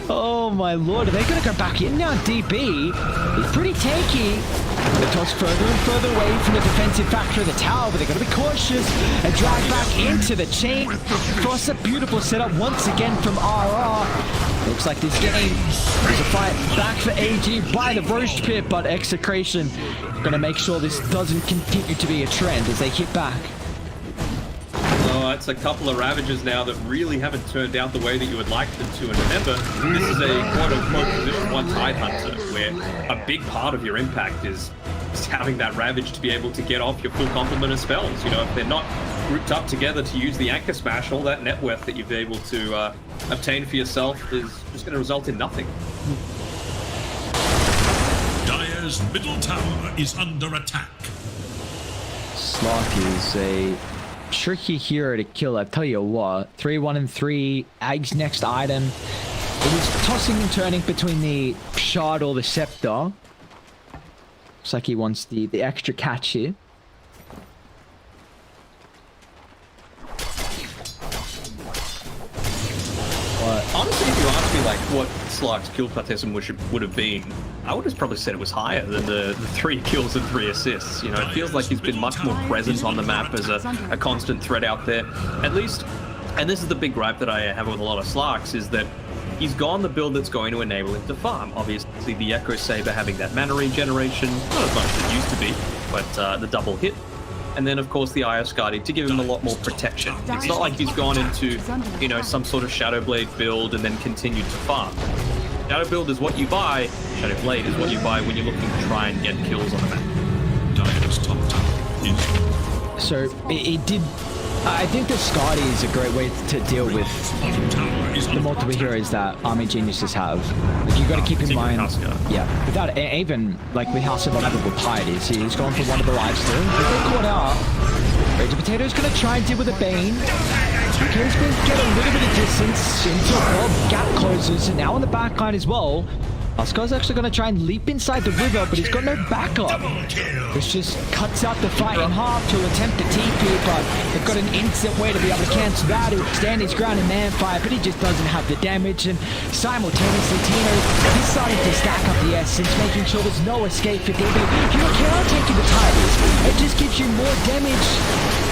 Oh my lord, are they going to go back in now? DB is pretty tanky. The toss further and further away from the defensive factor of the tower, but they're going to be cautious and drag back into the chain. Cross a beautiful setup once again from RR. Looks like this game is a fight back for AG by the Roast Pit, but Execration going to make sure this doesn't continue to be a trend as they hit back. Oh, it's a couple of Ravages now that really haven't turned out the way that you would like them to. And remember, this is a quote-unquote position 1 Tidehunter, where a big part of your impact is having that Ravage to be able to get off your full complement of spells. You know, if they're not grouped up together to use the Anchor Smash, all that net worth that you've been able to obtain for yourself is just going to result in nothing. Dire's middle tower is under attack. Sloth is a tricky hero to kill, I tell you what. 3-1 and 3. Ag's next item. It is tossing and turning between the shard or the scepter. Looks like he wants the extra catch here. Honestly, if you asked me like what Slark's kill participation would have been, I would have probably said it was higher than the 3 kills and 3 assists. You know, it feels like he's been much more present on the map as a constant threat out there. At least, and this is the big gripe that I have with a lot of Slarks, is that he's gone the build that's going to enable him to farm. Obviously, the Echo Saber having that mana regeneration, not as much as it used to be, but the double hit. And then, of course, the Eye of Skadi to give him a lot more protection. It's not like he's gone into, you know, some sort of Shadowblade build and then continued to farm. Shadow build is what you buy. Shadowblade is what you buy when you're looking to try and get kills on the map. Dire's top tower is So it did. I think that Skadi is a great way to deal with the multiple heroes that Army Geniuses have. Like, you got to keep in mind, yeah, without even like with how survivable Tide is, he's gone for one of the lives still. If they're caught out, Raging Potato's going to try and deal with a Bane. He's going to get a little bit of distance until Bob gap closes, and now on the back line as well. Oscar's actually going to try and leap inside the river, but he's got no backup. This just cuts out the fight in half to attempt a TP, but they've got an instant way to be able to cancel that. He'll stand his ground in man fight, but he just doesn't have the damage. And simultaneously, Tino is starting to stack up the essence, making sure there's no escape for DB. You don't care about taking the Tigers. It just gives you more damage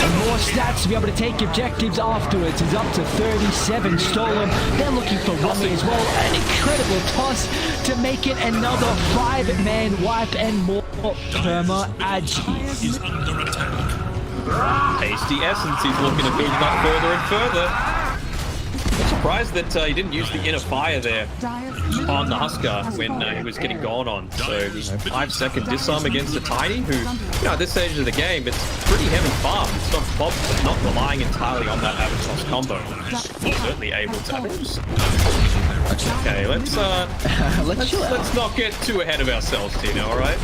and more stats to be able to take objectives afterwards. He's up to 37 stolen. They're looking for Wummy as well. An incredible toss to make it another 5-man wipe and more perma agi. is under attack. Tasty Essence, he's looking to build it up further and further. I'm surprised that he didn't use the Inner Fire there on the Huskar when he was getting gone on. So, you know, 5-second disarm against a Tiny who, you know, at this stage of the game, it's pretty heavy farm. It's not Bob not relying entirely on that Avatos combo. He's certainly able to. Okay, let's not get too ahead of ourselves, Tino, alright?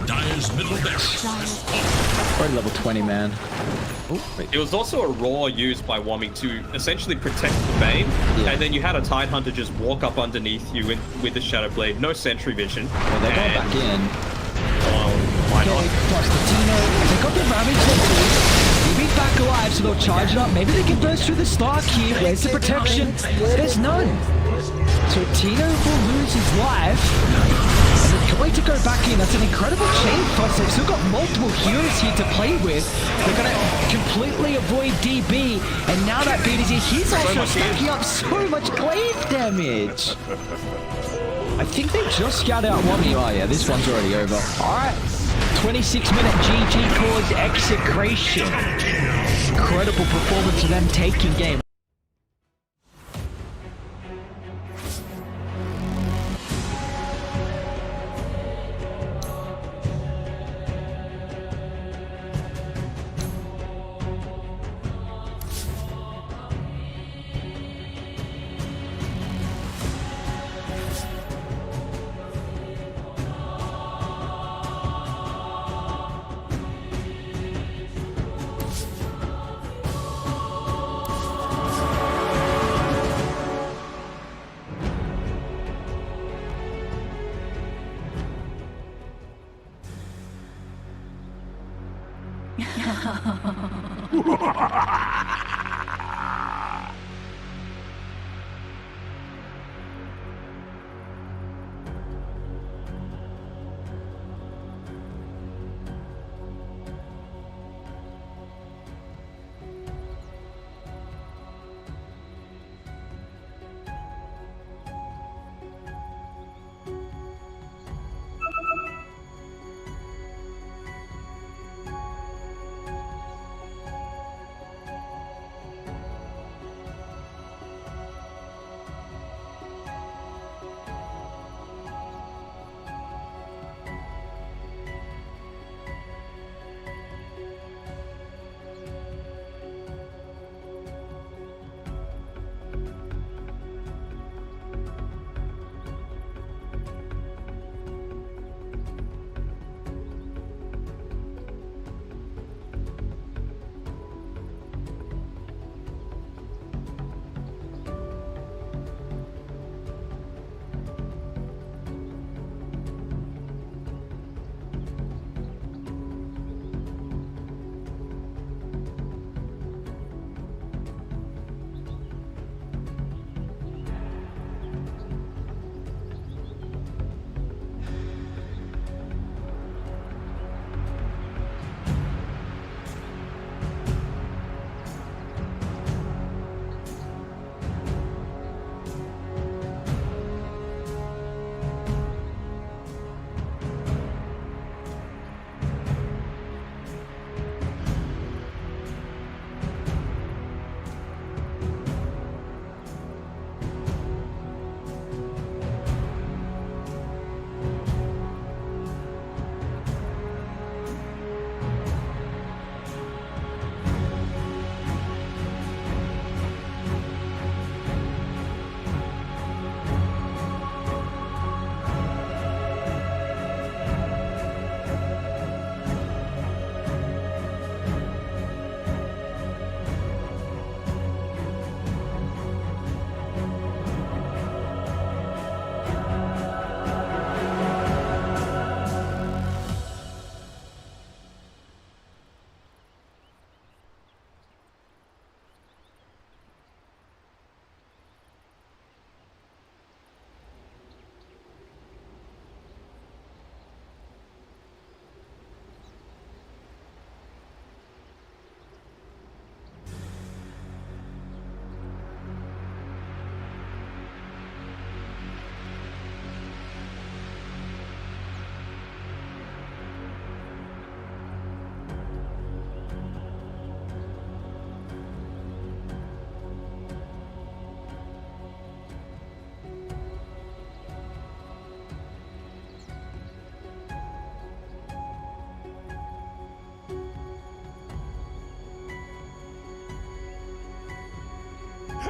Dire's middle barracks. Already level 20, man. Oh, wait. It was also a raw used by Wommy to essentially protect the Bane, and then you had a Tidehunter just walk up underneath you with the Shadow Blade, no sentry vision. Well, they're going back in. Why not? Okay, plus the Tino. They got the Ravage They beat back alive, so they'll charge it up. Maybe they can burst through the Stark here. Where's the protection? There's none. So Tino will lose his life. And they're going to go back in. That's an incredible chain toss. They've still got multiple heroes here to play with. They're going to completely avoid DB. And now that beat is here. He's also stacking up so much glaive damage. I think they just scouted out Wummy. Oh yeah, this one's already over. Alright. 26-minute GG cause Execration. Incredible performance of them taking game.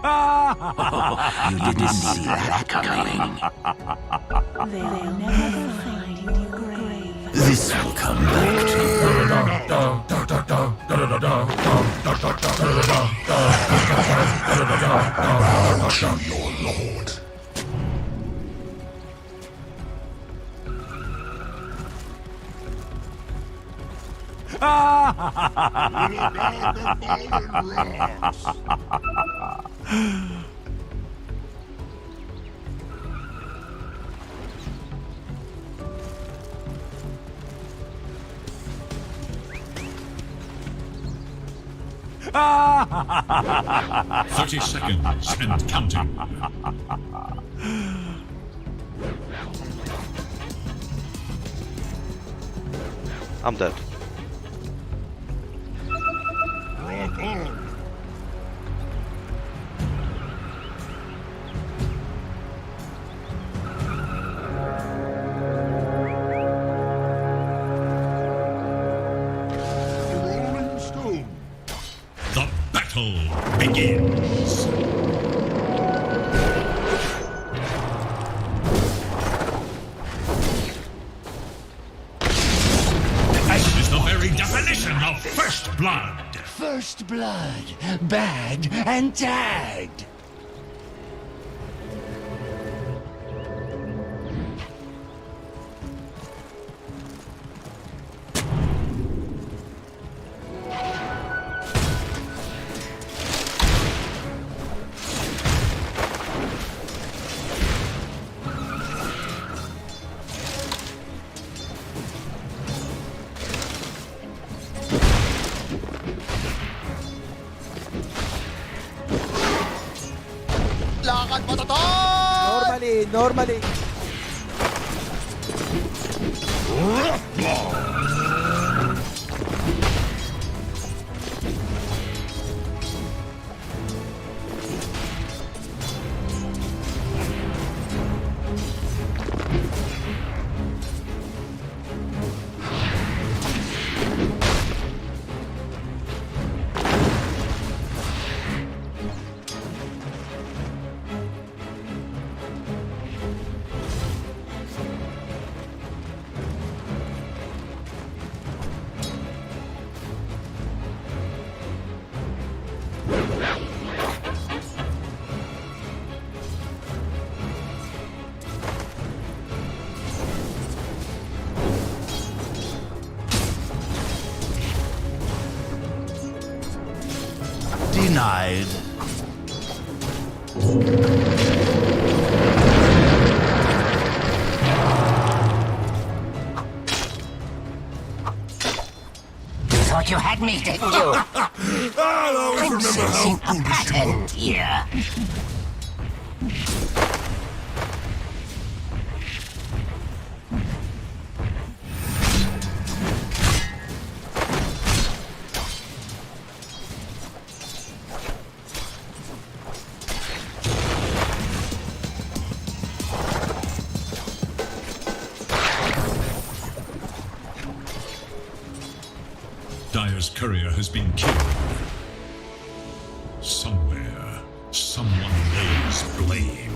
You didn't see that coming. They'll never find your grave. This will come back to Bow to your lord. Look out the fallen rocks. Ah! 30 seconds and counting. I'm dead. Rock on. Rolling stone. The battle begins. This is the very definition of first blood. First blood, bagged and tagged. Normally. Denied. You thought you had me, didn't you? I'll always remember how Sensing a foolish you pattern were. here. Dire's courier has been killed. Somewhere, someone lays blame.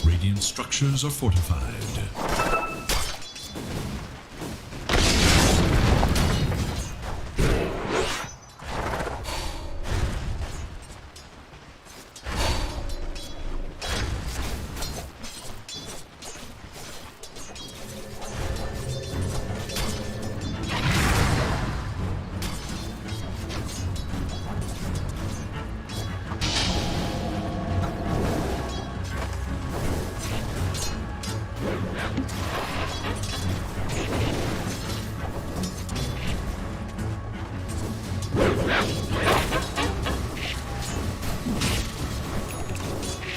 Radiant structures are fortified.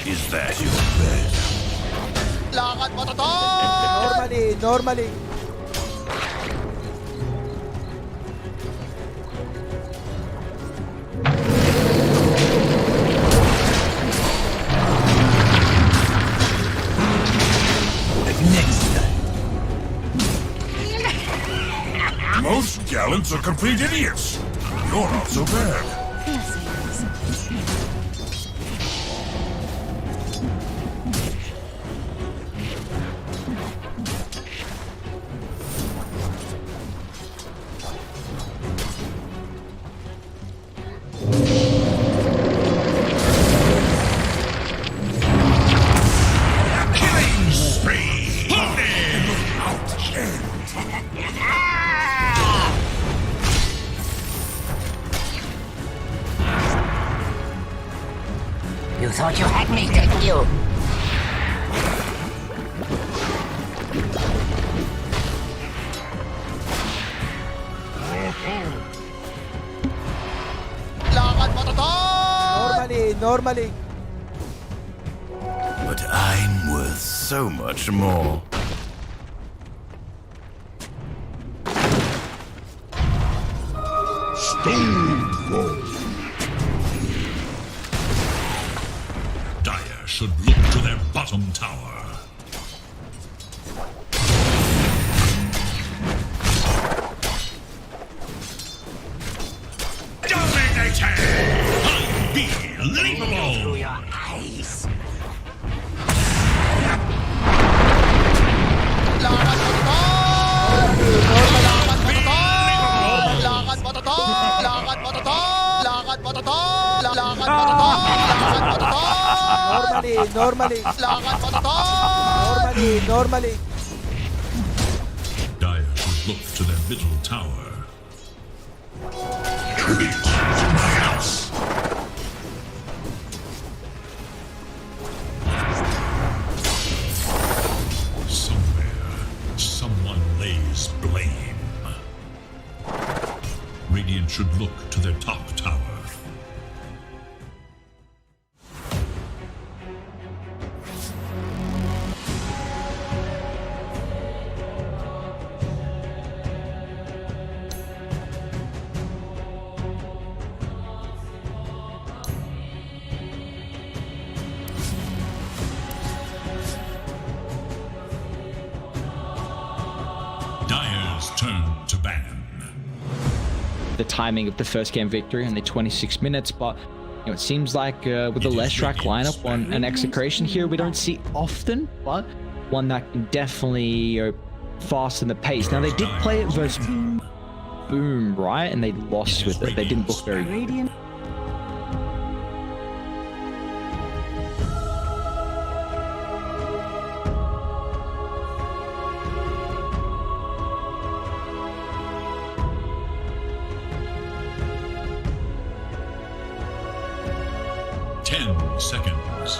Is that your bed? Normally. Next time. Most gallants are complete idiots. You're not so bad. Killing spree! You thought you had me, didn't you? Normally. But I'm worth so much more. Dire should look to their bottom tower. Dominating! Unbelievable! Through your eyes. Normally. Dire should look to their middle tower. Somewhere, someone lays blame. Radiant should look to their top tower. Dire's turn to ban. The timing of the first game victory, only 26 minutes, but you know, it seems like with the Leshrac lineup on an execration here, we don't see often, but one that can definitely fasten the pace. Now, they did play it versus Boom, right? And they lost with it. They didn't look very good. 10 seconds.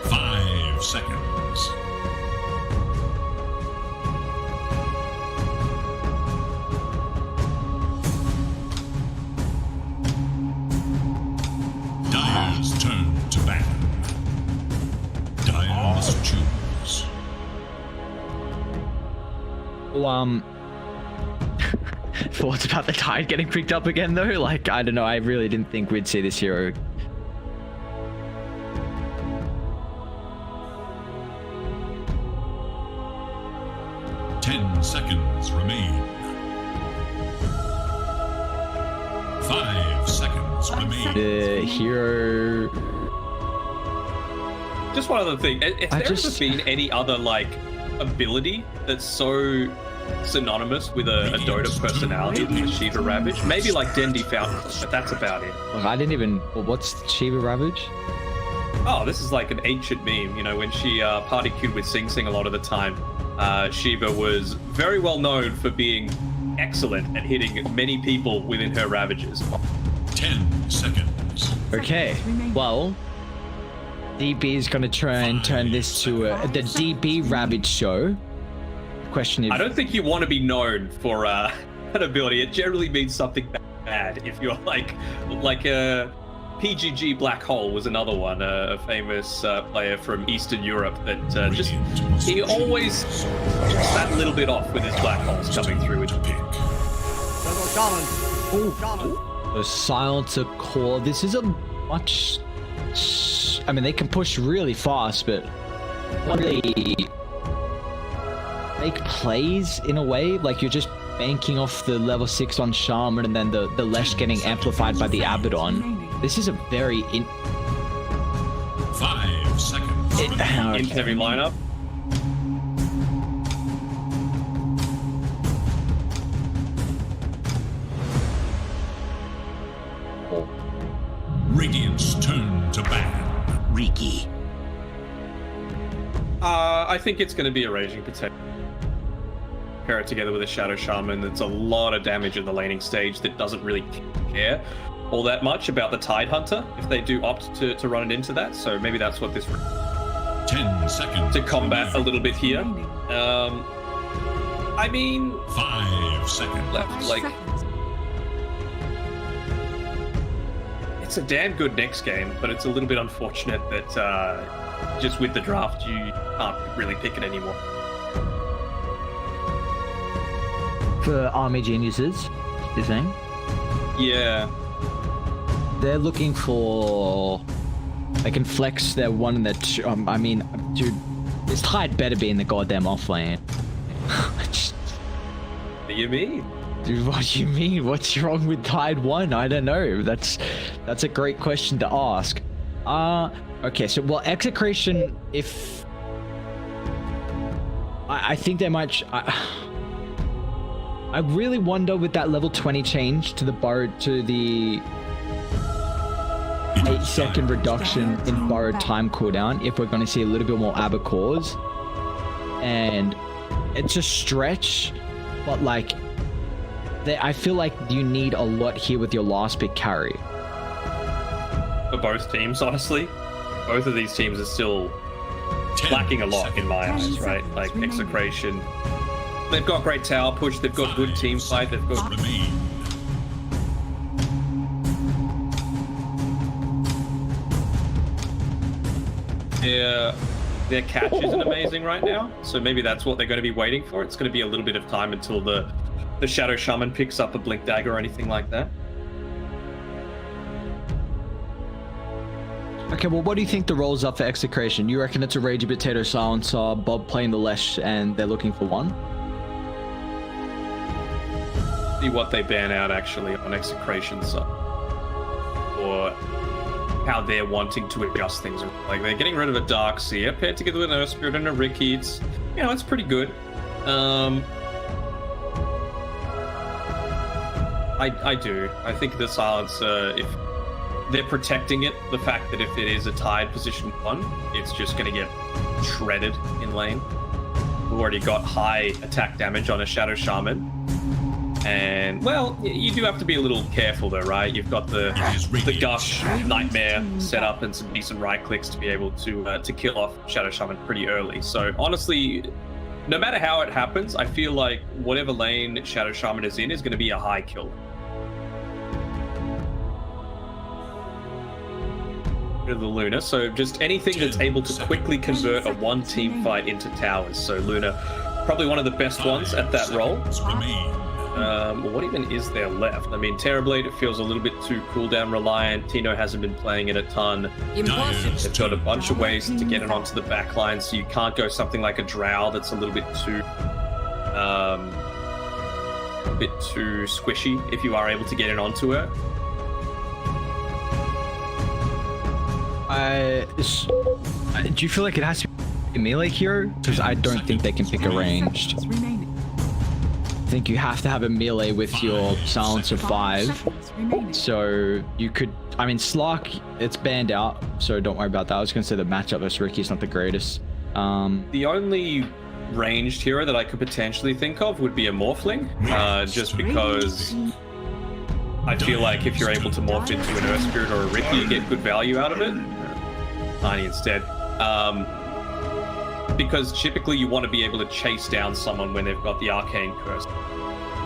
5 seconds. Dire's turn to ban. Dire must choose. Well, thoughts about the tide getting picked up again, though? Like, I don't know. I really didn't think we'd see this hero. Seconds remain. 5 seconds remain. The hero. Just one other thing. Has there ever been any other like ability that's so synonymous with a Dota personality than the Shiva Ravage? Maybe like Dendi Fountain, but that's about it. Look, I didn't even. Well, what's Shiva Ravage? Oh, this is like an ancient meme. You know, when she party queued with Sing Sing a lot of the time. Shiva was very well known for being excellent at hitting many people within her ravages. 10 seconds. Okay, well, DB is going to try and turn this to the DB Ravage show. The question is... I don't think you want to be known for that ability. It generally means something bad. If you're like PGG Black Hole was another one, a famous player from Eastern Europe that he always just that little bit off with his black holes coming through with the pick. The Silencer Core. This is a much... I mean, they can push really fast, but not really make plays in a way. Like, you're just banking off the level 6 on Shaman and then the Lesh getting amplified by the Abaddon. This is a very 5 seconds. In heavy lineup. Radiant's turn to ban. Riki. I think it's going to be a Raging Protect. Pair it together with a Shadow Shaman. That's a lot of damage in the laning stage that doesn't really care. all that much about the Tide Hunter if they do opt to run it into that. So maybe that's what this 10 seconds to combat a little bit here. I mean, 5 seconds left, like, it's a damn good next game, but it's a little bit unfortunate that just with the draft you can't really pick it anymore. For Army Geniuses, you're saying? Yeah. They're looking for... They can flex their 1 and their 2. I mean, dude, this Tide better be in the goddamn offlane. What do you mean? Dude, what do you mean? What's wrong with Tide 1? I don't know. That's a great question to ask. Okay, so, well, Execration, if... I think they might... I really wonder with that level 20 change to the borrowed, to the 8-second reduction in borrowed time cooldown, if we're going to see a little bit more Abacors. And it's a stretch, but like, I feel like you need a lot here with your last pick carry. For both teams, honestly. Both of these teams are still lacking a lot in my eyes, right? Like, Execration. They've got great tower push, they've got good team fight, they've got... Their catch isn't amazing right now, so maybe that's what they're going to be waiting for. It's going to be a little bit of time until the Shadow Shaman picks up a Blink Dagger or anything like that. Okay, well, what do you think the roles are for Execration? You reckon it's a Ragey Potato Silencer, Bob playing the Lesh, and they're looking for 1? See what they ban out actually on Execration side, or how they're wanting to adjust things. Like, they're getting rid of a Dark Seer paired together with an Earth Spirit and a Ricky. It's, you know, it's pretty good. I do. I think the Silencer, if they're protecting it, the fact that if it is a Tide position 1, it's just going to get shredded in lane. We've already got high attack damage on a Shadow Shaman. And, well, you do have to be a little careful though, right? You've got the Gush Nightmare set up and some decent right clicks to be able to kill off Shadow Shaman pretty early. So honestly, no matter how it happens, I feel like whatever lane Shadow Shaman is in is going to be a high kill. Bit of the Luna, so just anything that's able to quickly convert a 1-team fight into towers. So Luna, probably one of the best ones at that role. What even is there left? I mean, Terrorblade, it feels a little bit too cooldown reliant. Tino hasn't been playing it a ton. They've got a bunch of ways to get it onto the backline, so you can't go something like a Drow that's a little bit too squishy if you are able to get it onto her. Do you feel like it has to be a melee hero? Because I don't think they can pick a ranged. I think you have to have a melee with your Silencer 5. So you could, I mean, Slark, it's banned out, so don't worry about that. I was going to say the matchup versus Ricky is not the greatest. The only ranged hero that I could potentially think of would be a Morphling, just because I feel like if you're able to morph into an Earth Spirit or a Ricky, you get good value out of it. Tiny instead. Because typically you want to be able to chase down someone when they've got the Arcane Curse.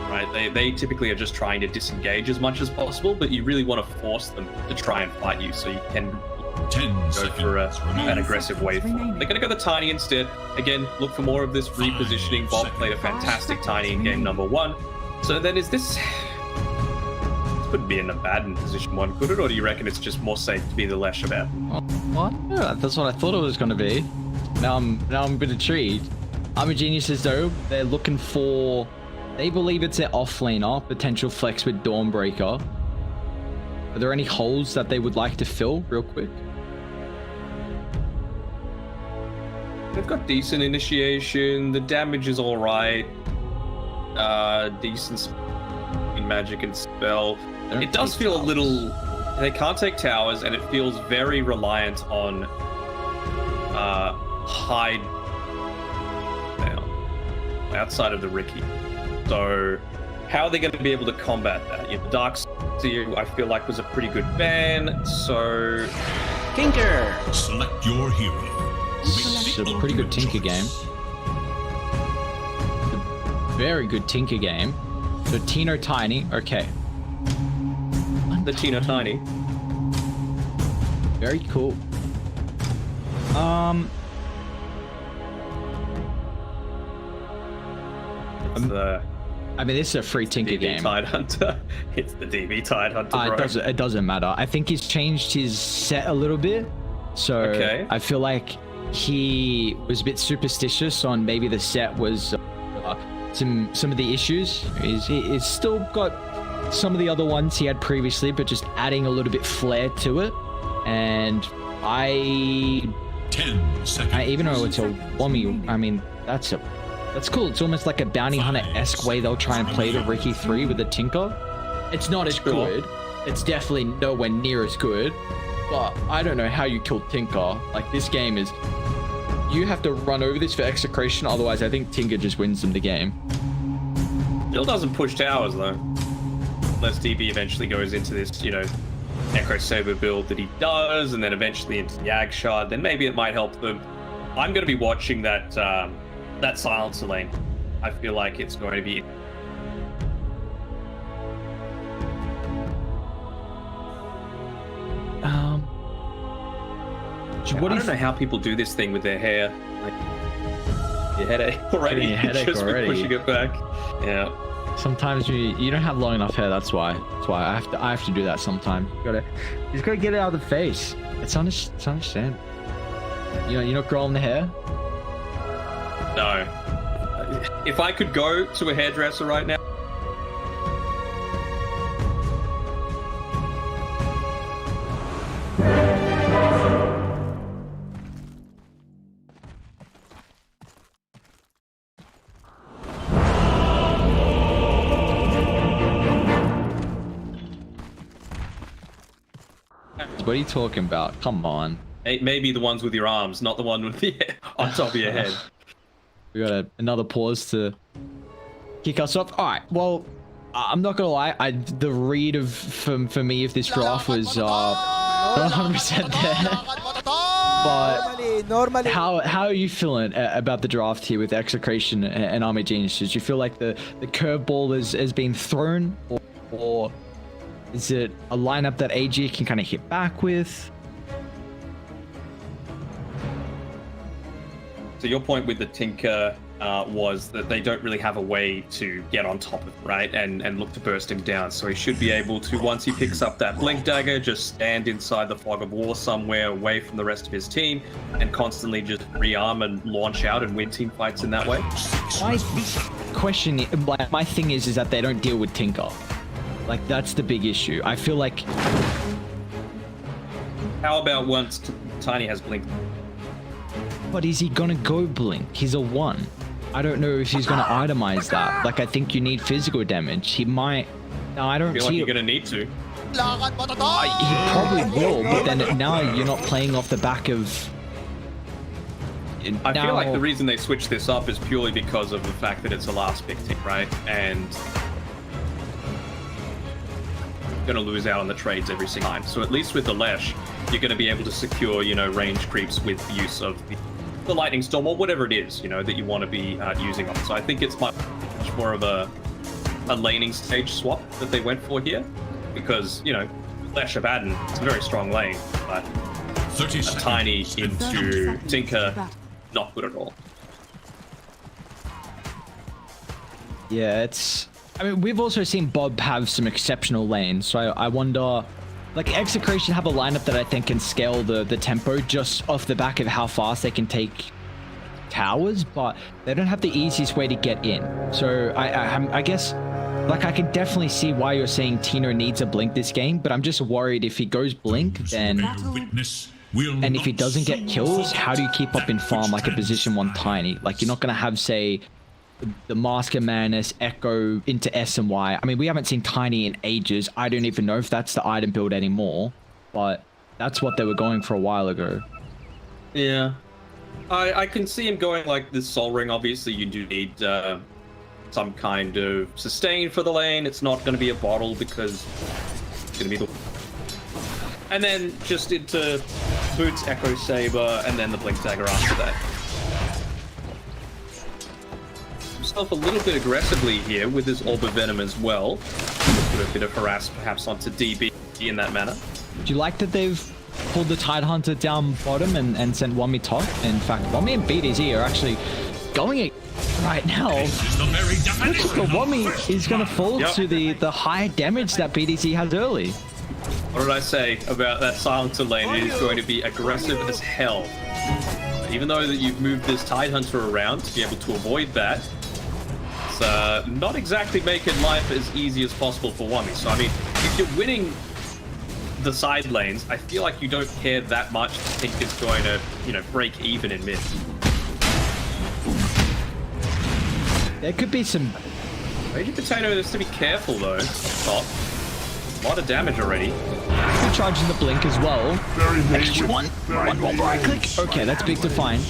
Right? They typically are just trying to disengage as much as possible, but you really want to force them to try and fight you so you can go for an aggressive waveform. They're going to go the Tiny instead. Again, look for more of this repositioning. Bob played a fantastic Tiny in game number 1. So then is this... Couldn't be in a bad position 1, could it? Or do you reckon it's just more safe to be the Lesh about? What? Yeah, that's what I thought it was going to be. Now I'm a bit intrigued. Army Geniuses though, they're looking for... They believe it's their offlaner, potential flex with Dawnbreaker. Are there any holes that they would like to fill real quick? They've got decent initiation, the damage is alright. Decent in magic and spell. It does feel a little... They can't take towers, and it feels very reliant on hide outside of the Ricky. So how are they going to be able to combat that? You have the Dark I feel like was a pretty good ban. So Tinker. Select your hero. It's a pretty good Tinker game. Very good Tinker game. So Tino Tiny, okay. the Tino Tiny. Very cool. I mean, this is a free Tinker DB game. Tide Hunter. It's the DB Tide Hunter, bro. It doesn't matter. I think he's changed his set a little bit. So Okay. I feel like he was a bit superstitious on maybe the set was some of the issues. He's still got some of the other ones he had previously, but just adding a little bit flair to it. And 10 seconds. even though it's a Wummy, I mean, that's cool. It's almost like a bounty hunter-esque way they'll try and play the Ricky 3 with the Tinker. It's not as good. It's definitely nowhere near as good. But I don't know how you kill Tinker. Like, this game is... You have to run over this for execration, otherwise I think Tinker just wins them the game. Still doesn't push towers, though. Unless DB eventually goes into this, you know, Echo Saber build that he does, and then eventually into Yag Shard, then maybe it might help them. I'm going to be watching that Silencer lane. I feel like it's going to be... I don't know how people do this thing with their hair. Like, your headache already. Your headache just already. Pushing it back. Yeah. Sometimes you don't have long enough hair. That's why. I have to do that sometimes. You just gotta get it out of the face. It's understandable. You're not growing the hair. No. If I could go to a hairdresser right now. What are you talking about? Come on. Maybe the ones with your arms, not the one with the on top of your head. We got another pause to kick us off. All right. Well, I'm not gonna lie. The read for me of this draft was not 100% there. But normally. How are you feeling about the draft here with Execration and Army Geniuses? Do you feel like the curveball has been thrown, or is it a lineup that AG can kind of hit back with? So your point with the Tinker was that they don't really have a way to get on top of it, right? And look to burst him down. So he should be able to, once he picks up that Blink Dagger, just stand inside the fog of war somewhere away from the rest of his team and constantly just rearm and launch out and win team fights in that way. My question, my thing is that they don't deal with Tinker. Like, that's the big issue. I feel like... How about once Tiny has Blink? But is he gonna go Blink? He's a 1. I don't know if he's gonna itemize that. Like, I think you need physical damage. He might... No, I don't feel like you're gonna need to. He probably will, but then now you're not playing off the back of... I feel like the reason they switched this up is purely because of the fact that it's a last pick team, right? And... going to lose out on the trades every single time. So at least with the Lesh, you're going to be able to secure, you know, range creeps with the use of the Lightning Storm or whatever it is, you know, that you want to be using on. So I think it's much more of a laning stage swap that they went for here, because, you know, Lesh Abaddon, it's a very strong lane, but a Tiny into Tinker, not good at all. Yeah, it's... I mean, we've also seen Bob have some exceptional lanes, so I wonder... Like, Execration have a lineup that I think can scale the tempo just off the back of how fast they can take towers, but they don't have the easiest way to get in. So I guess, like, I can definitely see why you're saying Tino needs a Blink this game, but I'm just worried if he goes Blink, then... And if he doesn't get kills, how do you keep up in farm like a position 1 Tiny? Like, you're not going to have, say... the Masker Madness, Echo into S and Y. I mean, we haven't seen Tiny in ages. I don't even know if that's the item build anymore, but that's what they were going for a while ago. Yeah. I can see him going like this Soul Ring. Obviously, you do need some kind of sustain for the lane. It's not going to be a bottle because Gonna be the... And then just into Boots, Echo Saber, and then the Blink Dagger after that. Himself a little bit aggressively here with his Orb of Venom as well. Put a bit of harass perhaps onto DB in that manner. Do you like that they've pulled the Tidehunter down bottom and sent Wami top? In fact, Wami and BTS are actually going it right now. Looks like the Wami is going to fall to the high damage that BTS has early. What did I say about that Silencer lane? It is going to be aggressive as hell. Even though that you've moved this Tidehunter around to be able to avoid that, it's not exactly making life as easy as possible for Wami. So, I mean, if you're winning the side lanes, I feel like you don't care that much to think it's going to, you know, break even in mid. There could be some... Raging Potato has to be careful, though. Top. A lot of damage already. Charging the blink as well. Extra one more right click. Okay, that's big to find.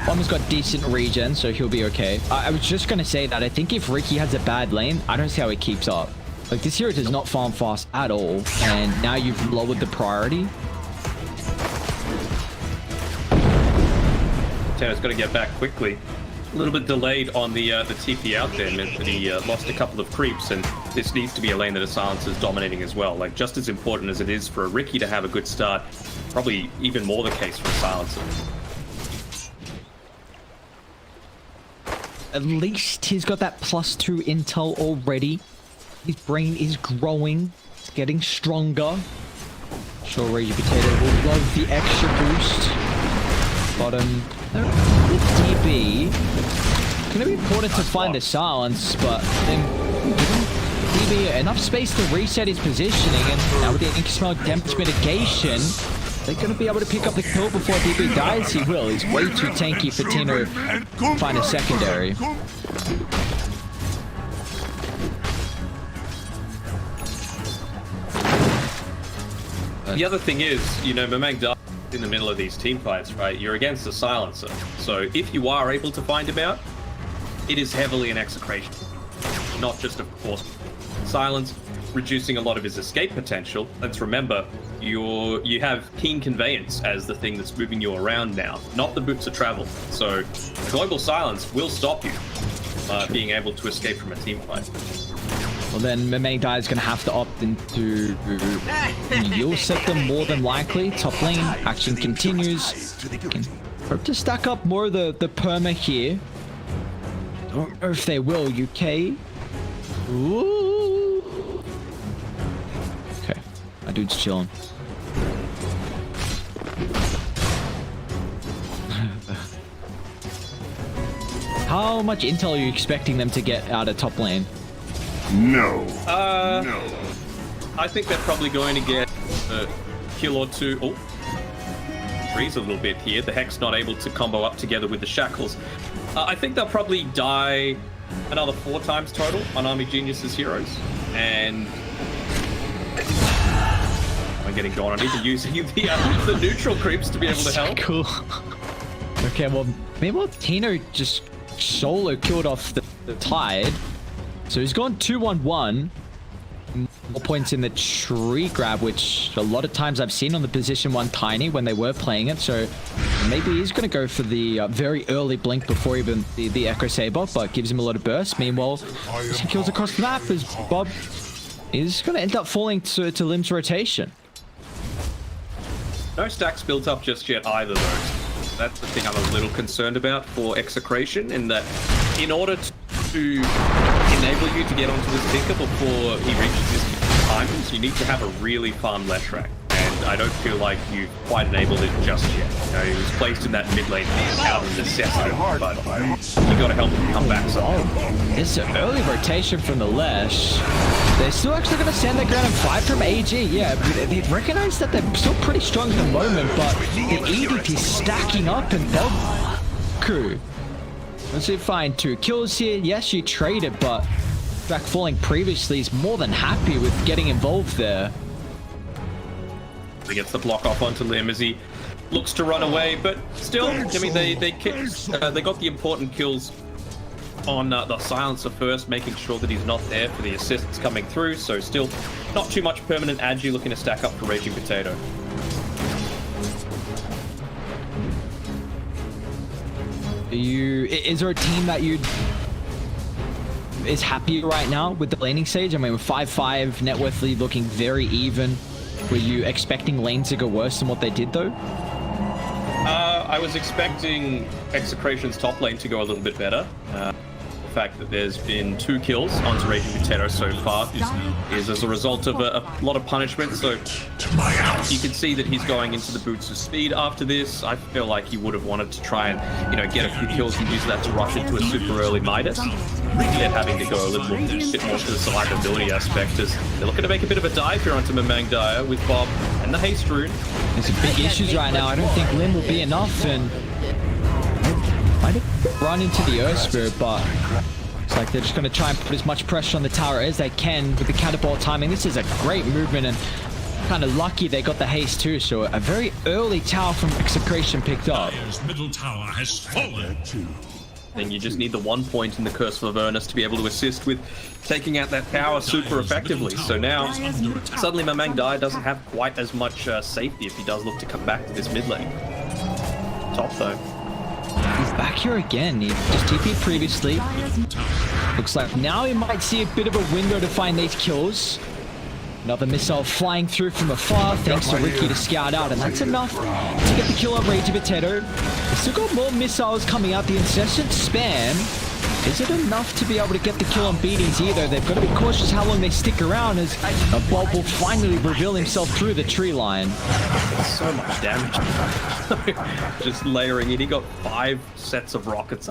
Bomber's got decent regen, so he'll be okay. I was just going to say that I think if Ricky has a bad lane, I don't see how he keeps up. Like, this hero does not farm fast at all, and now you've lowered the priority. Potato's got to get back quickly. A little bit delayed on the TP out there, meant that he lost a couple of creeps, and this needs to be a lane that a Silencer is dominating as well. Like, just as important as it is for a Ricky to have a good start, probably even more the case for a Silencer. At least he's got that +2 intel already. His brain is growing. It's getting stronger. Sure, Raging Potato will love the extra boost. Bottom. With DB. It's going to be important to find the silence, but then DB enough space to reset his positioning, and now with the XML damage mitigation, they're going to be able to pick up the kill before DB dies. He will. He's way too tanky for Tino to find a secondary. The other thing is, you know, Mamang died in the middle of these team fights, right? You're against a Silencer. So if you are able to find him out, it is heavily an execration. Not just, of course, silence, reducing a lot of his escape potential. Let's remember, you have Keen Conveyance as the thing that's moving you around now, not the Boots of Travel. So Global Silence will stop you being able to escape from a team fight. Well, then Mamang Dai is going to have to opt into you'll set them more than likely. Top lane action continues. Can hope to stack up more of the perma here. Don't know if they will, UK. Ooh. Okay, my dude's chilling. How much intel are you expecting them to get out of top lane? No. No. I think they're probably going to get a kill or two. Oh, freeze a little bit here. The Hex not able to combo up together with the Shackles. I think they'll probably die another 4 times total on Army Genius's heroes. And I'm getting gone. I need to use the neutral creeps to be able to help. Cool. Okay, well, maybe Tino just solo killed off the Tide. So he's gone 2-1-1. More points in the tree grab, which a lot of times I've seen on the position 1 Tiny when they were playing it. So maybe he's going to go for the very early blink before even the Echo Saber, but gives him a lot of burst. Meanwhile, he kills across the map as Bob is going to end up falling to Lim's rotation. No stacks built up just yet either, though. That's the thing I'm a little concerned about for Execration, in that in order to enable you to get onto this tinker before he reaches his timings, you need to have a really farm left track. And I don't feel like you've quite enabled it just yet. You know, he was placed in that mid lane out of necessity, but you got to help him come back somehow. This early rotation from the Lesh. They're still actually going to stand their ground and fight from AG. Yeah, they recognize that they're still pretty strong at the moment, but the EDP stacking up and Boku. Let's see, find 2 kills here. Yes, you traded, but back falling previously is more than happy with getting involved there. He gets the block off onto Lim as he looks to run away, but still, I mean, they got the important kills on the silencer first, making sure that he's not there for the assists coming through. So still not too much permanent agi looking to stack up for Raging Potato. Is there a team that is happy right now with the laning stage? I mean, with 5-5, net worth lead looking very even. Were you expecting lanes to go worse than what they did, though? I was expecting Execration's top lane to go a little bit better. The fact that there's been 2 kills onto Raging Potato so far is as a result of a lot of punishment. So you can see that he's going into the boots of speed after this. I feel like he would have wanted to try and, you know, get a few kills and use that to rush into a super early Midas. Instead having to go a little bit more to the survivability aspect, as they're looking to make a bit of a dive here onto Mamang Daya with Bob and the Haste Rune. There's some big issues right now. I don't think Lim will be enough, and might run into the Earth Spirit, but it's like they're just going to try and put as much pressure on the tower as they can with the catapult timing. This is a great movement, and kind of lucky they got the haste too. So a very early tower from Execration picked up. Dire's middle tower has fallen. Then you just need the 1 point in the Curse of Avernus to be able to assist with taking out that tower super effectively. So now, suddenly Mamang Daya doesn't have quite as much safety if he does look to come back to this mid lane. Top though. He's back here again. He just TP'd previously. Looks like now he might see a bit of a window to find these kills. Another missile flying through from afar, thanks to Ricky to scout out, and that's enough to get the kill on Raging Potato. They've still got more missiles coming out. The incessant spam, is it enough to be able to get the kill on BDZ though? They've got to be cautious how long they stick around, as a Bob will finally reveal himself through the tree line. So much damage. Just layering it. He got 5 sets of rockets.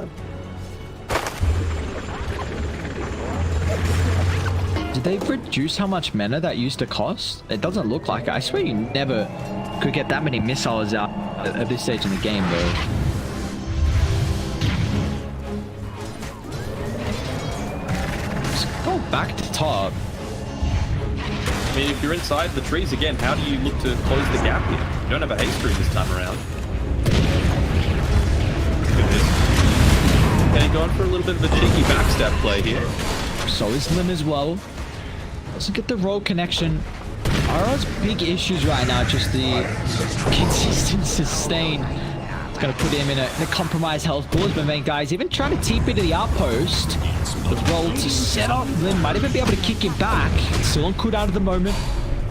Did they reduce how much mana that used to cost? It doesn't look like it. I swear you never could get that many missiles out at this stage in the game, though. Let's go back to top. I mean, if you're inside the trees again, how do you look to close the gap here? You don't have a haste tree this time around. Look at this. Okay, going for a little bit of a cheeky backstab play here. So is Lim as well. Doesn't get the roll connection. RR's big issues right now, just the consistent sustain. It's going to put him in a compromised health pool. But man, guys, even trying to TP to the outpost. The roll to set off Lim, might even be able to kick him back. Still on cooldown at the moment.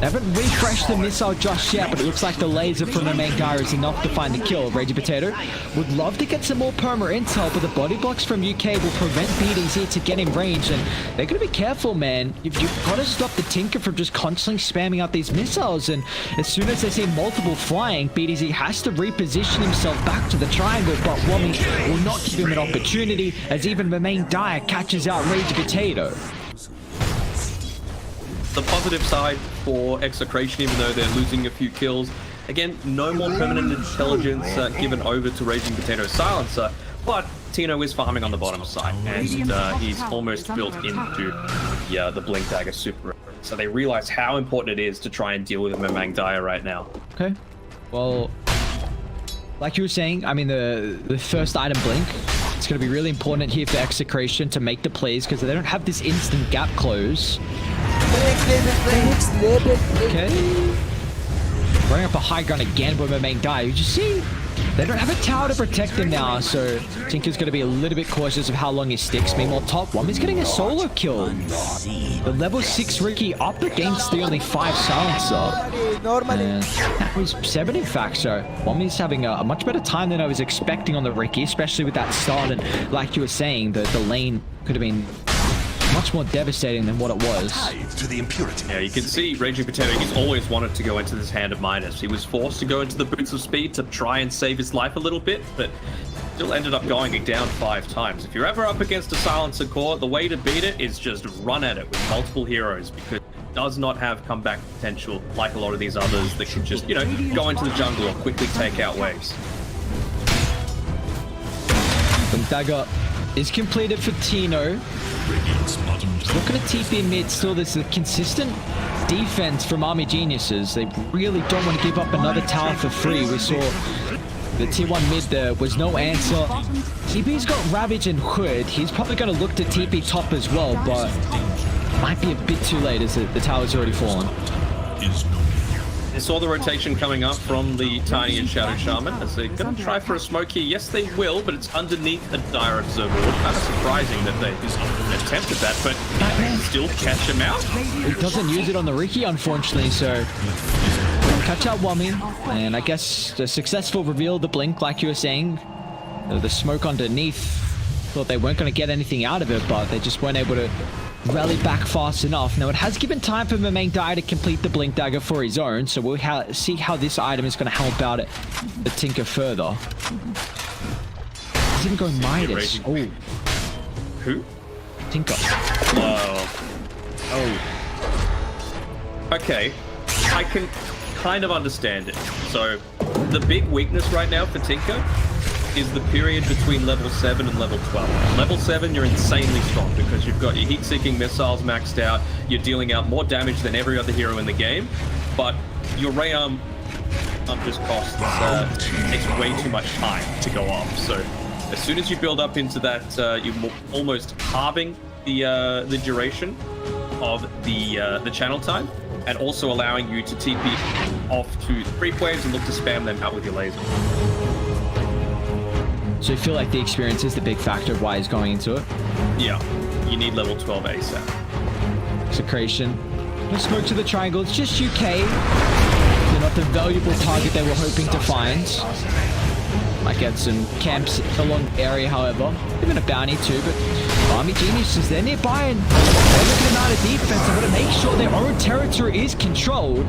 They haven't refreshed the missile just yet, but it looks like the laser from the main guy is enough to find the kill. Raging Potato would love to get some more perma intel, but the body blocks from UK will prevent BDZ to get in range, and they're going to be careful, man. You've got to stop the Tinker from just constantly spamming out these missiles, and as soon as they see multiple flying, BDZ has to reposition himself back to the triangle, but Wami will not give him an opportunity, as even the main Daya catches out Raging Potato. The positive side for Execration, even though they're losing a few kills, again, no more permanent intelligence given over to Raging Potato Silencer, but Tino is farming on the bottom side, and he's almost built into the Blink Dagger super. So they realize how important it is to try and deal with Mamang Daya right now. Okay, well, like you were saying, I mean, the first item Blink, it's going to be really important here for Execration to make the plays, because they don't have this instant gap close. Okay. Running up a high ground again with my main guy. You just see, they don't have a tower to protect him now, so Tinker's going to be a little bit cautious of how long he sticks. Meanwhile, top one is getting a solo kill. The level 6 Ricky up against the only 5 Silencer. And that was 7 in fact, so Wami's having a much better time than I was expecting on the Ricky, especially with that start. And like you were saying, the lane could have been much more devastating than what it was. To the impurity. Yeah, you can see Raging Potato, he's always wanted to go into this Hand of Midas. He was forced to go into the Boots of Speed to try and save his life a little bit, but still ended up going down 5 times. If you're ever up against a Silencer core, the way to beat it is just run at it with multiple heroes, because it does not have comeback potential like a lot of these others that can just, you know, go into the jungle or quickly take out waves. The dagger is completed for Tino. Looking at TP mid, still there's a consistent defense from Army Geniuses. They really don't want to give up another tower for free. We saw The tier 1 mid there was no answer. TP's got Ravage and Hood. He's probably going to look to TP top as well, but might be a bit too late as the tower's already fallen. They saw the rotation coming up from the Tiny and Shadow Shaman as they're going to try for a smoke here. Yes, they will, but it's underneath a dire observer. Kind of surprising that they attempted that, but still catch him out. It doesn't use it on the Riki, unfortunately, so catch out Wummy. And I guess the successful reveal of the blink, like you were saying, the smoke underneath. Thought they weren't going to get anything out of it, but they just weren't able to rally back fast enough. Now it has given time for Mamang to complete the blink dagger for his own, so we'll see how this item is going to help out the Tinker further. He's even going Midas. Oh, who? Tinker. Oh. Okay, I can kind of understand it. So the big weakness right now for Tinker is the period between level 7 and level 12. Level 7, you're insanely strong because you've got your heat-seeking missiles maxed out, you're dealing out more damage than every other hero in the game, but your Ray Arm just costs takes way too much time to go off. So as soon as you build up into that, you're almost halving the duration of the channel time, and also allowing you to TP off to creep waves and look to spam them out with your laser. So you feel like the experience is the big factor of why he's going into it? Yeah, you need level 12 ASAP. Execration. No smoke to the triangle, it's just UK. They're not the valuable target they were hoping to find. Might get some camps along the area, however. Even a bounty too, but Army Geniuses, they're nearby and they're looking at out of defense. They want to make sure their own territory is controlled.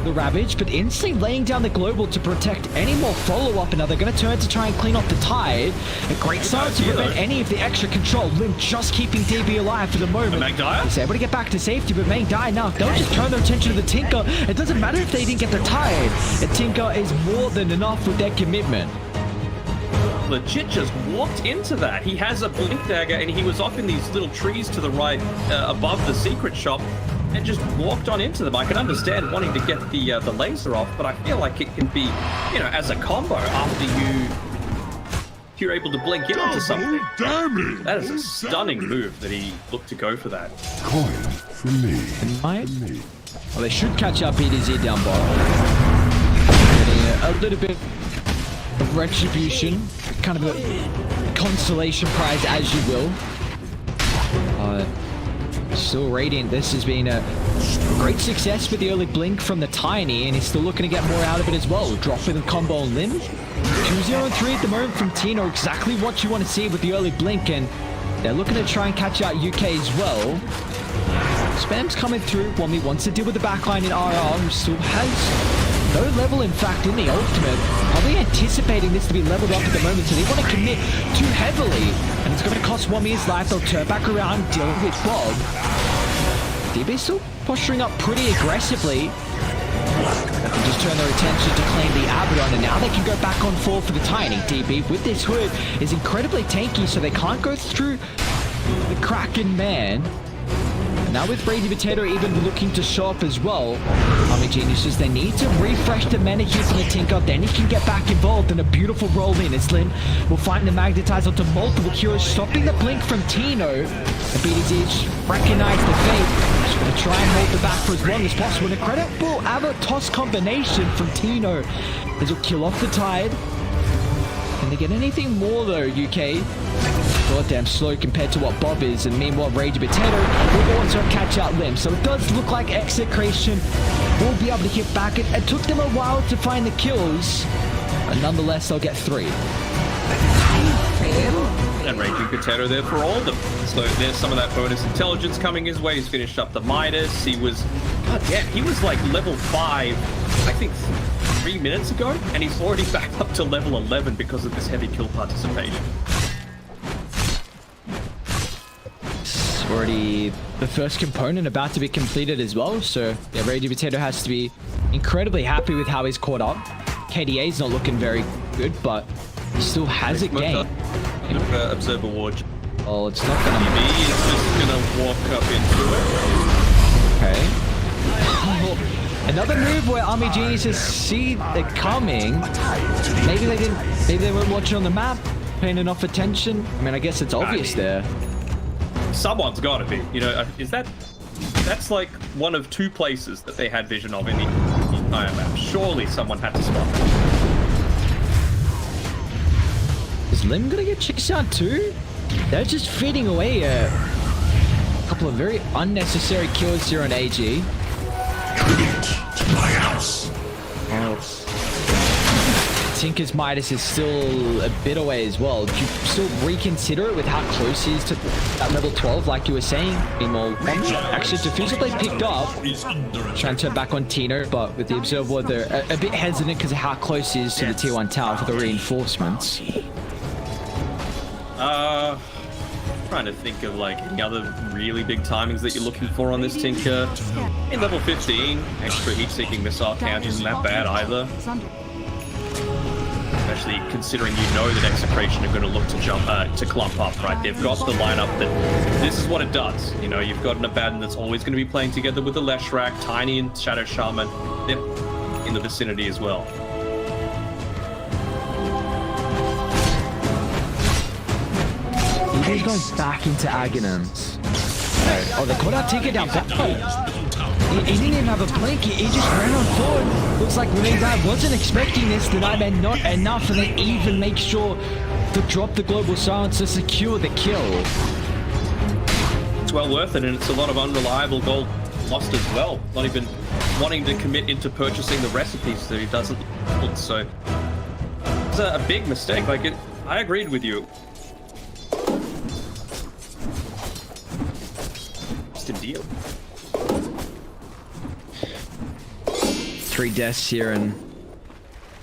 The Ravage, but instantly laying down the global to protect any more follow-up, and now they're going to turn to try and clean off the tide. A great start to prevent any of the extra control. Lim just keeping DB alive for the moment. He's able to get back to safety, but Mang Dai now, they'll just turn their attention to the Tinker. It doesn't matter if they didn't get the tide. The Tinker is more than enough with their commitment. Legit just walked into that. He has a blink dagger and he was off in these little trees to the right above the secret shop and just walked on into them. I can understand wanting to get the laser off, but I feel like it can be, you know, as a combo after you're able to blink in onto something. That is a stunning move that he looked to go for that. Coin for me. Well, they should catch up EDZ down bottom. Getting a little bit of retribution, kind of a consolation prize, as you will. Still Radiant, this has been a great success with the early blink from the Tiny, and he's still looking to get more out of it as well. Dropping the combo on Lim. 2-0-3 at the moment from Tino, exactly what you want to see with the early blink, and they're looking to try and catch out UK as well. Spam's coming through. Wummy wants to deal with the backline in RR, who still has no level, in fact, in the ultimate. Probably anticipating this to be leveled up at the moment, so they want to commit too heavily. And it's going to cost Wummy his life. They'll turn back around, deal with Bob. DB still posturing up pretty aggressively. They can just turn their attention to claim the Abaddon, and now they can go back on 4 for the Tiny. DB with this hood is incredibly tanky, so they can't go through the Kraken man. Now with Brady Potato even looking to show up as well, Army Geniuses, they need to refresh the mana here from the Tinker, then he can get back involved in a beautiful roll in as Lin will find the magnetize onto multiple heroes, stopping the blink from Tino. The BTS recognize the fate, just going to try and hold the back for as long as possible. An incredible toss combination from Tino as will kill off the tide. Can they get anything more though, UK? Goddamn slow compared to what Bob is, and meanwhile Rage Potato will also catch out Lim. So it does look like Execration will be able to hit back. It took them a while to find the kills, but nonetheless they'll get 3. And Raging Potato there for all of them. So there's some of that bonus intelligence coming his way. He's finished up the Midas. He was, god damn, he was like level 5, I think 3 minutes ago, and he's already back up to level 11 because of this heavy kill participation. Already the first component about to be completed as well, so yeah, Raging Potato has to be incredibly happy with how he's caught up. KDA's not looking very good, but he still has it game. Observer Ward. Oh, it's not gonna be. He's just gonna walk up into it. Okay. Oh, another move where Army Geniuses see it coming. Maybe they weren't watching on the map, paying enough attention. I mean, I guess it's obvious there. Someone's got to be. You know, that's like one of two places that they had vision of in the entire map. Surely someone had to spot it. Is Lim gonna get chased out too? They're just feeding away a couple of very unnecessary kills here on AG. My house. Tinker's Midas is still a bit away as well. Do you still reconsider it with how close he is to that level 12, like you were saying? Actually, Diffusal Blade picked up. Trying to turn back on Tino, but with the Observer, they're a bit hesitant because of how close he is to the tier 1 tower for the reinforcements. Trying to think of like any other really big timings that you're looking for on this Tinker. In level 15, extra heat-seeking missile count isn't that bad either. Especially considering you know that Execration are going to look to clump up, right? They've got the lineup that this is what it does. You know, you've got an Abaddon that's always going to be playing together with the Leshrac, Tiny and Shadow Shaman. They're in the vicinity as well. He's going back into Aghanims. Oh, they caught out Tinker down bottom. He didn't even have a blink. He just ran on forward. Looks like Renegade wasn't expecting this. The Nightmare not enough, and they even make sure to drop the Global Silence to secure the kill. It's well worth it, and it's a lot of unreliable gold lost as well. Not even wanting to commit into purchasing the recipes that he doesn't. So it's a big mistake. Like I agreed with you. Just a deal. 3 deaths here, and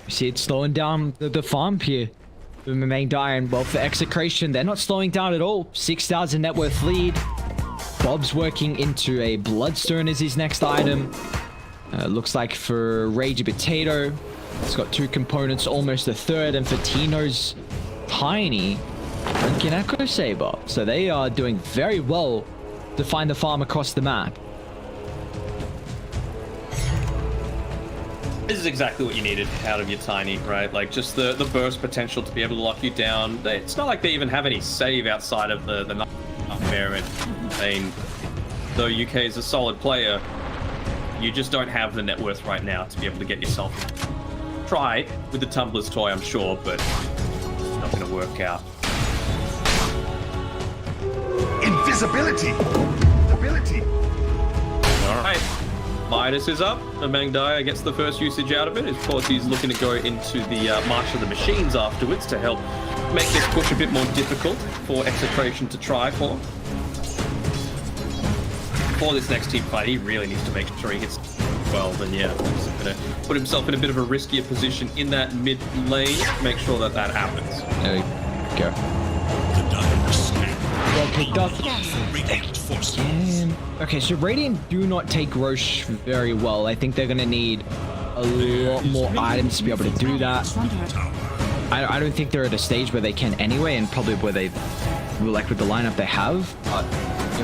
you see it's slowing down the farm here. The main dying. Well, for Execration, they're not slowing down at all. 6,000 net worth lead. Bob's working into a Bloodstone as his next item. Looks like for Rage Potato, it's got 2 components, almost a third, and for Tino's Tiny, an Echo Saber. So they are doing very well to find the farm across the map. This is exactly what you needed out of your Tiny, right? Like, just the burst potential to be able to lock you down. It's not like they even have any save outside of the Nightmare. I mean, though UK is a solid player, you just don't have the net worth right now to be able to get yourself. Try with the Tumbler's Toy, I'm sure, but it's not going to work out. Invisibility. Ability. All right. Midas is up. The Mangdaya gets the first usage out of it. Of course, he's looking to go into the March of the Machines afterwards to help make this push a bit more difficult for Execration to try for. For this next team fight, he really needs to make sure he hits 12, and yeah, he's going to put himself in a bit of a riskier position in that mid lane. Make sure that that happens. There we go. Well picked up. Okay, so Radiant do not take Roche very well. I think they're going to need a lot more items to be able to do that. I don't think they're at a stage where they can anyway, and probably where they like with the lineup they have. But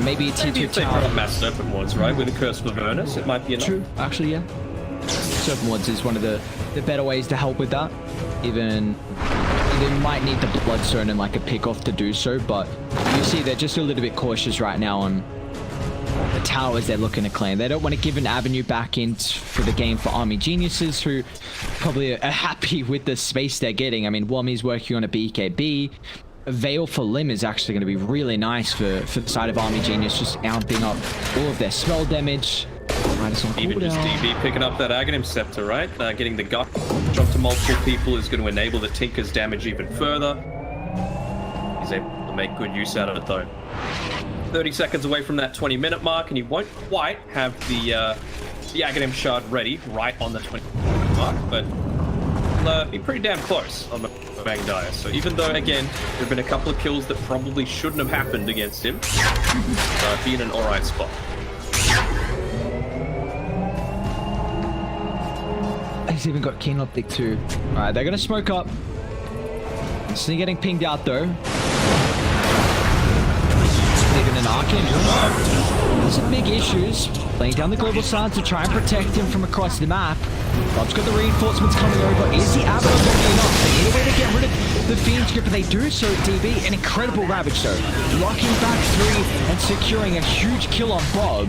maybe it's maybe if they put up Mass Serpent Wards, right, with a Curse of Avernus, it might be enough. True, actually, yeah. Serpent Wards is one of the better ways to help with that. Even they might need the Bloodstone and like a pick-off to do so, but you see they're just a little bit cautious right now on the towers they're looking to claim. They don't want to give an avenue back in for the game for Army Geniuses, who probably are happy with the space they're getting. I mean, Wami's working on a BKB. A Veil for Lim is actually going to be really nice for the side of Army Genius, just amping up all of their spell damage. Even just DB picking up that Aghanim Scepter, right? Getting the gut drop to multiple people is going to enable the Tinker's damage even further. He's able to make good use out of it, though. 30 seconds away from that 20-minute mark, and you won't quite have the Aghanim Shard ready right on the 20-minute mark, but be pretty damn close on the Mangdaya. So even though, again, there have been a couple of kills that probably shouldn't have happened against him, be in an alright spot. He's even got Keen Optic too. Alright, they're gonna smoke up. Sneak getting pinged out though. Sneaking an Arcane. causing big issues. Laying down the global sign to try and protect him from across the map. Bob's got the reinforcements coming over. Is the Abaddon going to be enough? They need a way to get rid of the Fiend's Grip, and they do so, DB. An incredible Ravage, though. Locking back 3 and securing a huge kill on Bob.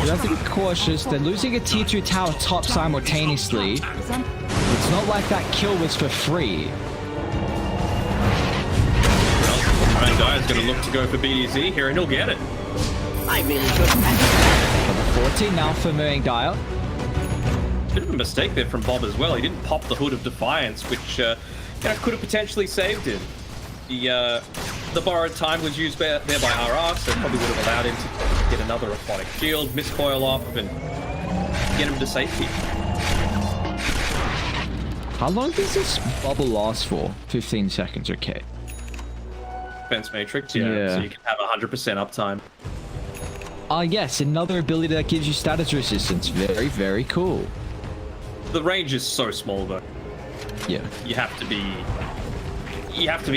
You have to be cautious. They're losing a tier 2 tower top simultaneously. It's not like that kill was for free. Guy's going to look to go for BDZ here, and he'll get it. I really should. Number 14 now for Mering Dyer. Bit of a mistake there from Bob as well. He didn't pop the Hood of Defiance, which you know, could have potentially saved him. The borrowed time was used there by RR, so probably would have allowed him to get another Aquatic Shield, miscoil off, and get him to safety. How long does this bubble last for? 15 seconds, okay. Defense Matrix, yeah. So you can have 100% uptime. Yes, another ability that gives you status resistance. Very, very cool. The range is so small, though. Yeah. You have to be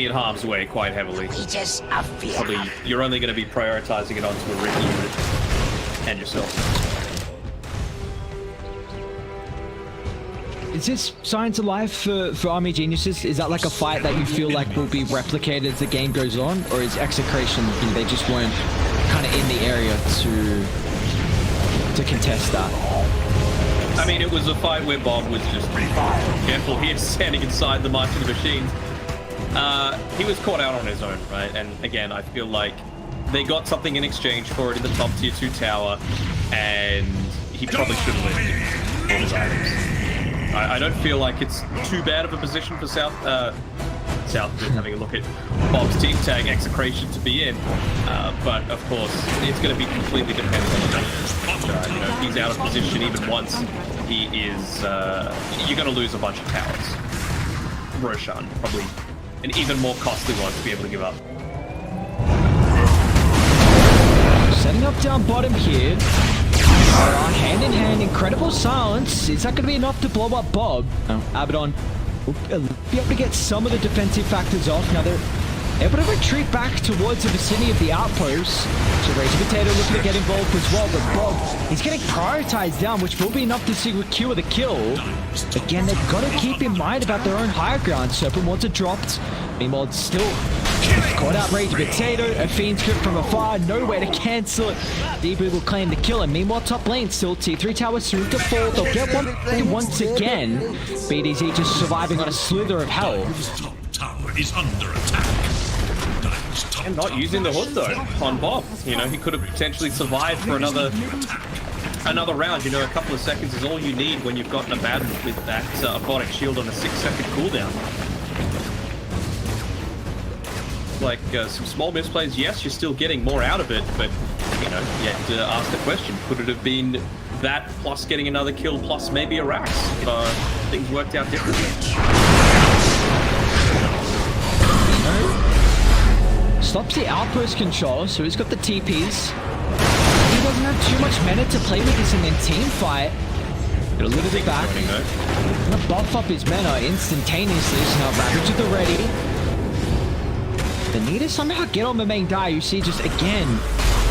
in harm's way quite heavily. Probably, you're only going to be prioritizing it onto a Ricky unit and yourself. Is this Science Alive for Army Geniuses? Is that like a fight that you feel like will be replicated as the game goes on? Or is Execration, you know, they just weren't kind of in the area to contest that? I mean, it was a fight where Bob was just careful here, standing inside the March of the Machines. He was caught out on his own, right? And again, I feel like they got something in exchange for it in the top tier 2 tower, and he probably should have lifted all his items. I don't feel like it's too bad of a position for South having a look at Bob's team tag Execration to be in, but of course it's going to be completely dependent on the match. You know, if he's out of position even once, he is. You're going to lose a bunch of towers. Roshan, probably an even more costly one to be able to give up. Setting up down bottom here. Hand in hand, incredible silence. Is that going to be enough to blow up Bob? No. Abaddon will be able to get some of the defensive factors off. Now they're able to retreat back towards the vicinity of the outpost. So Razor Potato looking to get involved as well, but Bob, he's getting prioritized down, which will be enough to secure the kill. Again, they've got to keep in mind about their own higher ground. Serpent wants it dropped. Meanwhile, it's still caught out Razor Potato. A Fiend's Grip from afar, nowhere to cancel it. DB will claim the kill, and meanwhile, top lane still T3 tower soon to fall. They'll get one once again. BDZ just surviving on a slither of hell. Top tower is under attack. And not using the Hood though on Bob. You know, he could have potentially survived for another round. You know, a couple of seconds is all you need when you've got an Abaddon with that Aquatic Shield on a 6-second cooldown. Like some small misplays, yes, you're still getting more out of it, but you know, you have to ask the question: could it have been that plus getting another kill plus maybe a Rax if things worked out differently? Stops the outpost control, so he's got the TPs. He doesn't have too much mana to play with this in a team fight. Got a little bit back. Gonna buff up his mana instantaneously, so now Ravage at the ready. They need to somehow get on the main die. You see just again,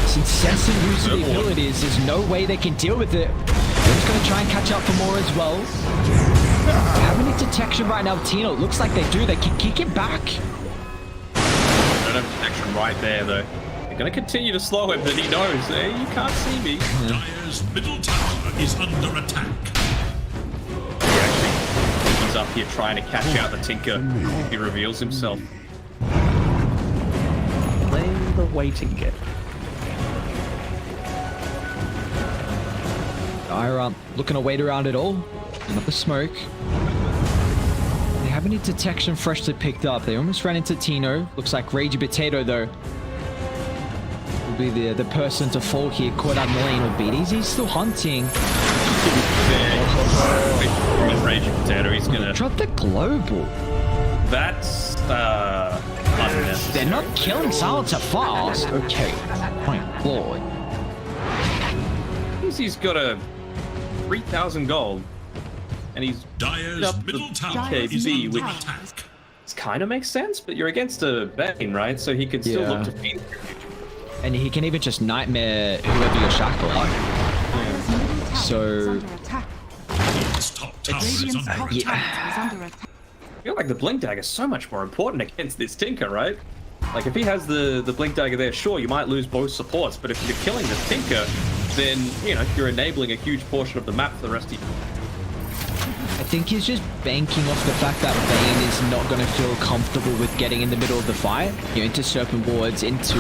this incessant use of the abilities. There's no way they can deal with it. They're just gonna try and catch up for more as well. They have any detection right now, Tino. It looks like they do. They can kick it back. Protection right there, though. They're going to continue to slow him, but he knows, hey, you can't see me. Dyer's middle tower is under attack. He's up here trying to catch out the Tinker. He reveals himself. Playing the waiting game. Dyer looking to wait around it all. Another smoke. They have any detection freshly picked up. They almost ran into Tino. Looks like Ragey Potato, though, will be the person to fall here. Caught out in the lane. Or BDZ's still hunting. Ragey Potato, he's gonna drop the global. That's unnecessary. They're not killing Silencer fast. Okay. My lord. He's got a 3,000 gold. And he's Dyer's up middle the tower KBB, which kind of makes sense, but you're against a Bane, right? So he could still look to feed. And he can even just nightmare whoever you're shackling. So, I feel like the Blink Dagger is so much more important against this Tinker, right? Like, if he has the Blink Dagger there, sure, you might lose both supports, but if you're killing the Tinker, then, you know, you're enabling a huge portion of the map for the rest of you. I think he's just banking off the fact that Vayne is not going to feel comfortable with getting in the middle of the fight, you know, into Serpent Wards, into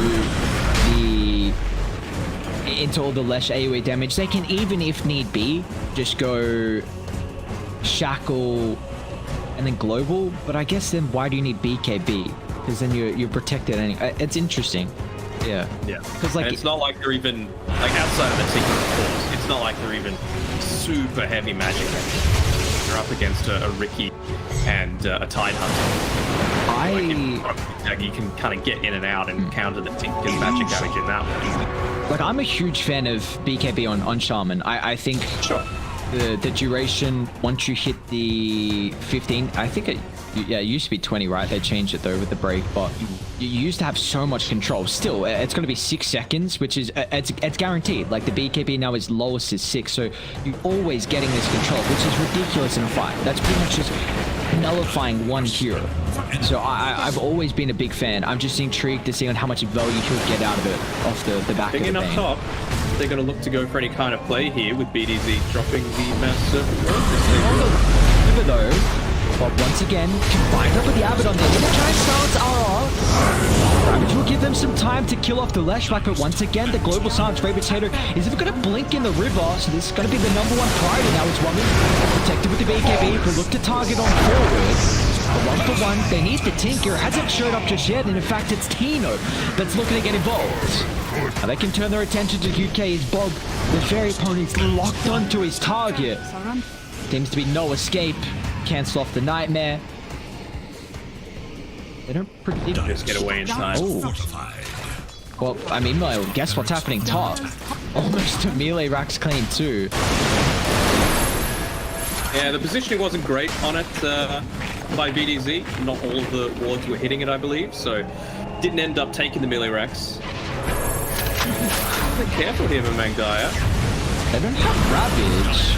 all the less AoE damage. They can even, if need be, just go Shackle and then Global, but I guess then why do you need BKB? Because then you're protected anyway. It's interesting. Yeah. Because like, and it's not like they're even like outside of the Tinker, of course. It's not like they're even super heavy magic. They're up against a Ricky and a Tide Hunter. You can kind of get in and out and counter the Tinker's magic damage in that way. Like, I'm a huge fan of BKB on Shaman. I think the duration once you hit the 15, I think it used to be 20, right? They changed it though with the break, but you used to have so much control. Still, it's going to be 6 seconds, which is it's guaranteed. Like, the BKB now is lowest is 6, so you're always getting this control, which is ridiculous in a fight. That's pretty much just nullifying one hero. So I've always been a big fan. I'm just intrigued to see on how much value he'll get out of it off the back of the up top, they're going to look to go for any kind of play here with BDZ dropping the Mass Serpent Road. Though, but once again, combined up with the Abaddon, they're going to try and silence RR. Ravage will give them some time to kill off the Leshrac, but once again, the Global Silence Ravage Hater is going to blink in the river, so this is going to be the #1 priority now. It's Woman protected with the BKB, but look to target on forward. But 1-for-1, they need the Tinker. Hasn't showed up just yet, and in fact, it's Tino that's looking to get involved. Now they can turn their attention to UK as Bob, the fairy pony's locked onto his target. Seems to be no escape. Cancel off the nightmare. They don't predict. Just get away in time. Oh. Well, I mean, well, guess what's happening top? Almost a melee racks clean too. Yeah, the positioning wasn't great on it by BDZ. Not all of the wards were hitting it, I believe, so didn't end up taking the melee racks. Be careful here, Mangdaya. They don't have Ravage.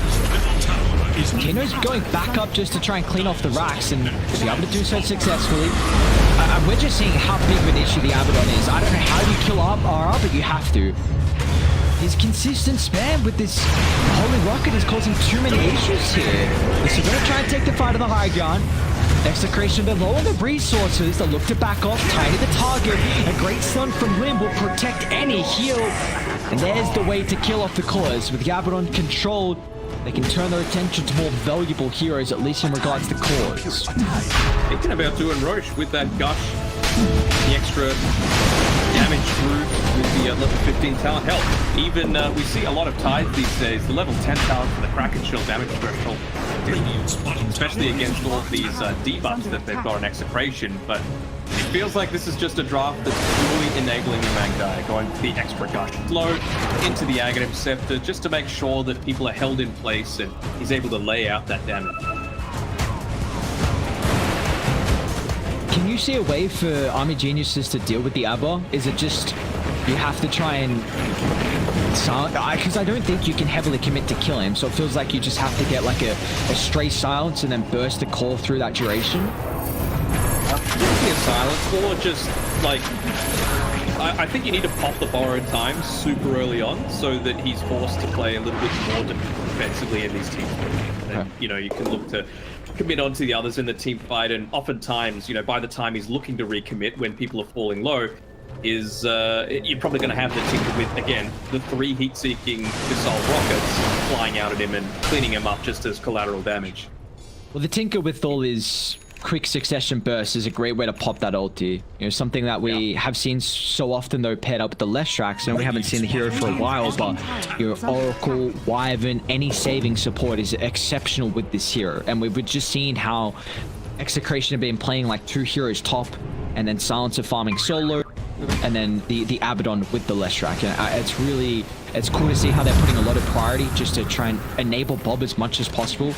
Tino's going back up just to try and clean off the racks and to be able to do so successfully. We're just seeing how big of an issue the Abaddon is. I don't know how you kill RR, but you have to. His consistent spam with this Holy Rocket is causing too many issues here. So they're going to try and take the fight to the high ground. Execration, they're low on the resources. They'll look to back off, tiny the target. A great stun from Lim will protect any heal. And there's the way to kill off the cores. With the Abaddon controlled, they can turn their attention to more valuable heroes, at least in regards to cores. Thinking about doing Roche with that gush, the extra damage through with the level 15 talent. Hell, even we see a lot of Tides these days. The level 10 talent for the Kraken Shield damage threshold, especially against all of these debuffs that they've got on Execration. But it feels like this is just a draft that's purely enabling the Mangdaya, going for the extra gush flow into the Aghanim Scepter, just to make sure that people are held in place and he's able to lay out that damage. Can you see a way for Army Geniuses to deal with the Abba? Is it just you have to try and silence? Because I don't think you can heavily commit to kill him, so it feels like you just have to get like a stray silence and then burst the core through that duration. A silence, or just like I think you need to pop the borrowed time super early on so that he's forced to play a little bit more defensively in these teams. And then, you know, you can look to commit onto the others in the team fight, and oftentimes, you know, by the time he's looking to recommit when people are falling low, you're probably going to have the Tinker with, again, the 3 heat-seeking missile rockets flying out at him and cleaning him up just as collateral damage. Well, the Tinker with all his quick succession burst is a great way to pop that ulti. You know, something that we have seen so often though paired up with the Leshracs, and we haven't seen the hero for a while, but your Oracle, Wyvern, any saving support is exceptional with this hero. And we've just seen how Execration have been playing like 2 heroes top, and then Silencer farming solo, and then the Abaddon with the Leshrac. And it's cool to see how they're putting a lot of priority just to try and enable Bob as much as possible.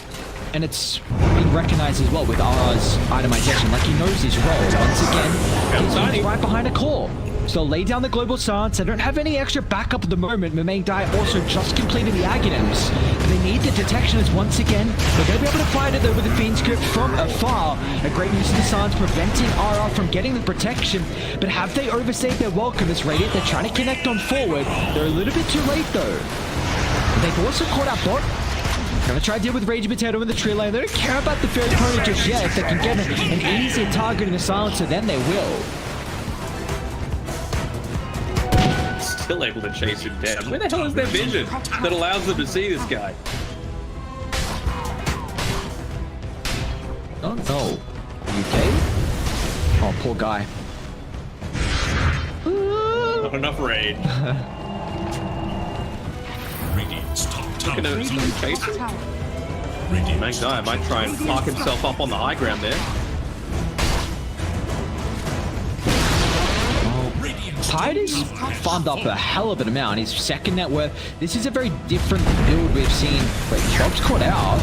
And it's been recognized as well with RR's itemization. Like, he knows his role. Once again, he's right behind a core. So lay down the global stance. They don't have any extra backup at the moment. Mamaeng Dai also just completed the Aghanims. They need the detectioners once again. They're going to be able to fight it though with the Fiend script from afar. A great use of the stance preventing RR from getting the protection. But have they overstayed their welcome as Radiant? They're trying to connect on forward. They're a little bit too late though. They've also caught out bot. Gonna try to deal with Raging Potato in the tree lane. They don't care about the Fairy Pony just yet. If they can get an easier target in the silencer, then they will. Still able to chase him down. Where the hell is their vision that allows them to see this guy? Oh no. UK? Oh, poor guy. Not enough raid. Radiant's top tower Looking is at under chase him. attack. Mamaeng Dai might try and park himself up on the high ground there. Titus farmed up a hell of an amount. His second net worth. This is a very different build we've seen. Wait, Bob's caught out.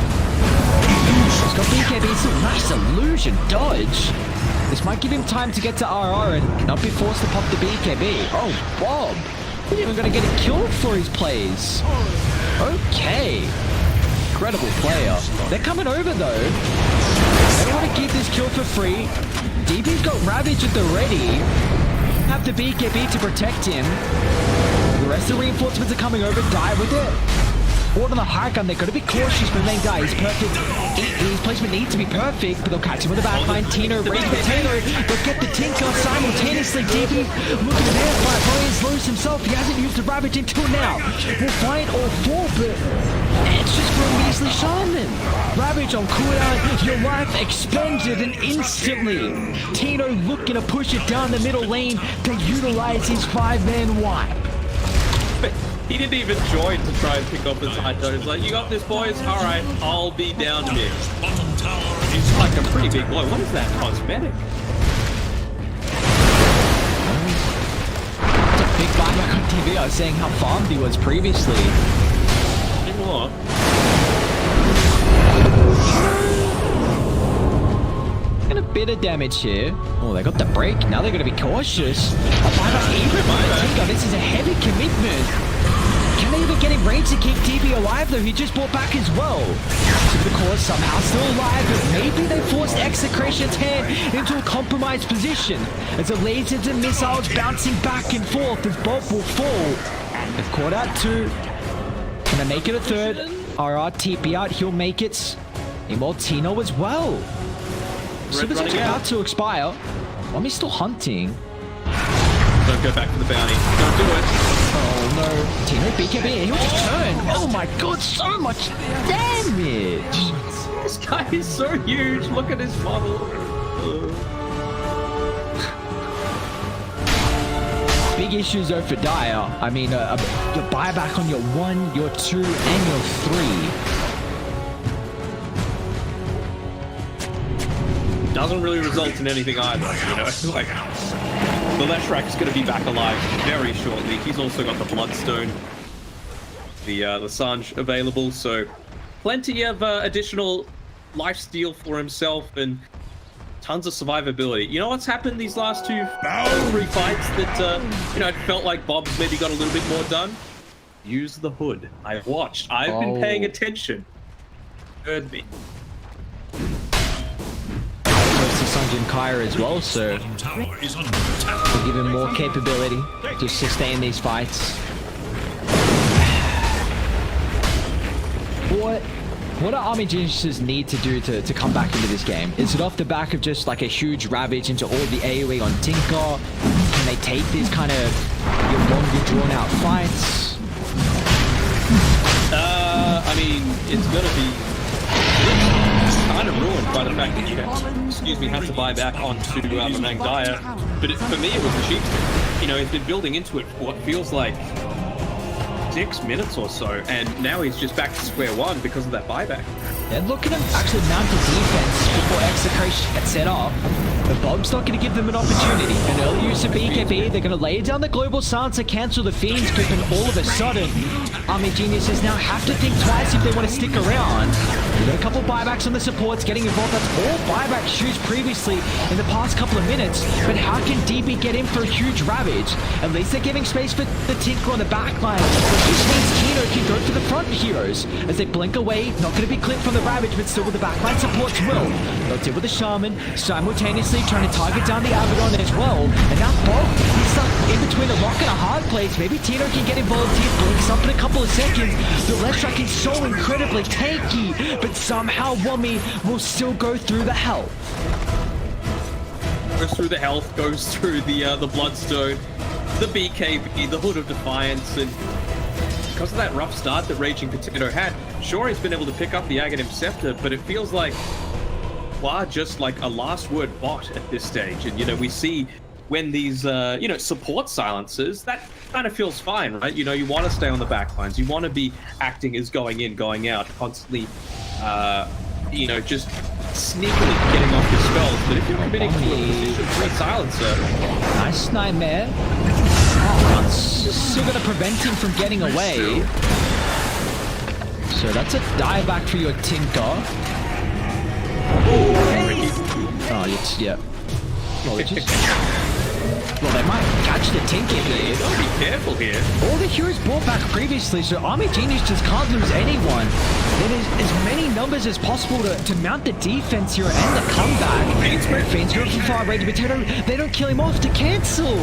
He's got BKB. It's a nice illusion dodge. This might give him time to get to RR and not be forced to pop the BKB. Oh, Bob. He's even going to get a kill for his plays. Okay. Incredible player. They're coming over though. They don't want to keep this kill for free. DB's got Ravage at the ready. Have the BKB to protect him. The rest of the reinforcements are coming over. Die with it. Forward on the high gun. They've got to be cautious when they die. He's perfect. His placement needs to be perfect, but they'll catch him with the backline. Tino, Rage Potato. They'll get the Tinker simultaneously. DB looking at air fight. Brian's lows himself. He hasn't used the Ravage until now. We'll find all four, but it's just for a measly shaman. Ravage on cooldown. Your life expended and instantly. Tino looking to push it down the middle lane to utilize his 5-man wipe. But he didn't even join to try and pick up his high toes. Like, you got this, boys? Alright, I'll be down here. Bottom tower It's like a pretty big blow. What is that? Cosmetic? It's a big buyback on TV. I was saying how farmed he was previously. What? And a bit of damage here. Oh, they got the break. Now they're going to be cautious. A buyback even by the Tinker. This is a heavy commitment. Can they even get him range to keep DB alive though? He just brought back as well. So the core somehow still alive, but maybe they forced Execration's hand into a compromised position as the lasers and missiles bouncing back and forth as Bob will fall. They've caught out two. Can they make it a third? RR TP out, he'll make it. Meanwhile, Tino as well. Super's actually about to expire. Mommy's still hunting. Don't go back to the bounty. Don't do it. Oh no. Tino BKB, he'll just turn. Oh my god, so much damage. This guy is so huge. Look at his model. Big issues though for Dire. I mean, your buyback on your 1, your 2, and your 3. Doesn't really result in anything either, you know? Like, the Leshrac is going to be back alive very shortly. He's also got the Bloodstone, the Sange available, so plenty of additional lifesteal for himself and tons of survivability. You know what's happened these last two fights that, you know, it felt like Bob's maybe got a little bit more done? Use the hood. I've watched. I've been paying attention. Heard me. Sanjin Kyra as well, so we'll give him more capability to sustain these fights. What do Army Geniuses need to do to come back into this game? Is it off the back of just like a huge ravage into all the AoE on Tinker? Can they take these kind of your longer drawn out fights? I mean, it's gonna be kind of ruined by the fact that you had to buy back onto Mamaeng Dai. But for me, it was the sheep. You know, he's been building into it for what feels like 6 minutes or so, and now he's just back to square one because of that buyback. They're looking to actually mount a defense before execution gets set up. But Bob's not going to give them an opportunity. An early use of BKB, they're going to lay down the global silence to cancel the Fiend's grip, and all of a sudden, Army Geniuses now have to think twice if they want to stick around. We've got a couple buybacks on the supports getting involved. That's all buyback shoots previously in the past couple of minutes. But how can DB get in for a huge ravage? At least they're giving space for the Tinker on the back line, which just means Kino can go for the front heroes. As they blink away, not going to be clipped from the ravage, but still with the backline supports will. They'll deal with the Shaman, simultaneously trying to target down the Abaddon as well. And now Bob, he's stuck in between a rock and a hard place. Maybe Tino can get involved here, blinks up in a couple of seconds. The left track is so incredibly tanky, but somehow Wummy will still go through the health. Goes through the health, goes through the Bloodstone, the BKB, the Hood of Defiance, and because of that rough start that Raging Potato had, sure, he's been able to pick up the Aghanim Scepter, but it feels like just like a last word bot at this stage. And, you know, we see when these, support silences, that kind of feels fine, right? You know, you want to stay on the back lines. You want to be acting as going in, going out, constantly, just sneakily getting off your spells. But if you're committing to a position-free silencer... Nice Nightmare. Oh, that's still going to prevent him from getting away. So that's a dieback for your Tinker. Oh, it's, yeah. Apologies. Well, they might catch the Tinker here. Gotta be careful here. All the heroes brought back previously, so Army Genius just can't lose anyone. There's as many numbers as possible to mount the defense here and the comeback. Fiends go from far, Raging Potato, they don't kill him off to cancel.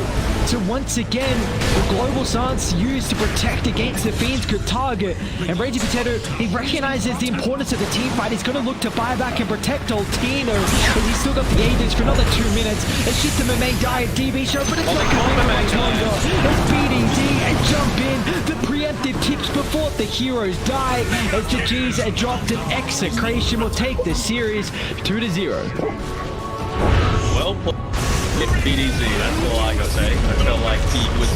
So once again, the global silence used to protect against the Fiend's good target. And Raging Potato, he recognizes the importance of the team fight. He's going to look to buy back and protect old Tino, as he's still got the Aegis for another 2 minutes. It's just a main die DB show, but it's not going to be much longer. It's BDD and jump in. The preemptive tips before the heroes die. As the G's are dropped, and Execration will take the series 2-0. Well played, BDZ, that's all I gotta say. I felt like he was...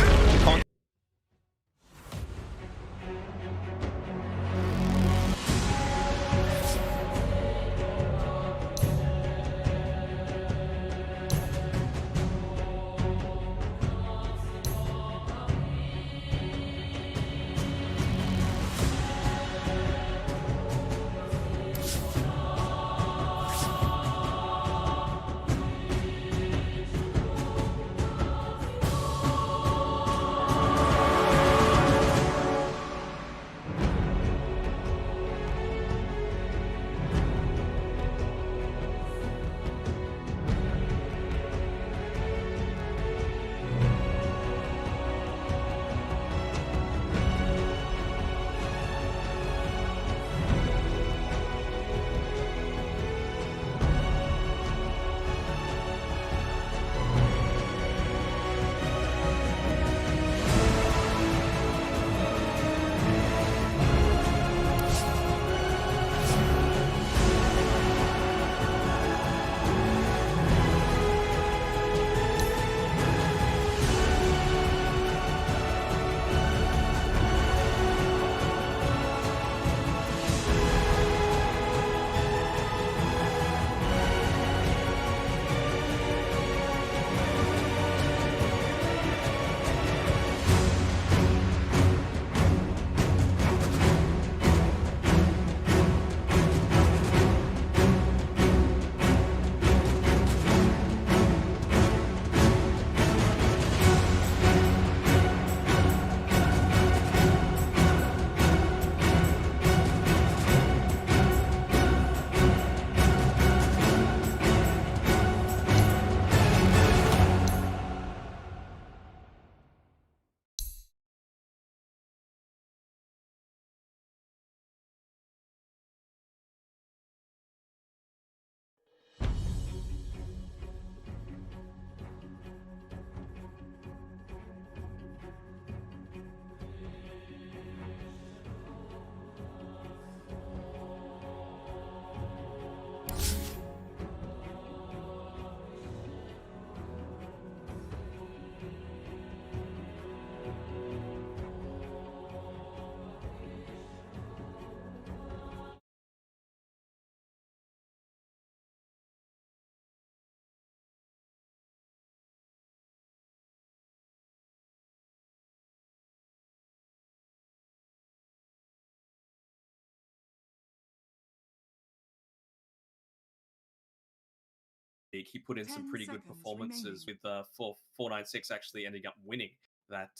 He put in some 10 pretty good seconds performances with 496 actually ending up winning that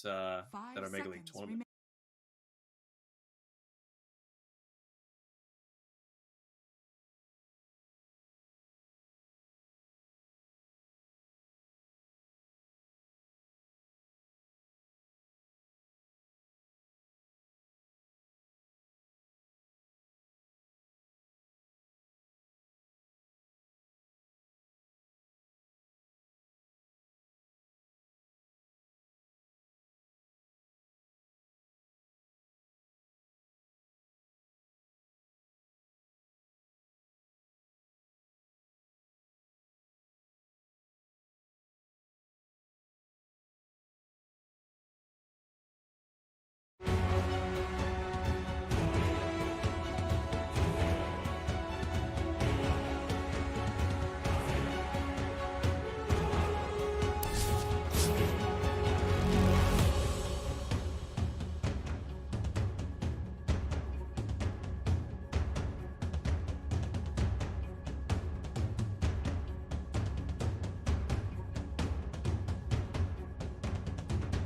Omega League tournament.